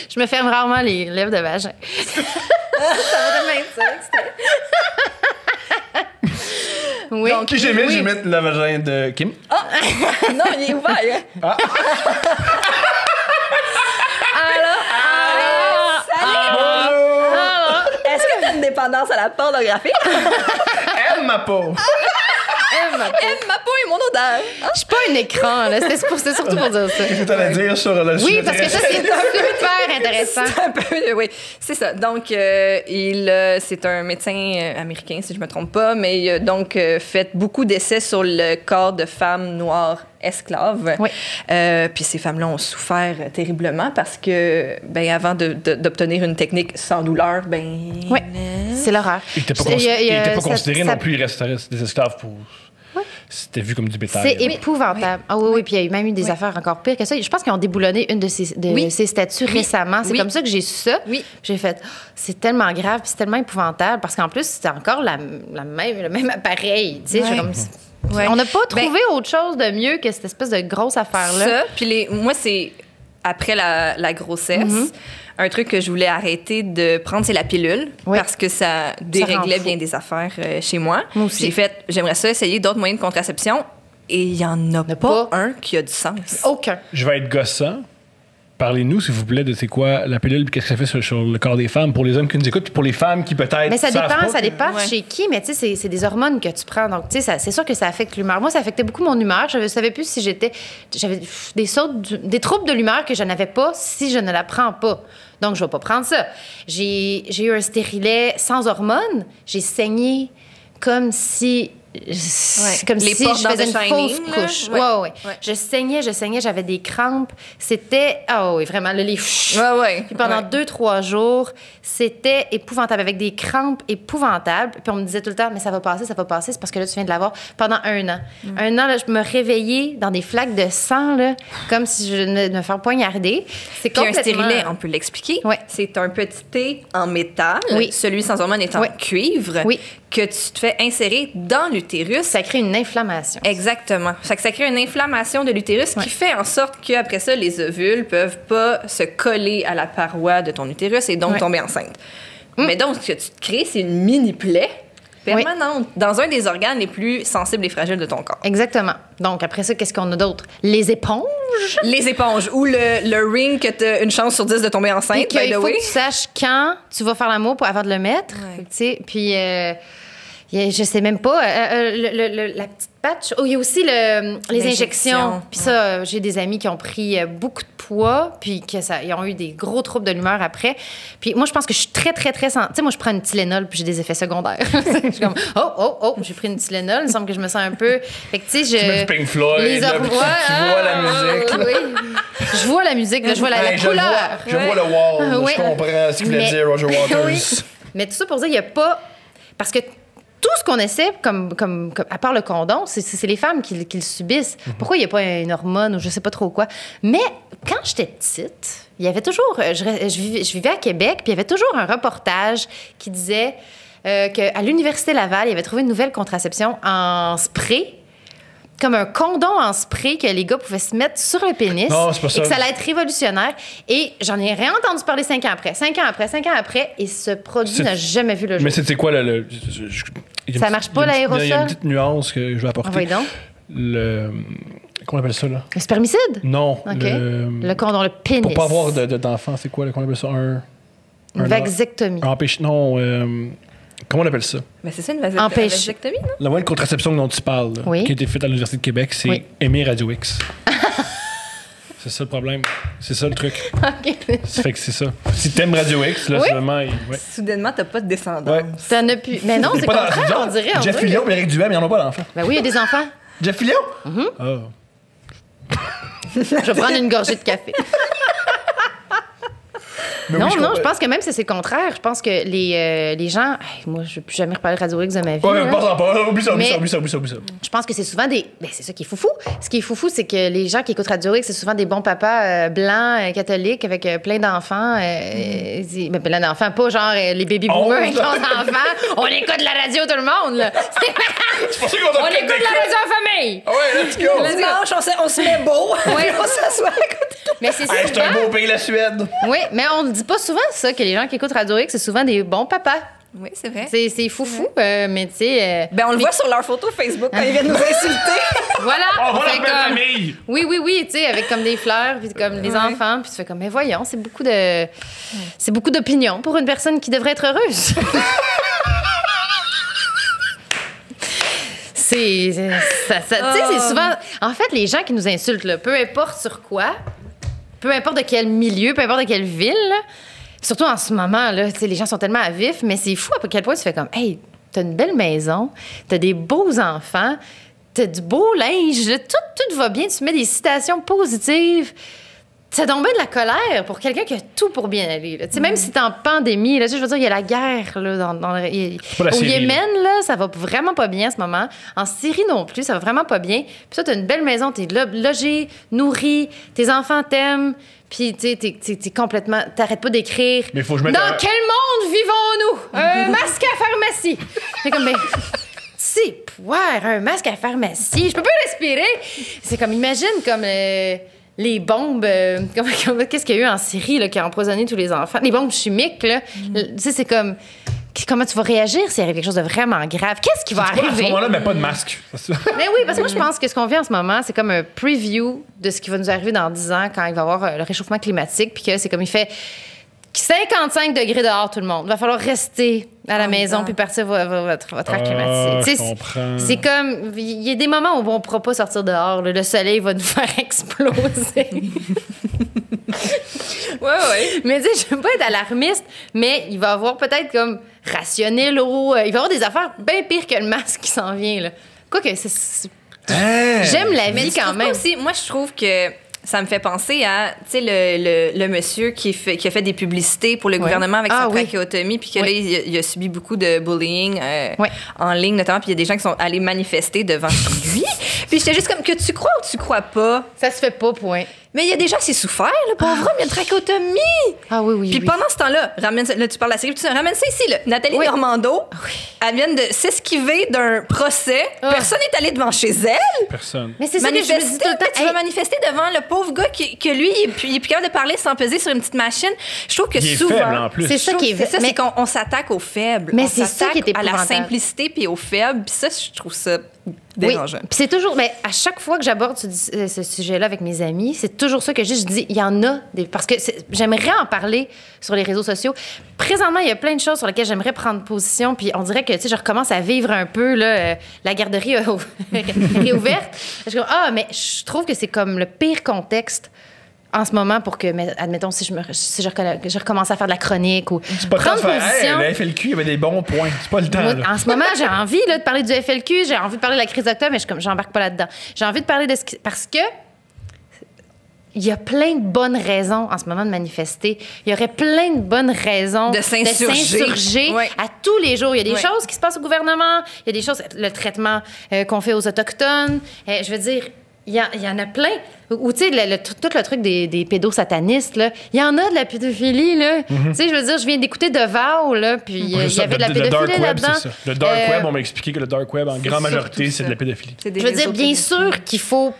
Je me ferme rarement les lèvres de vagin. Oui. Qui j'aimais, Oui. je vais mettre le vagin de Kim. Non, il est ouvert. hein. Est-ce que une dépendance à la pornographie. Aime ma peau. Aime ma peau et mon odeur. Je suis pas un écran, là. C'était surtout pour dire ça. Qu'est-ce que t'allais dire sur le Oui, sujet parce que ça, très- c'est super intéressant. C'est un peu, oui, c'est ça. Donc, c'est un médecin américain, si je me trompe pas, mais il a donc fait beaucoup d'essais sur le corps de femmes noires esclaves. Oui. Puis ces femmes-là ont souffert terriblement parce que, ben, avant d'obtenir une technique sans douleur, ben, Oui, c'est l'horreur. Il n'était pas, Il y a- il y a- il était pas ça- considéré ça- non plus, il restait des esclaves pour. C'était vu comme du bétail. C'est là. épouvantable. Ah oui, puis il y a même eu des affaires encore pires que ça. Je pense qu'ils ont déboulonné une de ces statues récemment. C'est comme ça que j'ai su ça. Oui. J'ai fait, oh, c'est tellement grave, puis c'est tellement épouvantable, parce qu'en plus, c'était encore le même appareil. Tu sais, Ouais. Ouais. On n'a pas Ben, trouvé autre chose de mieux que cette espèce de grosse affaire-là. Ça, puis moi, c'est après la grossesse. Un truc que je voulais arrêter de prendre, c'est la pilule, Oui. parce que ça déréglait fou. bien des affaires chez moi. Moi aussi. J'ai fait, j'aimerais ça essayer d'autres moyens de contraception, et il y en a pas un qui a du sens. Aucun. Je vais être gossant. Parlez-nous, s'il vous plaît, de c'est quoi la pilule et qu'est-ce que ça fait sur le corps des femmes pour les hommes qui nous écoutent puis pour les femmes qui peut-être. Mais ça savent dépend, pas. ça dépend Ouais. chez qui, mais tu sais, c'est des hormones que tu prends. Donc, tu sais, c'est sûr que ça affecte l'humeur. Moi, ça affectait beaucoup mon humeur. Je ne savais plus si j'avais des troubles de l'humeur que je n'avais pas si je ne la prends pas. Donc, je ne vais pas prendre ça. J'ai eu un stérilet sans hormones. J'ai saigné comme si... Comme Les si portes je dans faisais The une Shining, fausse là. couche. Ouais. Ouais. Ouais. Je saignais, j'avais des crampes. C'était... Ah oui, vraiment, là, les... Ouais. Puis pendant Ouais. 2-3 jours, c'était épouvantable, avec des crampes épouvantables. Puis on me disait tout le temps, mais ça va passer. C'est parce que là, tu viens de l'avoir pendant 1 an. 1 an, là, je me réveillais dans des flaques de sang, là, comme si je venais de me faire poignarder. C'est Puis un complètement... stérilet, on peut l'expliquer. Ouais. C'est un petit thé en métal, Oui. celui sans hormones est en Oui. cuivre, Oui. que tu te fais insérer dans l'utérus. Ça crée une inflammation. Exactement. Fait que ça crée une inflammation de l'utérus Ouais. qui fait en sorte qu'après ça, les ovules peuvent pas se coller à la paroi de ton utérus et donc Ouais. tomber enceinte. Mais donc, ce que tu te crées, c'est une mini plaie permanente dans un des organes les plus sensibles et fragiles de ton corps. Exactement. Donc, après ça, qu'est-ce qu'on a d'autre? Les éponges. Les éponges ou le ring que tu as une chance sur 10 de tomber enceinte, Puis by qu'il the faut way. que tu saches quand tu vas faire l'amour avant de le mettre. Ouais. Tu sais, puis... je sais même pas. La petite patch. Oh, il y a aussi les L'injection. injections. Puis ça, j'ai des amis qui ont pris beaucoup de poids, puis ils ont eu des gros troubles de l'humeur après. Puis moi, je pense que je suis très, très, très... Tu sais, moi, je prends une Tylenol, puis j'ai des effets secondaires. Je suis comme, oh, j'ai pris une Tylenol. Il me semble que je me sens un peu... Fait que, tu sais, Tu mets du Pink Floyd, Les là, hormones. puis tu vois la musique. Oui. Je vois la musique, là, je vois la Hey, je couleur. vois, je vois le wall. Ouais. Je comprends ce qu'il voulait Mais- dire, Roger Waters. Oui. Mais tout ça pour dire, il n'y a pas... Parce que tout ce qu'on essaie, comme à part le condom, c'est les femmes qui le subissent. Pourquoi il n'y a pas une hormone ou je sais pas trop quoi? Mais quand j'étais petite, il y avait toujours... Je vivais à Québec, puis il y avait toujours un reportage qui disait qu'à l'Université Laval, il avait trouvé une nouvelle contraception en spray, comme un condom en spray que les gars pouvaient se mettre sur le pénis. Non, c'est pas ça. Et que ça allait être révolutionnaire. Et j'en ai rien entendu parler 5 ans après. 5 ans après. Et ce produit C'est- n'a jamais vu le jour. Mais c'est quoi le il y a Ça une marche petite- pas, il y a une petite- l'aérosol? Il y a une petite nuance que je vais apporter. Envoyez donc. Comment on appelle ça, là? Le spermicide? Non. OK. Le condom, le pénis. Pour pas avoir d'enfants, c'est quoi, qu'on appelle ça? Une un- vasectomie. Non, comment on appelle ça? Mais c'est ça une Empêche. vasectomie, non? La moyenne de contraception dont tu parles, là, Oui. qui a été faite à l'Université de Québec, c'est Oui. aimer Radio X. C'est ça le problème. C'est ça le truc. OK. Ça fait que c'est ça. Si t'aimes Radio X, là, Oui. seulement... Ouais. Soudainement, t'as pas de descendance. Ouais. T'en as plus. Mais non, c'est Pas dans- contraire, on dirait. Jeff on dirait. Fillion et Eric Duhem, ils n'en ont pas d'enfants. Ben oui, il y a des enfants. Jeff Fillion? Ah. Je vais prendre une gorgée de café. Mais Non, oui, je pense que même si c'est le contraire. Je pense que les gens... Hey, moi, je ne vais plus jamais reparler de Radio X de ma vie. Ouais, là. pas pas. Oublie ça, oublie Mais- ça, oublie ça, oublie ça, oublie ça. Je pense que c'est souvent des... Ben, c'est ça qui est foufou. Ce qui est foufou, c'est que les gens qui écoutent Radio X, c'est souvent des bons papas blancs, catholiques, avec plein d'enfants. Ben, plein d'enfants, pas genre les baby boomers avec 11 enfants. On écoute la radio, tout le monde, là. C'est pour ça qu'on On a écoute la radio en famille. Ah ouais, let's go! Le dimanche, on se met beau. On s'assoit à côté. Mais c'est Hey, c'est un souvent... beau pays, la Suède. Oui, mais on ne dit pas souvent ça, que les gens qui écoutent Radio X, c'est souvent des bons papas. Oui, c'est vrai. C'est foufou, mais tu sais... Ben, on le voit sur leur photo Facebook quand ils viennent nous insulter. Voilà! On va fait la belle famille! Oui, tu sais, avec comme des fleurs, puis comme les enfants, puis tu fais comme, mais voyons, c'est beaucoup d'opinions pour une personne qui devrait être heureuse. Tu sais, c'est souvent... En fait, les gens qui nous insultent, là, peu importe sur quoi, peu importe de quel milieu, peu importe de quelle ville, là, surtout en ce moment, là, tu sais, les gens sont tellement à vif, mais c'est fou à quel point tu fais comme, hey, t'as une belle maison, t'as des beaux enfants, t'as du beau linge, là, tout va bien, tu mets des citations positives. Ça donne bien de la colère pour quelqu'un qui a tout pour bien aller. Là. Même si t'es en pandémie, là, je veux dire, il y a la guerre là, au Syrie, Yémen, là, ça va vraiment pas bien en ce moment. En Syrie non plus, ça va vraiment pas bien. Puis ça, t'as une belle maison, t'es logé, nourri, tes enfants t'aiment, puis t'es complètement... T'arrêtes pas d'écrire. Mais faut que je mette Dans quel monde vivons-nous? Un masque à pharmacie. C'est comme... C'est poire, un masque à pharmacie. Je peux pas respirer. C'est comme, imagine comme... les bombes, qu'est-ce qu'il y a eu en Syrie là, qui a empoisonné tous les enfants? Les bombes chimiques, là. Tu sais, c'est comme... Comment tu vas réagir s'il arrive quelque chose de vraiment grave? Qu'est-ce qui va arriver? À ce moment-là, mais pas de masque. Mais oui, parce que moi, je pense que ce qu'on vit en ce moment, c'est comme un preview de ce qui va nous arriver dans 10 ans quand il va y avoir le réchauffement climatique, puis que c'est comme il fait 55 degrés dehors, tout le monde. Il va falloir rester à la maison puis partir votre air climatique. Je comprends. C'est comme... Il y a des moments où on ne pourra pas sortir dehors. Là. Le soleil va nous faire exploser. Ouais. Mais tu sais, je veux pas être alarmiste, mais il va y avoir peut-être comme rationner l'eau. Il va y avoir des affaires bien pires que le masque qui s'en vient. Là. Quoique, j'aime la vie quand même. Aussi, moi, je trouve que ça me fait penser à, tu sais, le monsieur qui a fait des publicités pour le gouvernement avec sa trachéotomie, puis que là, il a subi beaucoup de bullying en ligne, notamment, puis il y a des gens qui sont allés manifester devant chez lui. Puis j'étais juste comme, que tu crois ou tu crois pas? Ça se fait pas, point. Mais il y a des gens qui s'est souffert, le pauvre homme, il y a une trachéotomie. Ah oui. Puis pendant ce temps-là, là, tu parles de la série, tu ramènes ça ici, là. Nathalie Normando, elle vient de s'esquiver d'un procès. Personne n'est allé devant chez elle. Personne. Mais c'est ça que je me dis tout le temps. Tu vas manifester devant le pauvre gars que lui, il est plus capable de parler sans peser sur une petite machine. Je trouve que il souvent... est faible, en plus. C'est ça qui est... C'est ça, c'est qu'on s'attaque aux faibles. Mais on c'est ça qui est à la épouvantable. simplicité puis aux faibles. Puis ça, je trouve ça dérangeant. Oui. Puis c'est toujours... Mais à chaque fois que j'aborde ce sujet-là avec mes amis, c'est toujours ça que je dis, il y en a des... Parce que j'aimerais en parler sur les réseaux sociaux. Présentement, il y a plein de choses sur lesquelles j'aimerais prendre position, puis on dirait que, tu sais, je recommence à vivre un peu, là, la garderie est ouverte. Je suis comme, mais je trouve que c'est comme le pire contexte en ce moment pour que, admettons, si je recommence à faire de la chronique ou C'est pas prendre temps de faire, position... le FLQ, il y avait des bons points. C'est pas le temps, Moi, là. en ce moment, j'ai envie là, de parler du FLQ, j'ai envie de parler de la crise d'octobre, mais j'embarque pas là-dedans. J'ai envie de parler de parce que il y a plein de bonnes raisons en ce moment de manifester. Il y aurait plein de bonnes raisons de s'insurger à tous les jours. Il y a des choses qui se passent au gouvernement, il y a des choses, le traitement qu'on fait aux Autochtones. Je veux dire, il y en a plein. Ou, tu sais, tout le truc des pédosatanistes, là. Il y en a de la pédophilie, là. Tu sais, je veux dire, je viens d'écouter The Vow, là, puis il y avait de la pédophilie là-dedans. Le dark web, on m'a expliqué que le dark web, en grande majorité, c'est de la pédophilie. Je veux dire, bien sûr qu'il faut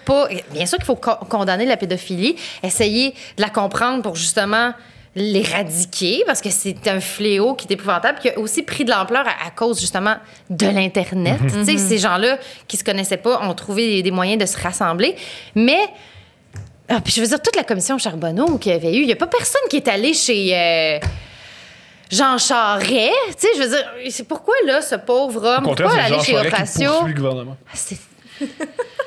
condamner la pédophilie, essayer de la comprendre pour justement l'éradiquer, parce que c'est un fléau qui est épouvantable, qui a aussi pris de l'ampleur à cause justement de l'Internet. Tu sais, ces gens-là qui se connaissaient pas ont trouvé des moyens de se rassembler. Mais, puis je veux dire, toute la commission Charbonneau qu'il y avait eu, il n'y a pas personne qui est allé chez... Jean Charest, tu sais, je veux dire, c'est pourquoi, là, ce pauvre homme, pourquoi aller chez Horatio? Le gouvernement.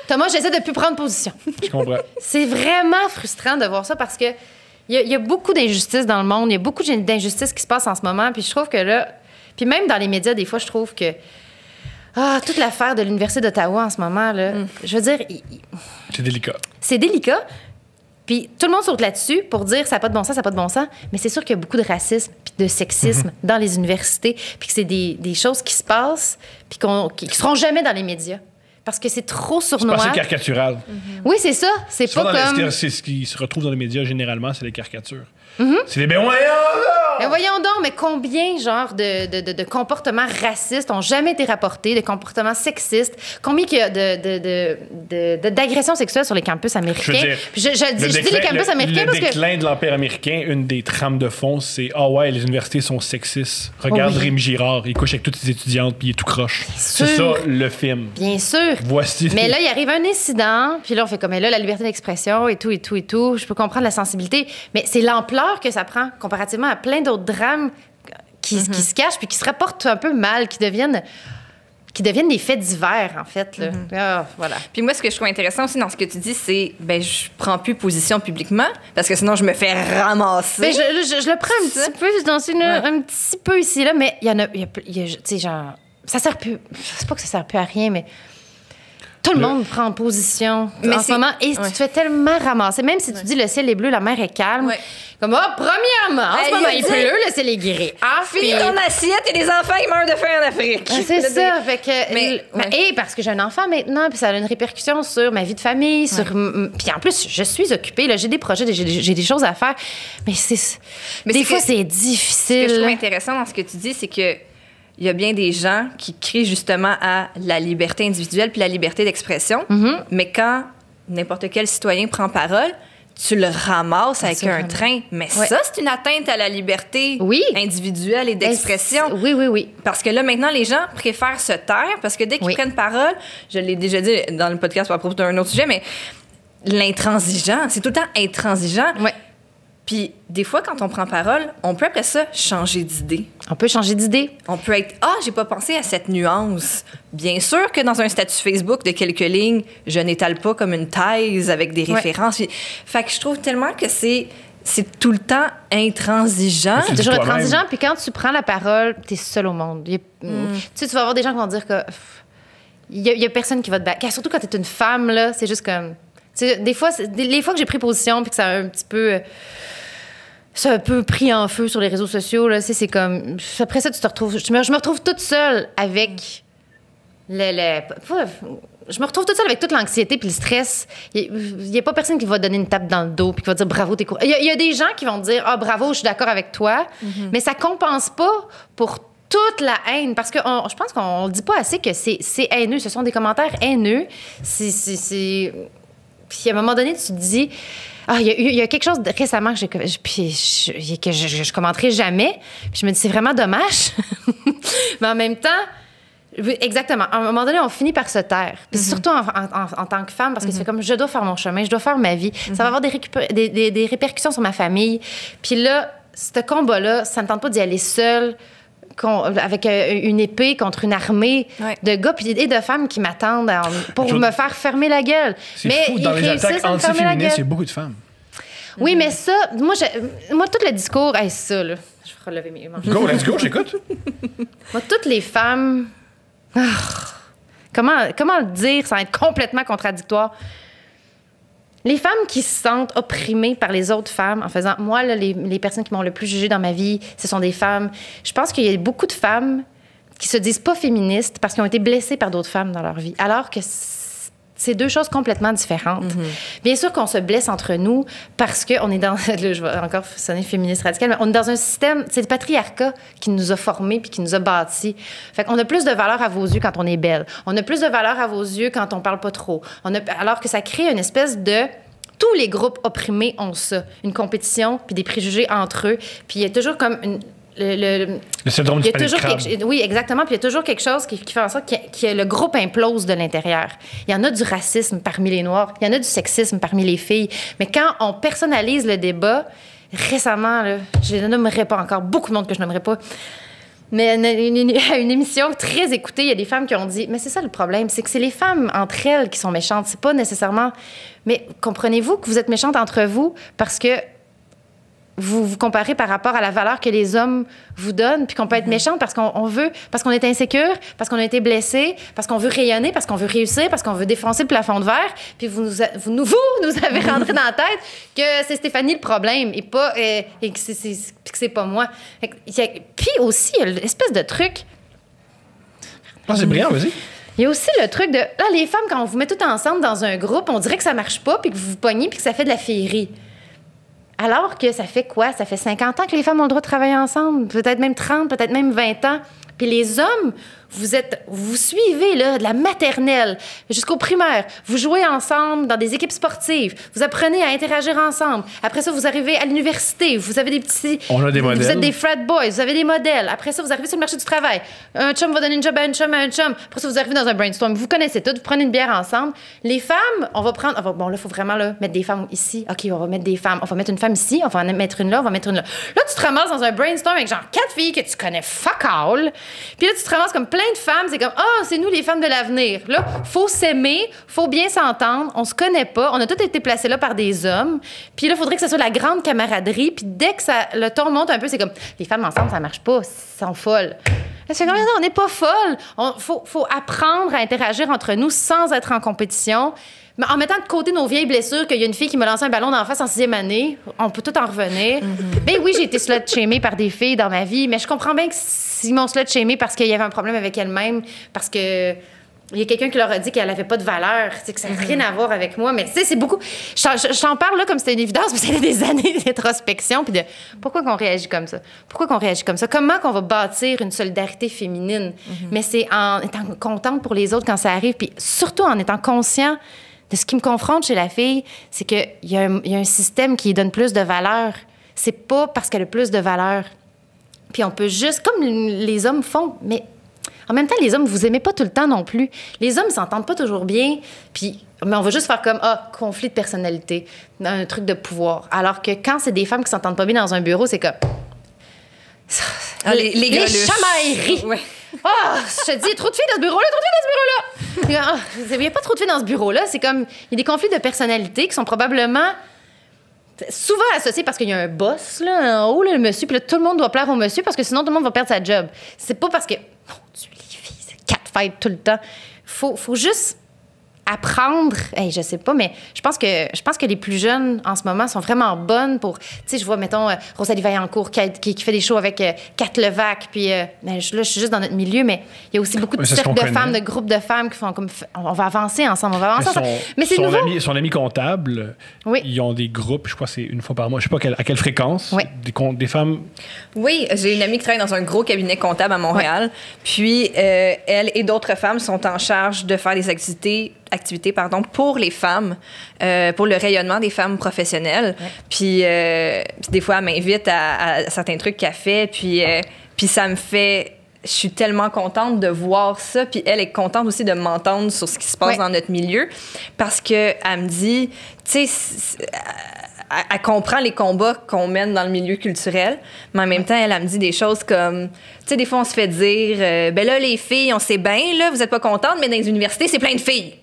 Thomas, j'essaie de plus prendre position. Je comprends. C'est vraiment frustrant de voir ça parce que il y a beaucoup d'injustices dans le monde, il y a beaucoup d'injustices qui se passent en ce moment, puis je trouve que là, puis même dans les médias, des fois, je trouve que toute l'affaire de l'Université d'Ottawa en ce moment, là, je veux dire... C'est délicat. C'est délicat. Puis tout le monde saute là-dessus pour dire ça n'a pas de bon sens, ça n'a pas de bon sens. Mais c'est sûr qu'il y a beaucoup de racisme puis de sexisme dans les universités, puis que c'est des choses qui se passent puis qui ne seront jamais dans les médias. Parce que c'est trop sournois. C'est caricatural. Oui, c'est ça. C'est pas comme... C'est ce qui se retrouve dans les médias généralement, c'est les caricatures. C'est des bémoyens, là! Mais voyons donc, mais combien, genre, de comportements racistes ont jamais été rapportés, de comportements sexistes? Combien qu'il y a d'agressions sexuelles sur les campus américains? Je veux dire, Je dis les campus américains parce Le que... déclin de l'Empire américain, une des trames de fond, c'est « Ah ouais, les universités sont sexistes. Regarde Rémi Girard, il couche avec toutes ses étudiantes, puis il est tout croche. » C'est ça, le film. Bien sûr. Voici. Mais là, il arrive un incident, puis là, on fait comme, mais là, la liberté d'expression et tout, et tout, et tout. Je peux comprendre la sensibilité, mais c'est l'ampleur que ça prend comparativement à plein d'autres drames qui se cachent puis qui se rapportent un peu mal, qui deviennent des faits divers, en fait. Là. Ah, voilà. Puis moi, ce que je trouve intéressant aussi dans ce que tu dis, c'est je prends plus position publiquement parce que sinon, je me fais ramasser. Mais je le prends un petit peu, un petit peu ici, là, mais il y a tu sais, genre, ça sert plus. C'est pas que ça sert plus à rien, mais. Tout le monde prend position en ce moment et tu te fais tellement ramasser. Même si tu dis le ciel est bleu, la mer est calme. Ouais. Comme, premièrement, en ce moment, il pleut, le ciel est gris. Finis ton assiette et les enfants, ils meurent de faim en Afrique. C'est ça. Fait que, et parce que j'ai un enfant maintenant, puis ça a une répercussion sur ma vie de famille. Puis en plus, je suis occupée. Là, j'ai des projets, j'ai des choses à faire. Mais des fois, c'est difficile. Ce que je trouve intéressant dans ce que tu dis, c'est que il y a bien des gens qui crient justement à la liberté individuelle puis la liberté d'expression, mais quand n'importe quel citoyen prend parole, tu le ramasses avec un train. Mais ça, c'est une atteinte à la liberté individuelle et d'expression. Oui. Parce que là, maintenant, les gens préfèrent se taire parce que dès qu'ils prennent parole, je l'ai déjà dit dans le podcast à propos d'un autre sujet, mais l'intransigeant, c'est tout le temps intransigeant. Ouais. Puis, des fois, quand on prend parole, on peut après ça changer d'idée. On peut changer d'idée. On peut être « Ah, j'ai pas pensé à cette nuance. » Bien sûr que dans un statut Facebook de quelques lignes, je n'étale pas comme une thèse avec des références. Puis, fait que je trouve tellement que c'est tout le temps intransigeant. C'est toujours intransigeant. Puis quand tu prends la parole, t'es seul au monde. Tu sais, tu vas avoir des gens qui vont dire que il y a personne qui va te battre. Surtout quand t'es une femme, là, c'est juste comme... Des fois, les fois que j'ai pris position puis que ça a un petit peu... C'est un peu pris en feu sur les réseaux sociaux. Là, c'est comme... Après ça, tu te retrouves... Je me retrouve toute seule avec je me retrouve toute seule avec toute l'anxiété puis le stress. Il n'y a pas personne qui va donner une tape dans le dos puis qui va dire « Bravo, t'es cool ». Il y a des gens qui vont dire « Ah, bravo, je suis d'accord avec toi ». Mais ça compense pas pour toute la haine. Parce que je pense qu'on ne dit pas assez que c'est haineux. Ce sont des commentaires haineux. Puis à un moment donné, tu te dis... Ah, il y a quelque chose récemment que je commenterai jamais. Puis je me dis, c'est vraiment dommage. Mais en même temps, exactement. À un moment donné, on finit par se taire. Puis surtout en tant que femme, parce que c'est comme, je dois faire mon chemin, je dois faire ma vie. Ça va avoir des répercussions sur ma famille. Puis là, ce combat-là, ça ne me tente pas d'y aller seule, avec une épée contre une armée de gars et de femmes qui m'attendent pour me faire fermer la gueule. C'est fou, dans les attaques anti-féministes, il y a beaucoup de femmes. Oui, mais ça, moi, tout le discours, ça, là, je vais relever mes manches. Go, let's go, j'écoute. Moi, toutes les femmes... comment le dire sans être complètement contradictoire? Les femmes qui se sentent opprimées par les autres femmes en faisant... Moi, là, les personnes qui m'ont le plus jugée dans ma vie, ce sont des femmes. Je pense qu'il y a beaucoup de femmes qui se disent pas féministes parce qu'elles ont été blessées par d'autres femmes dans leur vie. Alors que c'est deux choses complètement différentes. Bien sûr qu'on se blesse entre nous parce qu'on est dans... Là, je vais encore sonner féministe radicale, mais on est dans un système... C'est le patriarcat qui nous a formés puis qui nous a bâtis. Fait qu'on a plus de valeur à vos yeux quand on est belle. On a plus de valeur à vos yeux quand on parle pas trop. Alors que ça crée une espèce de... Tous les groupes opprimés ont ça. Une compétition puis des préjugés entre eux. Puis il y a toujours comme le syndrome du panier de crabe. Oui, exactement. Puis il y a toujours quelque chose qui fait en sorte que le groupe implose de l'intérieur. Il y en a du racisme parmi les Noirs. Il y en a du sexisme parmi les filles. Mais quand on personnalise le débat, récemment, là, je ne nommerai pas encore, beaucoup de monde que je nommerai pas, mais à une émission très écoutée, il y a des femmes qui ont dit « Mais c'est ça le problème, c'est que c'est les femmes entre elles qui sont méchantes. C'est pas nécessairement... Mais comprenez-vous que vous êtes méchantes entre vous parce que vous vous comparez par rapport à la valeur que les hommes vous donnent, puis qu'on peut être méchante parce qu'on veut, parce qu'on est insécure, parce qu'on a été blessé, parce qu'on veut rayonner, parce qu'on veut réussir, parce qu'on veut défoncer le plafond de verre, puis vous nous avez rentré dans la tête que c'est Stéphanie le problème et pas et que c'est pas moi. Puis aussi, il y a l'espèce de truc. Ah, c'est brillant, vas-y. Il y a aussi le truc de là, les femmes, quand on vous met toutes ensemble dans un groupe, on dirait que ça marche pas, puis que vous vous pognez, puis que ça fait de la féerie. Alors que ça fait quoi? Ça fait 50 ans que les femmes ont le droit de travailler ensemble, peut-être même 30, peut-être même 20 ans. Puis les hommes, vous suivez là, de la maternelle jusqu'au primaire. Vous jouez ensemble dans des équipes sportives. Vous apprenez à interagir ensemble. Après ça, vous arrivez à l'université. Vous avez des petits... On a des modèles. Vous êtes des frat boys. Vous avez des modèles. Après ça, vous arrivez sur le marché du travail. Un chum va donner une job à un chum. Après ça, vous arrivez dans un brainstorm. Vous connaissez tout. Vous prenez une bière ensemble. Les femmes, on va prendre... Bon, là, il faut vraiment là, mettre des femmes ici. OK, on va mettre des femmes. On va mettre une femme ici. On va en mettre une là. On va mettre une là. Là, tu te ramasses dans un brainstorm avec genre 4 filles que tu connais fuck all. Puis là, tu te ramasses comme plein de femmes. C'est comme, c'est nous les femmes de l'avenir. Là, faut s'aimer, faut bien s'entendre. On se connaît pas. On a tous été placés là par des hommes. Puis là, il faudrait que ça soit la grande camaraderie. Puis dès que le ton monte un peu, c'est comme, les femmes ensemble, ça marche pas. Elles sont folles. Là, c'est comme, non, on n'est pas folles. Faut apprendre à interagir entre nous sans être en compétition. Mais en mettant de côté nos vieilles blessures, qu'il y a une fille qui m'a lancé un ballon d'en face en 6e année, on peut tout en revenir. Ben oui, j'ai été slut-shamée par des filles dans ma vie, mais je comprends bien que s'ils m'ont slut-shamée parce qu'il y avait un problème avec elle-même, parce que il y a quelqu'un qui leur a dit qu'elle avait pas de valeur, c'est que ça n'a rien à voir avec moi. Mais tu sais, c'est beaucoup... Je t'en parle là comme c'était une évidence, mais c'était des années d'introspection, puis de pourquoi qu'on réagit comme ça? Pourquoi qu'on réagit comme ça? Comment qu'on va bâtir une solidarité féminine? Mais c'est en étant contente pour les autres quand ça arrive, puis surtout en étant conscient de ce qui me confronte chez la fille, c'est qu'il y a un système qui lui donne plus de valeur. C'est pas parce qu'elle a plus de valeur. Puis on peut juste, comme les hommes font, mais en même temps, les hommes, vous aimez pas tout le temps non plus. Les hommes s'entendent pas toujours bien, mais on va juste faire comme, conflit de personnalité, un truc de pouvoir. Alors que quand c'est des femmes qui s'entendent pas bien dans un bureau, c'est comme... les chamailleries. Ouais. Je te dis, il y a trop de filles dans ce bureau-là, trop de filles dans ce bureau-là. Il n'y a pas trop de filles dans ce bureau-là. C'est comme, il y a des conflits de personnalité qui sont probablement souvent associés parce qu'il y a un boss là, en haut, là, le monsieur, puis là, tout le monde doit plaire au monsieur parce que sinon, tout le monde va perdre sa job. C'est pas parce que, mon Dieu, les filles, c'est 4 fêtes tout le temps. Faut juste apprendre, je sais pas, mais je pense que les plus jeunes en ce moment sont vraiment bonnes pour, tu sais, je vois, mettons, Rosalie Vaillancourt qui fait des shows avec Kat Levac, puis là, je suis juste dans notre milieu, mais il y a aussi beaucoup de cercles de femmes, de groupes de femmes qui font comme, on va avancer ensemble, Mais c'est nouveau. Son ami comptable, ils ont des groupes, je crois que c'est une fois par mois, je sais pas à quelle fréquence, des femmes... Oui, j'ai une amie qui travaille dans un gros cabinet comptable à Montréal, puis elle et d'autres femmes sont en charge de faire des activités pour les femmes, pour le rayonnement des femmes professionnelles. Puis des fois, elle m'invite à certains trucs qu'elle fait, puis ça me fait... Je suis tellement contente de voir ça, puis elle est contente aussi de m'entendre sur ce qui se passe dans notre milieu, parce qu'elle me dit, tu sais... Elle comprend les combats qu'on mène dans le milieu culturel, mais en même temps, elle me dit des choses comme... Tu sais, des fois, on se fait dire, ben là, les filles, on sait bien, là, vous êtes pas contentes, mais dans les universités, c'est plein de filles.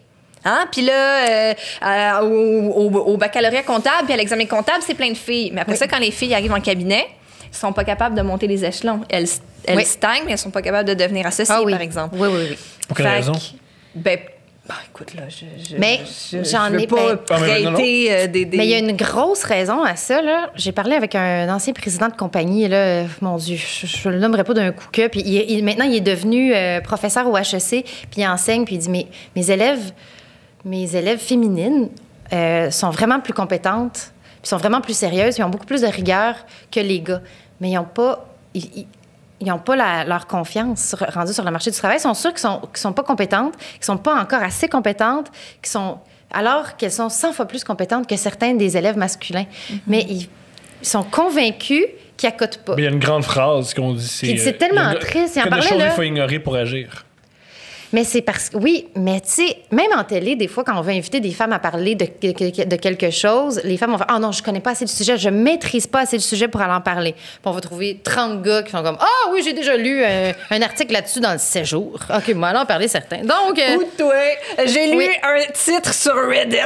Hein? Puis là, au baccalauréat comptable, puis à l'examen comptable, c'est plein de filles. Mais après ça, quand les filles arrivent en cabinet, elles sont pas capables de monter les échelons. Elles stagnent, mais elles sont pas capables de devenir associées, par exemple. Oui. Pour quelle raison? Écoute, là, j'en ai pas prêter des... Mais il y a une grosse raison à ça, là. J'ai parlé avec un ancien président de compagnie, là. Mon Dieu, je le nommerai pas d'un coup que. Puis maintenant, il est devenu professeur au HEC, puis il enseigne, puis il dit, mes élèves féminines sont vraiment plus compétentes, puis sont vraiment plus sérieuses, puis ont beaucoup plus de rigueur que les gars. Mais ils n'ont pas... Ils n'ont pas leur confiance rendue sur le marché du travail. Ils sont sûrs qu'ils ne sont pas compétentes, qu'ils ne sont pas encore assez compétentes, alors qu'elles sont 100 fois plus compétentes que certains des élèves masculins. Mais ils sont convaincus qu'ils n'accotent pas. Mais il y a une grande phrase qu'on dit, c'est tellement triste. Il choses qu'il faut ignorer pour agir. Mais c'est parce que, oui, mais tu sais, même en télé, des fois, quand on veut inviter des femmes à parler de quelque chose, les femmes vont faire « Ah non, je connais pas assez le sujet, je maîtrise pas assez le sujet pour aller en parler. » Puis on va trouver 30 gars qui sont comme « Ah oui, j'ai déjà lu un article là-dessus dans le Séjour. » OK, moi, allons en parler certains. Donc... Ou toi, j'ai lu un titre sur Reddit.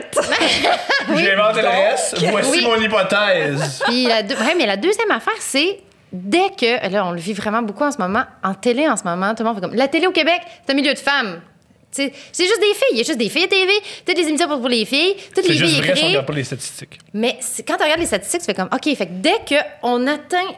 J'ai inventé le reste. Voici mon hypothèse. Puis mais la deuxième affaire, c'est... Dès que, là, on le vit vraiment beaucoup en ce moment, en télé en ce moment, tout le monde fait comme, la télé au Québec, c'est un milieu de femmes. T'sais, c'est juste des filles. Il y a juste des filles à TV, toutes des émissions pour les filles, toutes les filles écrites. C'est juste vrai si on regarde pas les statistiques. Mais quand tu regardes les statistiques, tu fais comme, OK, fait que dès qu'on atteint,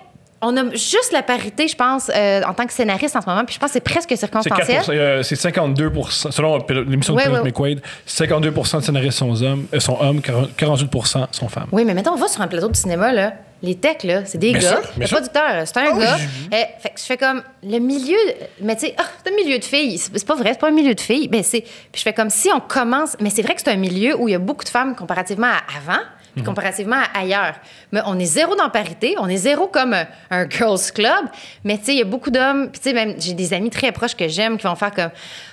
On a juste la parité, je pense, en tant que scénariste en ce moment, puis je pense que c'est presque C'est circonstanciel. 4%, c'est 52%. Selon l'émission de Ouais, Peter ouais. McQuaid, 52% de scénaristes sont hommes, 48% sont femmes. Oui, mais mettons, on va sur un plateau de cinéma, là. Les techs, là, c'est des Bien gars. sûr, bien Le sûr. producteur, c'est un gars. Fait que je fais comme le milieu. Mais tu sais, c'est un milieu de filles. C'est pas vrai, c'est pas un milieu de filles. Ben, puis je fais comme si on commence. Mais c'est vrai que c'est un milieu où il y a beaucoup de femmes comparativement à avant, puis comparativement à ailleurs. Mais on est zéro dans parité. On est zéro comme un girls club. Mais tu sais, il y a beaucoup d'hommes. Puis tu sais, même, j'ai des amis très proches que j'aime qui vont faire comme.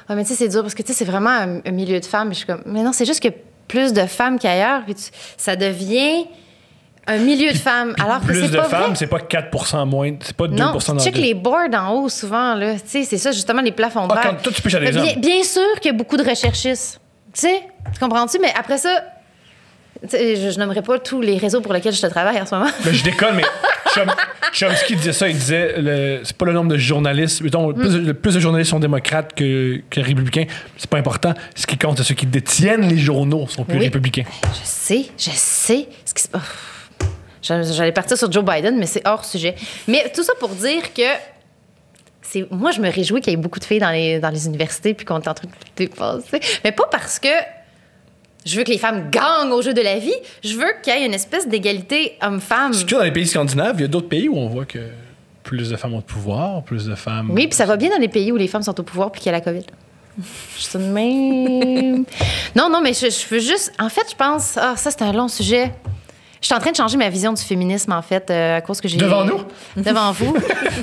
Ah, mais tu sais, c'est dur parce que tu sais, c'est vraiment un milieu de femmes. Puis je suis comme, mais non, c'est juste qu'il y a plus de femmes qu'ailleurs. Puis ça devient un milieu de femmes. Alors que Plus c'est de pas femmes, vrai. c'est pas 4% moins, c'est pas 2% Non, dans tu check deux. les boards en haut souvent, là. Tu sais, c'est ça, justement, les plafonds de Ah, verre. quand toi, tu pêches à des bien, hommes. bien sûr qu'il y a beaucoup de recherchistes. Tu sais, tu comprends-tu? Mais après ça, tu sais, je nommerai pas tous les réseaux pour lesquels je te travaille en ce moment. Mais je déconne, mais Chomsky disait ça, il disait c'est pas le nombre de journalistes. Mettons, le plus de journalistes sont démocrates que républicains. C'est pas important. Ce qui compte, c'est ceux qui détiennent les journaux sont plus Oui. républicains. Je sais. Ce qui se passe. J'allais partir sur Joe Biden, mais c'est hors sujet. Mais tout ça pour dire que moi, je me réjouis qu'il y ait beaucoup de filles dans les universités puis qu'on est en train de dépasser. Mais pas parce que je veux que les femmes gagnent au jeu de la vie. Je veux qu'il y ait une espèce d'égalité homme-femme. Surtout dans les pays scandinaves, il y a d'autres pays où on voit que plus de femmes ont de pouvoir, plus de femmes. Oui, puis ça va bien dans les pays où les femmes sont au pouvoir puis qu'il y a la COVID. Je suis de même. Non, mais je veux juste. En fait, je pense. Ah, ça, c'est un long sujet. Je suis en train de changer ma vision du féminisme, en fait, à cause que j'ai... Devant nous? Devant vous.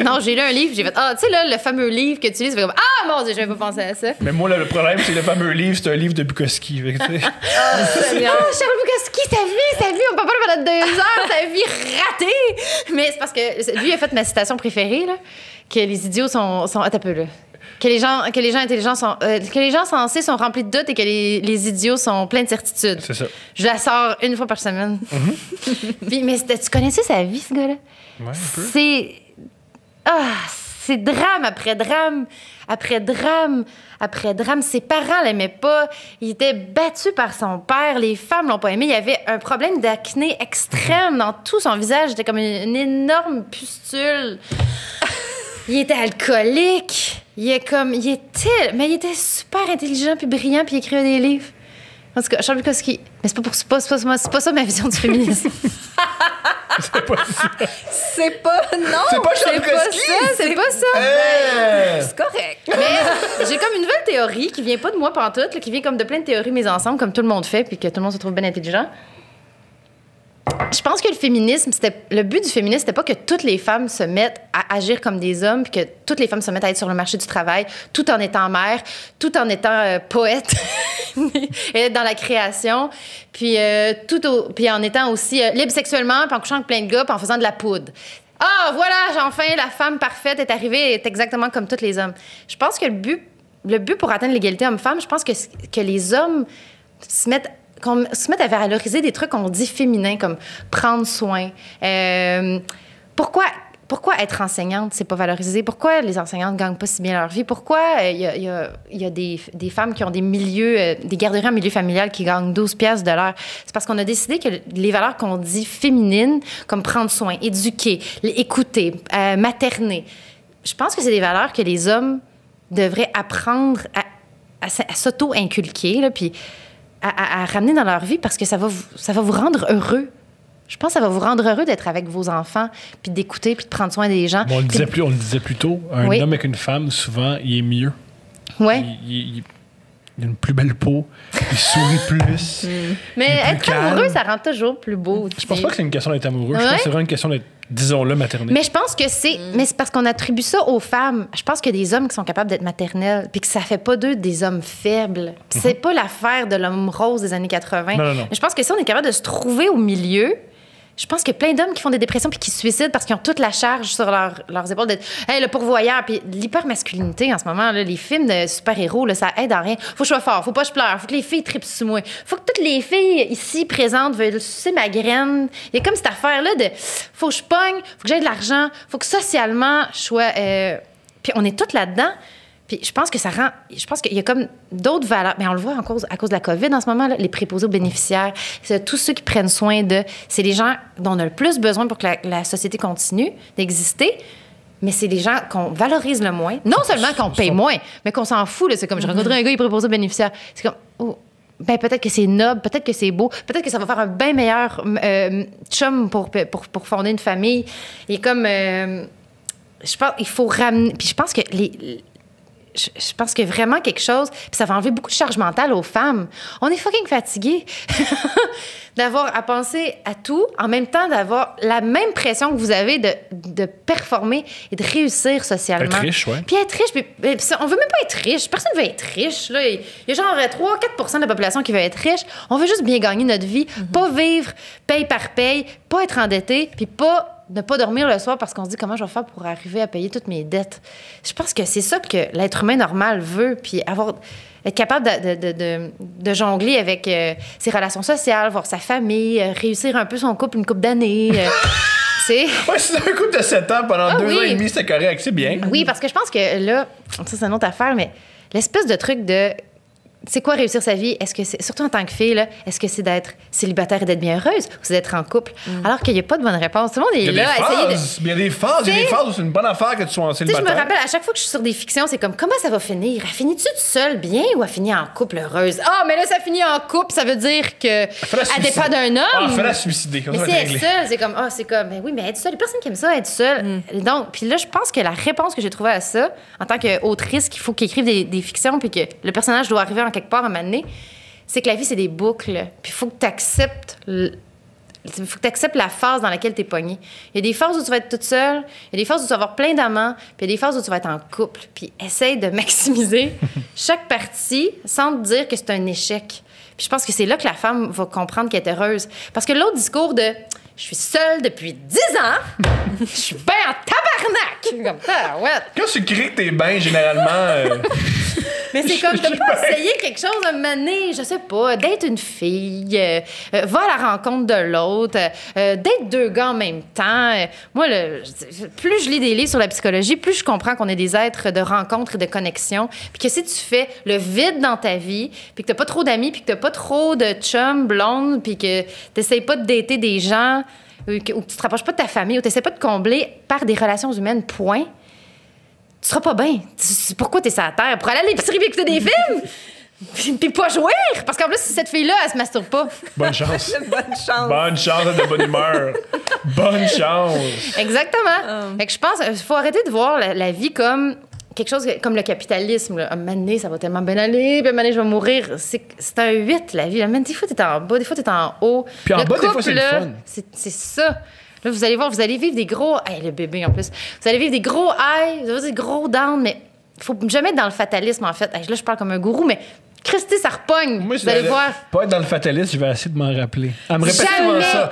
Non, j'ai lu un livre, j'ai fait... Ah, tu sais, là, le fameux livre que tu lis, c'est comme... Ah, mon Dieu, j'avais pas pensé à ça. Mais moi, là, le problème, c'est le fameux livre, c'est un livre de Bukowski. Fait que, tu sais, Ah, Charles Bukowski, sa vie, on peut pas le pendant 2 heures, sa vie ratée. Mais c'est parce que lui a fait ma citation préférée, là, que les idiots sont attends un peu, là. Que les gens intelligents sont... que les gens sensés sont remplis de doutes et que les idiots sont pleins de certitudes. c'est ça. Je la sors 1 fois par semaine. Puis, mais tu connaissais sa vie, ce gars-là? Ouais, un peu. C'est drame après drame, après drame, après drame. Ses parents l'aimaient pas. Il était battu par son père. Les femmes l'ont pas aimé. Il y avait un problème d'acné extrême dans tout son visage. C'était comme une énorme pustule. Il était alcoolique. Mais il était super intelligent puis brillant puis il écrivait des livres. En tout cas, Charles Bukowski. Mais c'est pas ça ma vision du féminisme. C'est pas ça. C'est pas. Non! C'est pas Charles C'est pas Bukowski? ça, c'est pas ça. C'est correct. Mais j'ai comme une nouvelle théorie qui vient pas de moi pantoute, là, qui vient comme de plein de théories mises ensemble, comme tout le monde fait, puis que tout le monde se trouve bien intelligent. Je pense que le but du féminisme, c'était pas que toutes les femmes se mettent à agir comme des hommes, puis que toutes les femmes se mettent à être sur le marché du travail, tout en étant mère, tout en étant poète, et dans la création, puis puis en étant aussi libre sexuellement, puis en couchant avec plein de gars, puis en faisant de la poudre. Ah, voilà, enfin, la femme parfaite est arrivée, elle est exactement comme tous les hommes. Je pense que le but pour atteindre l'égalité homme-femme, je pense que les hommes qu'on se mette à valoriser des trucs qu'on dit féminins, comme prendre soin. Pourquoi être enseignante, c'est pas valorisé? Pourquoi les enseignantes gagnent pas si bien leur vie? Pourquoi il y a des femmes qui ont des milieux, des garderies en milieu familial qui gagnent 12 piastres de l'heure? C'est parce qu'on a décidé que les valeurs qu'on dit féminines, comme prendre soin, éduquer, écouter, materner, je pense que c'est des valeurs que les hommes devraient apprendre à s'auto-inculquer, là, puis à ramener dans leur vie parce que ça va vous rendre heureux. Je pense que ça va vous rendre heureux d'être avec vos enfants, puis d'écouter, puis de prendre soin des gens. Bon, on le disait plus tôt, un Oui. homme avec une femme, souvent, il est mieux. Ouais. Il a une plus belle peau, il sourit plus. Mais il est plus être calme. amoureux, ça rend toujours plus beau. Je pense pas que c'est une question d'être amoureux. Je Ouais. pense que c'est vraiment une question d'être, disons-le, maternelle. Mais je pense que mais c'est parce qu'on attribue ça aux femmes. Je pense qu'il y a des hommes qui sont capables d'être maternels, puis que ça fait pas d'eux des hommes faibles. Puis c'est pas l'affaire de l'homme rose des années 80. Non. Mais je pense que si on est capable de se trouver au milieu, je pense qu'il y a plein d'hommes qui font des dépressions puis qui se suicident parce qu'ils ont toute la charge sur leurs épaules d'être hey, le pourvoyeur. Puis l'hypermasculinité en ce moment, là, les films de super-héros, là, ça aide à rien. Faut que je sois fort, faut pas que je pleure, faut que les filles tripent sur moi. Faut que toutes les filles ici présentes veulent sucer ma graine. Il y a comme cette affaire-là de faut que je pogne, faut que j'aie de l'argent, faut que socialement je sois. Puis on est toutes là-dedans. Puis je pense que ça rend... Je pense qu'il y a comme d'autres valeurs. Mais on le voit à cause de la COVID en ce moment, là, les préposés aux bénéficiaires. C'est tous ceux qui prennent soin de... C'est les gens dont on a le plus besoin pour que la société continue d'exister. Mais c'est les gens qu'on valorise le moins. Non seulement qu'on paye moins, mais qu'on s'en fout. Là. C'est comme, je rencontrais un gars, il est préposé aux bénéficiaires. C'est comme... Oh, ben peut-être que c'est noble, peut-être que c'est beau, peut-être que ça va faire un bien meilleur chum pour fonder une famille. Et comme... je pense qu'il faut ramener... Puis je pense que je pense que vraiment quelque chose, puis ça va enlever beaucoup de charge mentale aux femmes. On est fucking fatigués d'avoir à penser à tout, en même temps d'avoir la même pression que vous avez de performer et de réussir socialement. Être riche, ouais. Puis être riche, on veut même pas être riche. Personne veut être riche. Là. Il y a genre 3-4 % de la population qui veut être riche. On veut juste bien gagner notre vie, pas vivre paye par paye, pas être endetté, puis ne pas dormir le soir parce qu'on se dit comment je vais faire pour arriver à payer toutes mes dettes. Je pense que c'est ça que l'être humain normal veut, puis être capable de jongler avec ses relations sociales, voir sa famille, réussir un peu son couple une couple d'années. Ouais, c'est un couple de 7 ans pendant 2 ans et demi, c'est correct, c'est bien. Oui, parce que je pense que là, ça c'est une autre affaire, mais l'espèce de truc de... C'est quoi réussir sa vie? Est-ce que c'est, surtout en tant que fille, là, est-ce que c'est d'être célibataire et d'être bien heureuse ou c'est d'être en couple? Alors qu'il n'y a pas de bonne réponse. Tout le monde est là à essayer de... Il y a des phases où c'est une bonne affaire que tu sois en célibataire. Je me rappelle, à chaque fois que je suis sur des fictions, c'est comme, comment ça va finir? Elle finit-tu toute seule bien ou elle finit en couple heureuse? Ah, mais là, ça finit en couple, ça veut dire qu'elle dépend d'un homme. Ah, fais-la suicider. Mais si elle est seule, c'est comme, ben oui, mais être seule. Il y a personne qui aime ça, être seule. Donc, puis là, je pense que la réponse que j'ai trouvée à ça, en tant qu'autrice, qu'il faut qu'il écrive des fictions puis que le personnage doit arriver en quelque part à un moment donné, c'est que la vie, c'est des boucles. Puis il faut que tu acceptes la phase dans laquelle tu es pogné. Il y a des phases où tu vas être toute seule, il y a des phases où tu vas avoir plein d'amants, puis il y a des phases où tu vas être en couple. Puis essaye de maximiser chaque partie sans te dire que c'est un échec. Puis je pense que c'est là que la femme va comprendre qu'elle est heureuse. Parce que l'autre discours de « je suis seule depuis 10 ans, je suis bien en tabarnak! » Comme ça, ouais. Quand tu cries que t'es bien, généralement... Mais c'est comme de pas essayer quelque chose à un moment donné, je sais pas, d'être une fille, va à la rencontre de l'autre, d'être 2 gars en même temps. Moi, plus je lis des livres sur la psychologie, plus je comprends qu'on est des êtres de rencontre et de connexion. Puis que si tu fais le vide dans ta vie, puis que t'as pas trop d'amis, puis que t'as pas trop de chums blondes, puis que t'essayes pas de dater des gens, ou que tu te rapproches pas de ta famille, ou t'essayes pas de combler par des relations humaines, point, tu seras pas bien. Pourquoi t'es sur la terre? Pour aller à l'épicerie et écouter des films? Puis pas jouir? Parce qu'en plus, cette fille-là, elle se masturbe pas. Bonne chance. Bonne chance. Bonne chance d'être de bonne humeur. Bonne chance. Exactement. Fait que je pense qu'il faut arrêter de voir la vie comme quelque chose comme le capitalisme. Là. Un moment donné, ça va tellement bien aller, puis un moment donné, je vais mourir. C'est un 8, la vie. Des fois, t'es en bas, des fois, t'es en haut. Puis en bas, des fois, c'est le fun. C'est ça. Là, vous allez voir, vous allez vivre des gros... Hey, le bébé, en plus. Vous allez vivre des gros highs, vous allez vivre des gros downs, mais il faut jamais être dans le fatalisme, en fait. Hey, là, je parle comme un gourou, mais Christy, ça repogne. Moi, vous allez voir. Pas être dans le fatalisme, je vais essayer de m'en rappeler. Elle me répète souvent ça.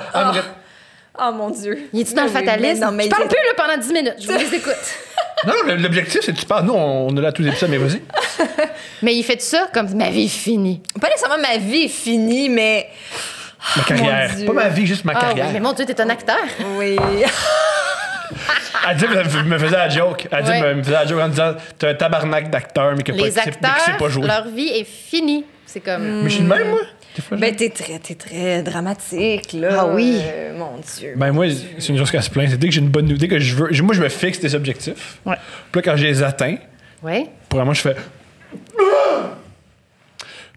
Oh mon Dieu. Il est-tu dans le fatalisme? Non, mais je parle plus là, pendant 10 minutes. Je vous les écoute. Non, l'objectif, c'est que tu parles. Nous, on est là tous les épisodes, mais vas-y. Mais il fait ça comme ma vie est finie. Pas nécessairement ma vie est finie, mais... Ma carrière. Pas ma vie, juste ma carrière. Oui, mais mon Dieu, t'es un acteur. Oui. Elle dit, me faisait la joke. Elle dit, me faisait la joke en disant, t'es un tabarnak d'acteur, mais que les pas acteurs, pas jouer. leur vie est finie. C'est comme... Mais je suis le même, moi. Ben, t'es très dramatique, là. Ah oui. Mon Dieu. Ben, moi, c'est une chose qu'elle se plaint. C'est dès que j'ai une bonne idée, que je veux. Moi, je me fixe des objectifs. Ouais. Puis là, quand je les atteins, ouais. pour moi, je fais.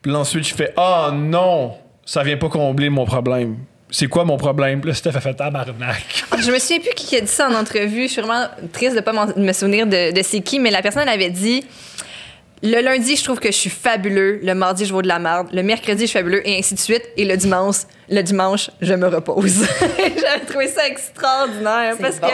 Puis là, ensuite, je fais, ah non, ça vient pas combler mon problème. C'est quoi mon problème? Puis là, Steph a fait tabarnak. Je me souviens plus qui a dit ça en entrevue. Je suis vraiment triste de pas me souvenir de c'est qui, mais la personne, elle avait dit... Le lundi, je trouve que je suis fabuleux. Le mardi, je vaux de la merde. Le mercredi, je suis fabuleux. Et ainsi de suite. Et le dimanche, je me repose. J'avais trouvé ça extraordinaire. Parce que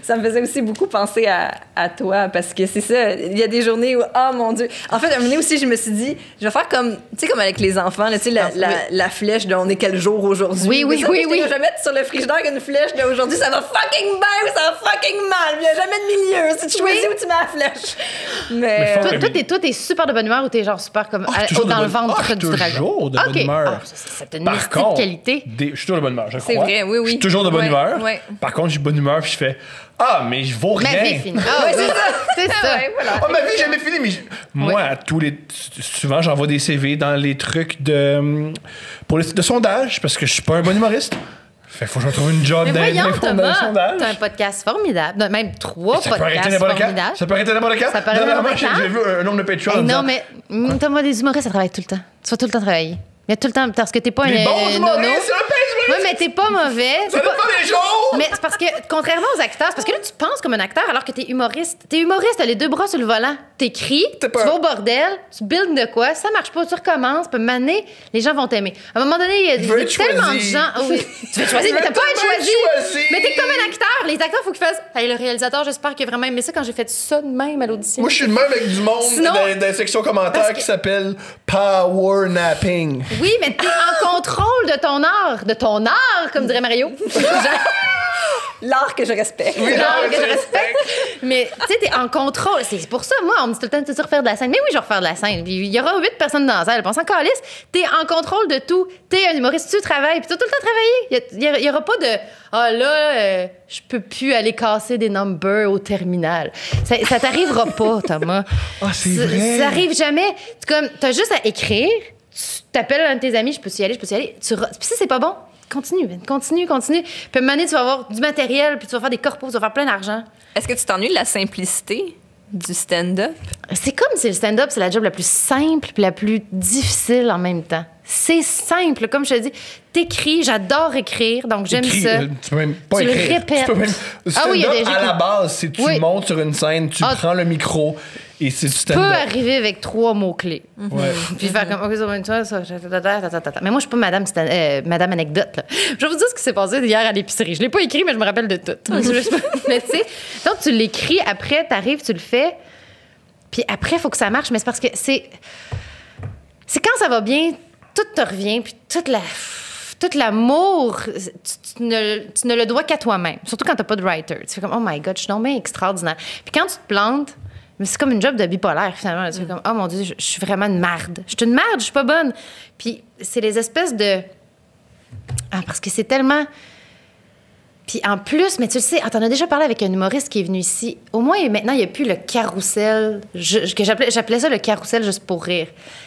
ça me faisait aussi beaucoup penser à toi. Parce que c'est ça. Il y a des journées où, oh mon Dieu. En fait, un moment donné aussi, je me suis dit, je vais faire comme, tu sais, comme avec les enfants, tu sais, la flèche de on est quel jour aujourd'hui. Oui. Je vais mettre sur le frigidaire une flèche de aujourd'hui, ça va fucking bien ou ça va fucking mal. Il n'y a jamais de milieu. Si tu choisis où tu mets la flèche. Mais toi, t'es super de bonne humeur ou t'es genre super comme dans le ventre du dragon? Toujours de bonne humeur. C'est une Par contre, qualité. Je suis toujours de bonne humeur, je C'est crois. vrai, oui, oui. Je suis toujours de bonne Ouais, humeur. ouais. Par contre, j'ai de bonne humeur, puis je fais « Ah, mais je vaux rien! » Ma vie est finie. Ah, ouais, c'est ça. C'est ça. Ouais, voilà. Ah, ma vie est jamais finie, mais moi, à souvent, j'envoie des CV dans les trucs pour les sites de sondage, parce que je suis pas un bon humoriste. Fait faut que je trouve une job Mais voyons, dans les Thomas, sondages. t'as un podcast formidable. Non, même 3 Ça peut arrêter podcasts n'importe quand. formidables. Ça peut arrêter n'importe quand. Ça peut arrêter Dernièrement, n'importe quand. j'ai vu un nombre de Patreon. Hey, en non, disant, mais Thomas, des humoristes, ça travaille tout le temps. Tu vas tout le temps travailler. Mais tout le temps, parce que t'es pas les un bons nono. humoristes, c'est un pèse, Oui, mais t'es pas mauvais. ça dépend des jours! Mais c'est parce que, contrairement aux acteurs, c'est parce que là, tu penses comme un acteur alors que t'es humoriste. T'es humoriste, t'as les deux bras sur le volant. T'écris, tu pas- vas au bordel, tu builds de quoi, ça marche pas, tu recommences, puis m'amener, les gens vont t'aimer. À un moment donné, il y a veux être tellement de choisi. gens. Oh, oui. Tu veux être choisi, mais t'as pas à être tellement être choisi. choisi. Mais t'es comme un acteur. Les acteurs, faut qu'ils fassent. Hey, le réalisateur, j'espère qu'il a vraiment aimé ça quand j'ai fait ça de même à l'audition. Moi, je suis le même avec du monde Sinon- dans la section commentaires Parce que- qui s'appelle Power Napping. Oui, mais t'es en contrôle de ton art. De ton art, comme dirait Mario. L'art que je respecte. Oui, L'art non, que je c'est- respecte. Mais tu sais, t'es en contrôle. C'est pour ça, moi, on me dit tout le temps, tu sais refaire de la scène. Mais oui, je vais refaire de la scène. Puis il y aura 8 personnes dans la salle. On s'en calisse. T'es en contrôle de tout. T'es un humoriste, tu travailles. Puis tu vas tout le temps travailler. Il y aura pas de ah là, je peux plus aller casser des numbers au terminal. Ça t'arrivera pas, Thomas. Ah, c'est vrai. Ça arrive jamais. T'as juste à écrire. Tu t'appelles un de tes amis, je peux y aller. Puis si c'est pas bon, continue. Puis à un moment donné, tu vas avoir du matériel, puis tu vas faire des corpos, tu vas faire plein d'argent. Est-ce que tu t'ennuies de la simplicité du stand-up? C'est comme si le stand-up, c'est la job la plus simple puis la plus difficile en même temps. C'est simple, comme je te dis. T'écris, j'adore écrire, donc j'aime Écris, ça. tu peux même pas Tu le écrire. répètes. Tu peux même... Ah oui, il y a Stand-up, des- à la base, c'est tu Oui. montes sur une scène, tu Ah. prends le micro et c'est du Tu peux stand-up. arriver avec 3 mots-clés. Ouais. Puis faire comme, OK, ça va être ça. Mais moi, je suis pas madame anecdote, là. Je vais vous dire ce qui s'est passé hier à l'épicerie. Je l'ai pas écrit, mais je me rappelle de tout. Mais tu sais, donc tu l'écris, après, t'arrives, tu le fais. Puis après, il faut que ça marche. Mais c'est parce que c'est quand ça va bien, tout te revient, puis tout l'amour, tu ne le dois qu'à toi-même. Surtout quand t'as pas de writer. Tu fais comme, oh my God, je suis donc bien extraordinaire. Puis quand tu te plantes, mais c'est comme une job de bipolaire, finalement. Tu fais comme, oh mon Dieu, je suis vraiment une marde. Je suis une marde, je suis pas bonne. Puis c'est les espèces de... Ah, parce que c'est tellement... Puis en plus, mais tu le sais, t'en as déjà parlé avec un humoriste qui est venu ici. Au moins, maintenant, il n'y a plus le carrousel, que j'appelais ça le carrousel juste pour rire.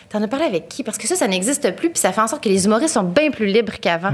T'en as parlé avec qui? Parce que ça n'existe plus, puis ça fait en sorte que les humoristes sont bien plus libres qu'avant.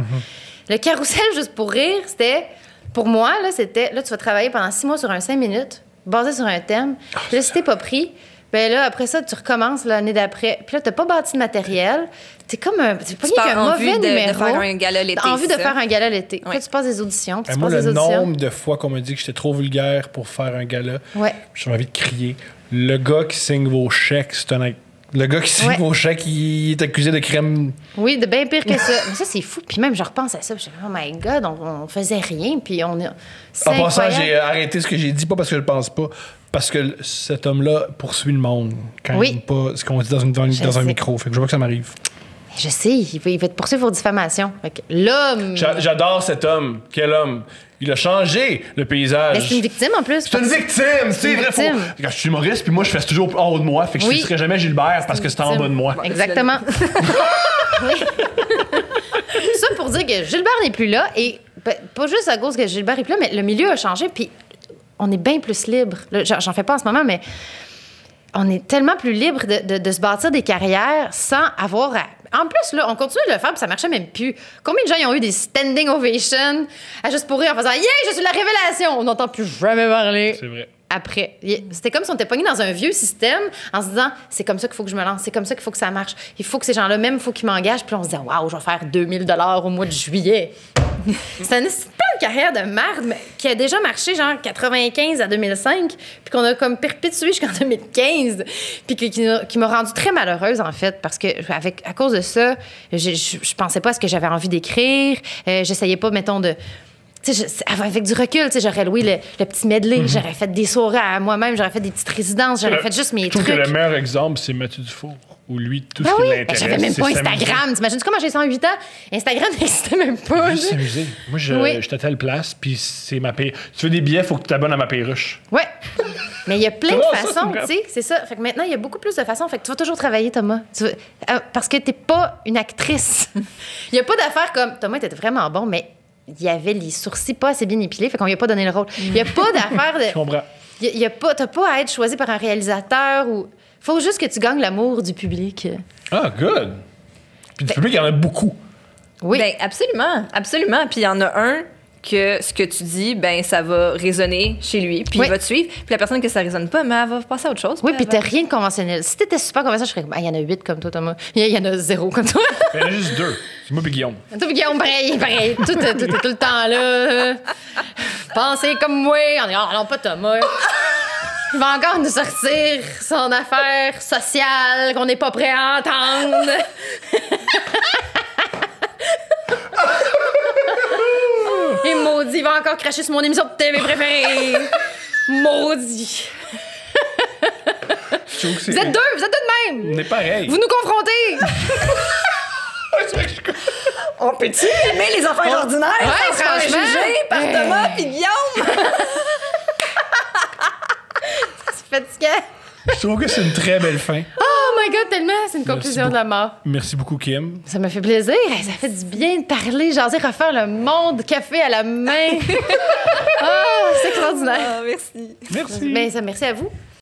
Le carrousel juste pour rire, c'était... Pour moi, là, c'était... Là, tu vas travailler pendant 6 mois sur un 5 minutes, basé sur un thème. Puis là, si t'es pas pris... Ben là, après ça, tu recommences l'année d'après. Puis là, t'as pas bâti de matériel. T'es comme un... C'est pas qu'un mauvais numéro. de faire un gala l'été. T'as envie de ça. faire un gala l'été. Ouais. Puis tu passes des auditions. Puis tu Moi, passes le des auditions. nombre de fois qu'on m'a dit que j'étais trop vulgaire pour faire un gala, Ouais. j'ai envie de crier. Le gars qui signe vos chèques, c'est un... Le gars qui signe Ouais. vos chèques, il est accusé de crime. Oui, de bien pire que ça. Mais ça, c'est fou. Puis même, je repense à ça. Puis je me dis, oh my God, on faisait rien. Puis on est. C'est En passant, incroyable. j'ai arrêté ce que j'ai dit, pas parce que je le pense pas, parce que cet homme-là poursuit le monde quand Oui. il dit pas ce qu'on dit dans un sais. micro. Fait que je vois que ça m'arrive. Je sais, il va te poursuivre pour diffamation. Fait que l'homme. J'adore cet homme. Quel homme. Il a changé le paysage. Mais c'est une victime en plus. C'est une victime, c'est une vrai. victime. Quand je suis humoriste, puis moi, je fais toujours en haut de moi. Fait que Oui. je ne serais jamais Gilbert parce que c'est en bas de moi. Exactement. Oui. Ça pour dire que Gilbert n'est plus là. Et pas juste à cause que Gilbert est plus là, mais le milieu a changé. Puis on est bien plus libre. Là, j'en fais pas en ce moment, mais on est tellement plus libre de se bâtir des carrières sans avoir à... En plus, là, on continue de le faire, puis ça marchait même plus. Combien de gens ils ont eu des standing ovations à juste pour rire en faisant « Yeah, je suis la révélation! » On n'entend plus jamais parler. C'est vrai. Après. C'était comme si on était pogné dans un vieux système en se disant c'est comme ça qu'il faut que je me lance, c'est comme ça qu'il faut que ça marche. Il faut que ces gens-là, même, il faut qu'ils m'engagent. Puis on se dit waouh, je vais faire 2000 $ au mois de juillet. C'est une carrière de merde mais qui a déjà marché genre 95 à 2005, puis qu'on a comme perpétué jusqu'en 2015, puis qui m'a rendue très malheureuse en fait parce que à cause de ça, je pensais pas à ce que j'avais envie d'écrire, j'essayais pas mettons de tu sais, avec du recul, tu sais, j'aurais loué le petit medley, j'aurais fait des soirées à moi-même, j'aurais fait des petites résidences, j'aurais fait juste mes Je trouve trucs. que le meilleur exemple, c'est Mathieu Dufour, où lui, tout Ben ce qui oui, l'intéresse, j'avais même c'est pas s'amuser. Instagram. T'imagines comment j'ai 108 ans? Instagram n'existait même pas. Juste là. s'amuser. Moi, Oui. j'étais à telle place, puis c'est ma paye. Tu veux des billets, faut que tu t'abonnes à ma perruche. Ouais. Mais il y a plein C'est de vrai, ça, façons, c'est tu sais, c'est ça. Fait que maintenant, il y a beaucoup plus de façons. Fait que tu vas toujours travailler, Thomas. Parce que t'es pas une actrice. Il y a pas d'affaire comme... Thomas était vraiment bon, mais il y avait les sourcils pas assez bien épilés, fait qu'on lui a pas donné le rôle. Il y a pas d'affaire de... Je comprends. T'as pas à être choisi par un réalisateur ou... Faut juste que tu gagnes l'amour du public. Ah, good. Puis du public, il y en a beaucoup. Oui. Ben, absolument, absolument. Puis il y en a un que ce que tu dis, ben ça va résonner chez lui, puis Oui. il va te suivre. Puis la personne que ça résonne pas, mais elle va passer à autre chose. Oui, puis elle va- t'as rien de conventionnel. Si t'étais super conventionnel, je serais comme, il y en a 8 comme toi, Thomas. Il y en a 0 comme toi. Il y en a juste 2. C'est moi et Guillaume. Toi, puis Guillaume, pareil. Tout le temps là. Pensez comme moi. On est, oh, non, pas Thomas. Il va encore nous sortir son affaire sociale qu'on n'est pas prêt à entendre. Et maudit, il va encore cracher sur mon émission de TV préférée. Maudit. Je trouve que c'est- Vous êtes deux de même. On est pareil. Vous nous confrontez. On peut-tu aimer les affaires ordinaires? Ouais, sans se faire franchement. juger par Thomas puis Guillaume? C'est fatigant. Je trouve que c'est une très belle fin. Oh my God, tellement. C'est une conclusion beaucoup. de la mort. Merci beaucoup, Kim. Ça me fait plaisir. Hey, ça fait du bien de parler, jaser, refaire le monde, café à la main. Oh, c'est extraordinaire. Ah, merci. Merci. Ben, merci à vous.